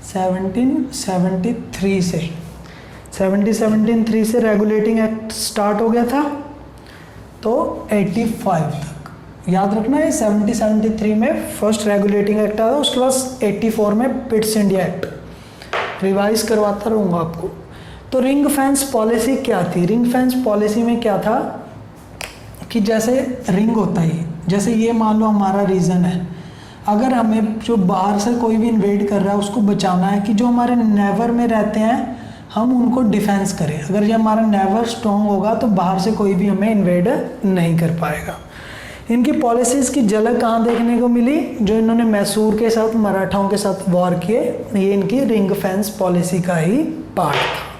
1773 से। 1773 से रेगुलेटिंग एक्ट स्टार्ट हो गया था तो 85 तक याद रखना है। 1773 में फर्स्ट रेगुलेटिंग एक्ट आया, उसके बाद 84 में पिट्स इंडिया एक्ट। रिवाइज करवाता रहूँगा आपको। तो रिंग फेंस पॉलिसी क्या थी? रिंग फेंस पॉलिसी में क्या था कि जैसे रिंग होता है, जैसे ये मान लो हमारा रीजन है, अगर हमें जो बाहर से कोई भी इन्वेड कर रहा है उसको बचाना है कि जो हमारे नेवर में रहते हैं हम उनको डिफेंस करें। अगर ये हमारा नेवर स्ट्रॉन्ग होगा तो बाहर से कोई भी हमें इन्वेड नहीं कर पाएगा। इनकी पॉलिसीज़ की झलक कहाँ देखने को मिली? जो इन्होंने मैसूर के साथ मराठाओं के साथ वॉर किए, ये इनकी रिंग फेंस पॉलिसी का ही पार्ट था।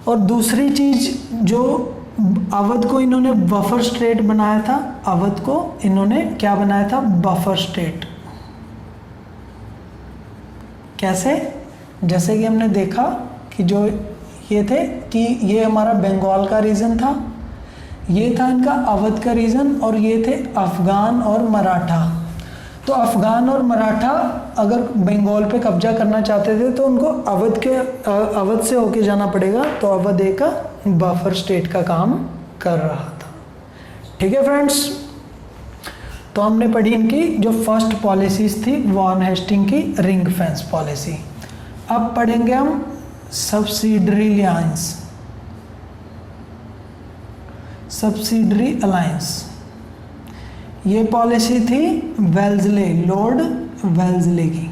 और दूसरी चीज़, जो अवध को इन्होंने बफर स्टेट बनाया था, अवध को इन्होंने क्या बनाया था? Buffer state. कैसे? जैसे कि हमने देखा कि जो ये थे कि ये हमारा बंगाल का रीजन था, ये था इनका अवध का रीजन, और ये थे अफगान और मराठा। तो अफगान और मराठा अगर बंगाल पे कब्जा करना चाहते थे तो उनको अवध से होके जाना पड़ेगा। तो अवध एक बफर स्टेट का काम कर रहा था। ठीक है फ्रेंड्स, तो हमने पढ़ी इनकी जो फर्स्ट पॉलिसीज थी वॉरेन हेस्टिंग की रिंग फेंस पॉलिसी। अब पढ़ेंगे हम सब्सिडरी अलायंस। सब्सिडरी अलायंस, ये पॉलिसी थी वेल्जले, लॉर्ड वेल्जले की।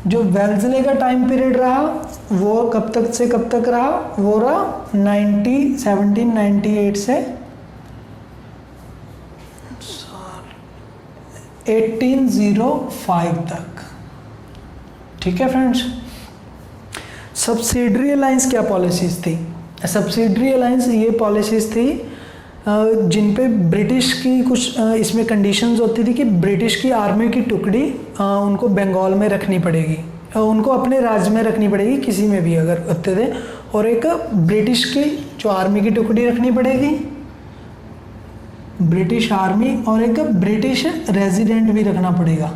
जो वेल्जले का टाइम पीरियड रहा वो कब तक से कब तक रहा? वो रहा 1798 से 1805 तक। ठीक है फ्रेंड्स। सब्सिडरी अलायंस क्या पॉलिसीज थी? सब्सिडरी अलायंस ये पॉलिसीज थी जिन पे ब्रिटिश की कुछ इसमें कंडीशंस होती थी कि ब्रिटिश की आर्मी की टुकड़ी उनको बंगाल में रखनी पड़ेगी, उनको अपने राज्य में रखनी पड़ेगी, किसी में भी अगर होते थे, और एक ब्रिटिश की जो आर्मी की टुकड़ी रखनी पड़ेगी, ब्रिटिश आर्मी, और एक ब्रिटिश रेजिडेंट भी रखना पड़ेगा।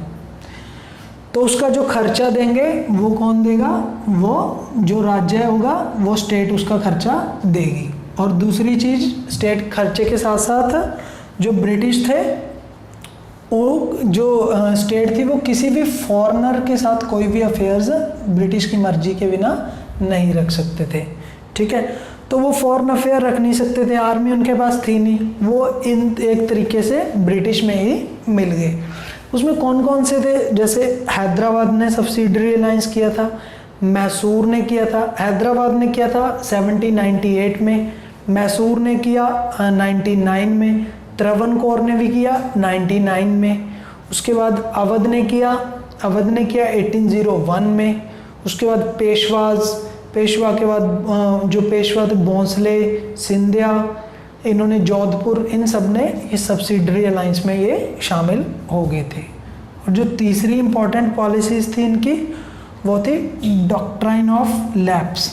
तो उसका जो खर्चा देंगे वो कौन देगा? वो जो राज्य होगा वो स्टेट उसका खर्चा देगी। और दूसरी चीज़, स्टेट खर्चे के साथ साथ जो ब्रिटिश थे, वो जो स्टेट थी वो किसी भी फॉरेनर के साथ कोई भी अफेयर्स ब्रिटिश की मर्जी के बिना नहीं रख सकते थे। ठीक है, तो वो फॉरेन अफेयर रख नहीं सकते थे, आर्मी उनके पास थी नहीं, वो इन एक तरीके से ब्रिटिश में ही मिल गए। उसमें कौन कौन से थे? जैसे हैदराबाद ने सब्सिडरी अलायंस किया था, मैसूर ने किया था। हैदराबाद ने किया था 1798 में, मैसूर ने किया 99 में, त्रावणकोर ने भी किया 99 में। उसके बाद अवध ने किया 1801 में। उसके बाद पेशवा के बाद जो पेशवा थे भोंसले, सिंधिया, इन्होंने जोधपुर, इन सब ने इस सब्सिडरी अलायंस में ये शामिल हो गए थे। और जो तीसरी इंपॉर्टेंट पॉलिसीज थी इनकी वो थी doctrine of lapse.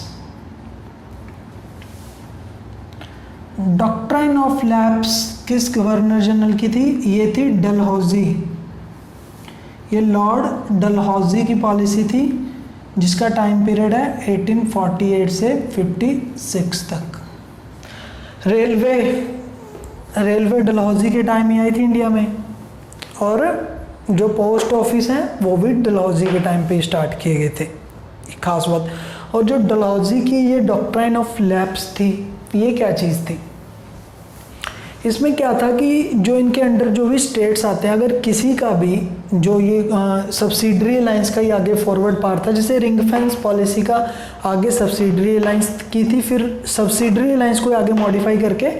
Doctrine of lapse किस गवर्नर जनरल की थी? ये थी डलहौजी। ये लॉर्ड डलहौजी की पॉलिसी थी जिसका टाइम पीरियड है 1848 से 56 तक। रेलवे डलहौजी के टाइम ही आई थी इंडिया में, और जो पोस्ट ऑफिस हैं वो भी डलहौजी के टाइम पे स्टार्ट किए गए थे, खास बात। और जो डलहौजी की ये डॉक्ट्राइन ऑफ लैप्स थी, ये क्या चीज़ थी? इसमें क्या था कि जो इनके अंडर जो भी स्टेट्स आते हैं, अगर किसी का भी जो ये सब्सिडरी अलायंस का ही आगे फॉरवर्ड पार्ट था, जैसे रिंग फेंस पॉलिसी का आगे सब्सिडरी अलायंस की थी, फिर सब्सिडरी अलायंस को आगे मॉडिफाई करके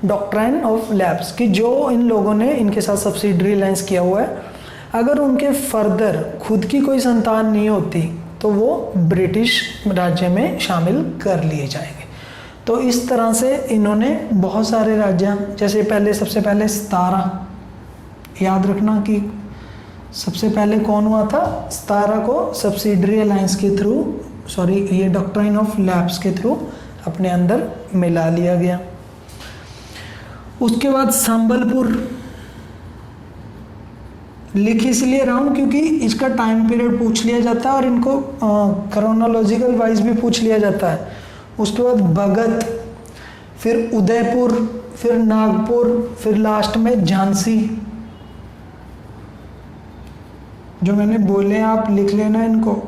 डॉक्ट्राइन ऑफ लैप्स कि जो इन लोगों ने इनके साथ सब्सिडरी अलायंस किया हुआ है, अगर उनके फर्दर खुद की कोई संतान नहीं होती तो वो ब्रिटिश राज्य में शामिल कर लिए जाएंगे। तो इस तरह से इन्होंने बहुत सारे राज्य, जैसे सबसे पहले 17, याद रखना कि सबसे पहले कौन हुआ था? 17 को सब्सिडरी अलायंस के थ्रू, ये डॉक्ट्राइन ऑफ लैप्स के थ्रू अपने अंदर मिला लिया गया। उसके बाद संबलपुर लिख इसलिए रहा हूँ क्योंकि इसका टाइम पीरियड पूछ लिया जाता है और इनको क्रोनोलॉजिकल वाइज भी पूछ लिया जाता है। उसके बाद भगत, फिर उदयपुर, फिर नागपुर, फिर लास्ट में झांसी। जो मैंने बोले आप लिख लेना इनको।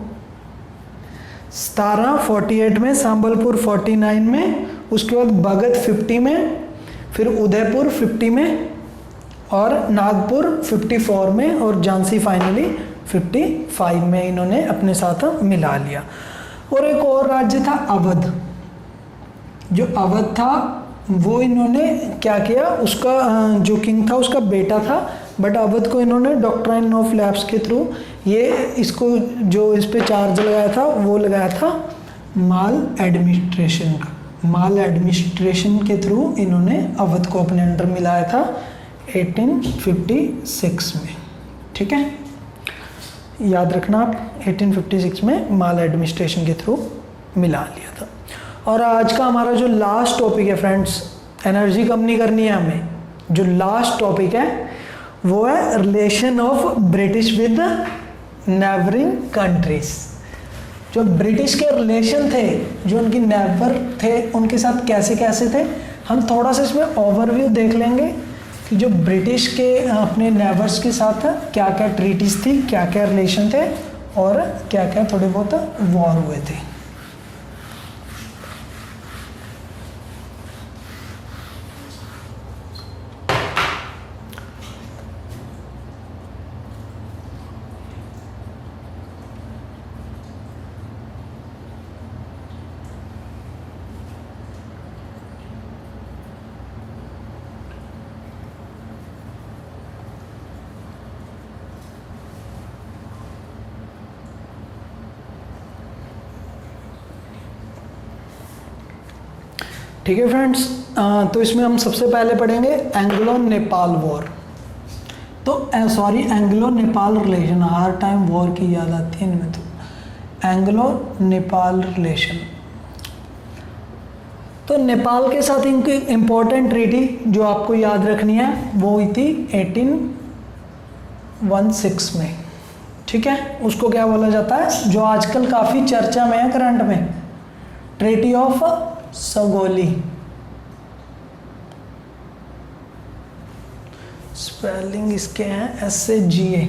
1748 में, संबलपुर 49 में, उसके बाद भगत 50 में, फिर उदयपुर 50 में और नागपुर 54 में और झांसी फाइनली 55 में इन्होंने अपने साथ मिला लिया। और एक और राज्य था अवध। जो अवध था वो इन्होंने क्या किया, उसका जो किंग था उसका बेटा था, बट अवध को इन्होंने डॉक्ट्राइन ऑफ लैप्स के थ्रू ये इसको जो इस पे चार्ज लगाया था वो लगाया था माल एडमिनिस्ट्रेशन का। माल एडमिनिस्ट्रेशन के थ्रू इन्होंने अवध को अपने अंडर मिलाया था 1856 में। ठीक है, याद रखना आप 1856 में माल एडमिनिस्ट्रेशन के थ्रू मिला लिया था। और आज का हमारा जो लास्ट टॉपिक है फ्रेंड्स, एनर्जी कम नहीं करनी है हमें। जो लास्ट टॉपिक है वो है relation of British with neighbouring countries. जो ब्रिटिश के रिलेशन थे, जो उनकी नेबर थे, उनके साथ कैसे कैसे थे, हम थोड़ा सा इसमें ओवरव्यू देख लेंगे कि जो ब्रिटिश के अपने नेबर्स के साथ क्या क्या ट्रीटीज थी, क्या क्या रिलेशन थे और क्या क्या थोड़े बहुत वॉर हुए थे। ठीक है फ्रेंड्स, तो इसमें हम सबसे पहले पढ़ेंगे एंग्लो नेपाल वॉर। तो सॉरी, एंग्लो नेपाल रिलेशन, हर टाइम वॉर की याद आती है इनमें। तो एंग्लो नेपाल रिलेशन, तो नेपाल के साथ इनकी इम्पोर्टेंट ट्रीटी जो आपको याद रखनी है वो हुई थी 1816 में। ठीक है, उसको क्या बोला जाता है, जो आजकल काफ़ी चर्चा में है करंट में, ट्रीटी ऑफ सगोली। स्पेलिंग इसके हैं SAGA,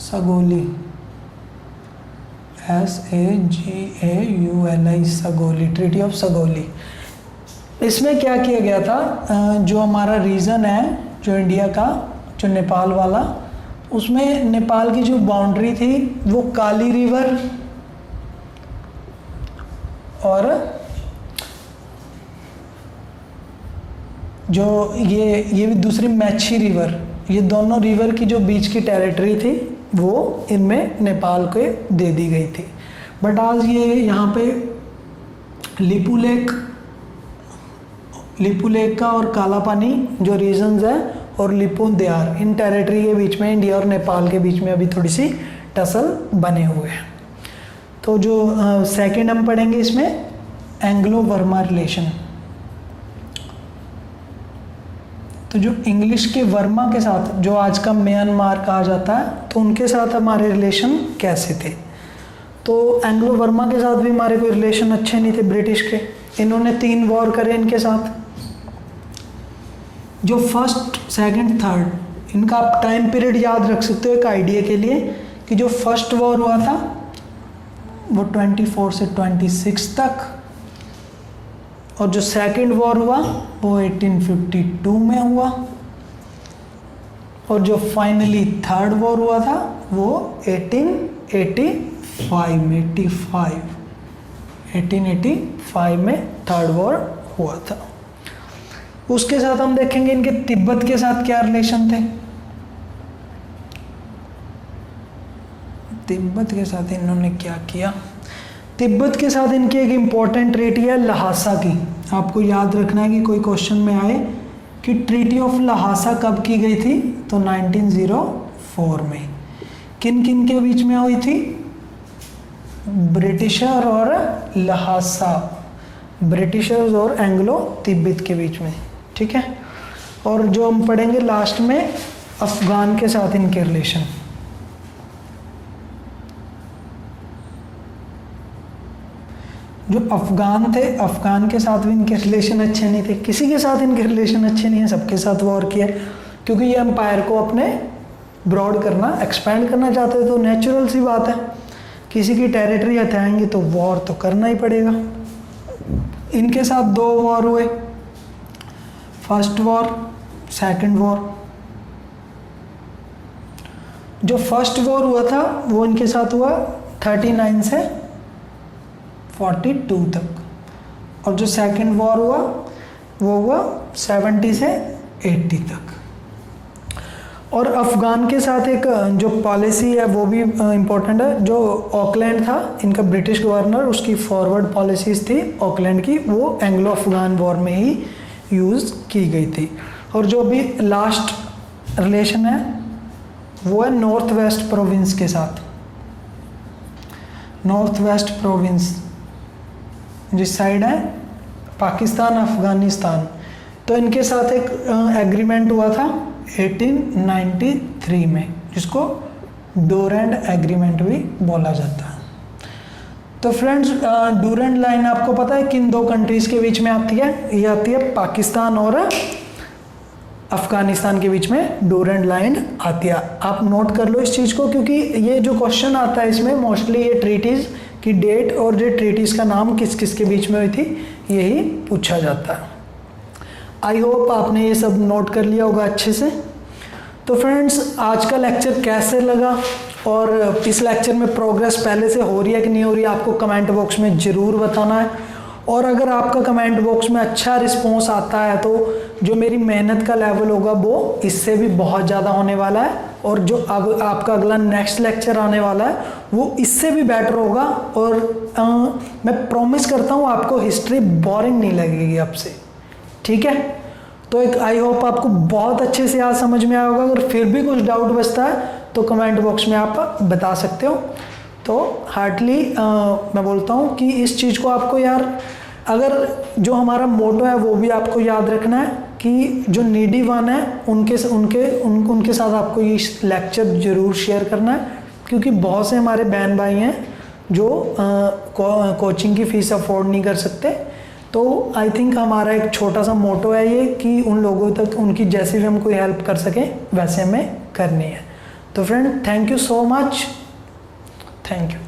सगोली, SAGAULI, सगोली, ट्रीटी ऑफ सगोली। इसमें क्या किया गया था, जो हमारा रीजन है जो इंडिया का, जो नेपाल वाला, उसमें नेपाल की जो बाउंड्री थी वो काली रिवर और जो ये भी दूसरी मैची रिवर, ये दोनों रिवर की जो बीच की टेरिटरी थी वो इनमें नेपाल को दे दी गई थी। बट आज ये यहाँ पे लिपू लेक का और काला पानी जो रीजन्स है और लिपू दयार, इन टेरिटरी के बीच में, इंडिया और नेपाल के बीच में अभी थोड़ी सी टसल बने हुए हैं। तो जो सेकंड हम पढ़ेंगे इसमें एंग्लो वर्मा रिलेशन। तो जो इंग्लिश के वर्मा के साथ, जो आज का म्यांमार कहा जाता है, तो उनके साथ हमारे रिलेशन कैसे थे। तो एंग्लो वर्मा के साथ भी हमारे कोई रिलेशन अच्छे नहीं थे ब्रिटिश के। इन्होंने 3 वॉर करे इनके साथ, जो फर्स्ट, सेकंड, थर्ड, इनका आप टाइम पीरियड याद रख सकते हो एक आइडिया के लिए, कि जो फर्स्ट वॉर हुआ था वो 24 से 26 तक, और जो सेकंड वॉर हुआ वो 1852 में हुआ, और जो फाइनली थर्ड वॉर हुआ था वो 1885 में थर्ड वॉर हुआ था। उसके साथ हम देखेंगे इनके तिब्बत के साथ क्या रिलेशन थे। तिब्बत के साथ इन्होंने क्या किया, तिब्बत के साथ इनकी एक इम्पॉर्टेंट ट्रीटी है लहासा की। आपको याद रखना है कि कोई क्वेश्चन में आए कि ट्रीटी ऑफ लहासा कब की गई थी, तो 1904 में। किन किन के बीच में हुई थी, ब्रिटिशर और लहासा, ब्रिटिशर्स और एंग्लो तिब्बत के बीच में। ठीक है, और जो हम पढ़ेंगे लास्ट में अफ़गान के साथ इनके रिलेशन। जो अफ़गान थे, अफ़गान के साथ भी इनके रिलेशन अच्छे नहीं थे, किसी के साथ इनके रिलेशन अच्छे नहीं हैं, सबके साथ वॉर किया, क्योंकि ये एम्पायर को अपने ब्रॉड करना, एक्सपेंड करना चाहते थे। तो नेचुरल सी बात है, किसी की टेरिटरी हथियाएंगे तो वॉर तो करना ही पड़ेगा। इनके साथ 2 वॉर हुए, फर्स्ट वॉर, सेकंड वॉर। जो फर्स्ट वॉर हुआ था वो इनके साथ हुआ 39 से 42 तक, और जो सेकंड वॉर हुआ वो हुआ 70 से 80 तक। और अफ़गान के साथ एक जो पॉलिसी है वो भी इम्पोर्टेंट है। जो ऑकलैंड था इनका ब्रिटिश गवर्नर, उसकी फॉरवर्ड पॉलिसीज़ थी ऑकलैंड की, वो एंग्लो अफ़गान वॉर में ही यूज़ की गई थी। और जो भी लास्ट रिलेशन है वो है नॉर्थ वेस्ट प्रोविंस के साथ। नॉर्थ वेस्ट प्रोविंस जिस साइड है पाकिस्तान, अफ़गानिस्तान, तो इनके साथ एक एग्रीमेंट हुआ था 1893 में, जिसको डूरेंट एग्रीमेंट भी बोला जाता है। तो फ्रेंड्स, डूरेंट लाइन आपको पता है किन 2 कंट्रीज़ के बीच में आती है? ये आती है पाकिस्तान और अफ़गानिस्तान के बीच में डूरेंट लाइन आती है। आप नोट कर लो इस चीज़ को, क्योंकि ये जो क्वेश्चन आता है इसमें मोस्टली ये ट्रीटीज़ की डेट और ये ट्रीटीज़ का नाम किस किस के बीच में हुई थी यही पूछा जाता है। आई होप आपने ये सब नोट कर लिया होगा अच्छे से। तो फ्रेंड्स, आज का लेक्चर कैसे लगा और इस लेक्चर में प्रोग्रेस पहले से हो रही है कि नहीं हो रही है, आपको कमेंट बॉक्स में ज़रूर बताना है। और अगर आपका कमेंट बॉक्स में अच्छा रिस्पॉन्स आता है तो जो मेरी मेहनत का लेवल होगा वो इससे भी बहुत ज़्यादा होने वाला है, और जो अब आपका अगला नेक्स्ट लेक्चर आने वाला है वो इससे भी बेटर होगा। और मैं प्रॉमिस करता हूँ आपको हिस्ट्री बोरिंग नहीं लगेगी आपसे, ठीक है? तो एक आई होप आपको बहुत अच्छे से आज समझ में आया होगा। अगर फिर भी कुछ डाउट बचता है तो कमेंट बॉक्स में आप बता सकते हो। तो हार्डली मैं बोलता हूँ कि इस चीज़ को आपको यार, अगर जो हमारा मोटो है वो भी आपको याद रखना है कि जो नीडी वन है उनके साथ आपको ये लेक्चर ज़रूर शेयर करना है, क्योंकि बहुत से हमारे बहन भाई हैं जो कोचिंग की फ़ीस अफोर्ड नहीं कर सकते। तो आई थिंक हमारा एक छोटा सा मोटो है ये कि उन लोगों तक उनकी जैसी भी हम कोई हेल्प कर सकें वैसे हमें करनी है। तो friend, thank you so much, thank you.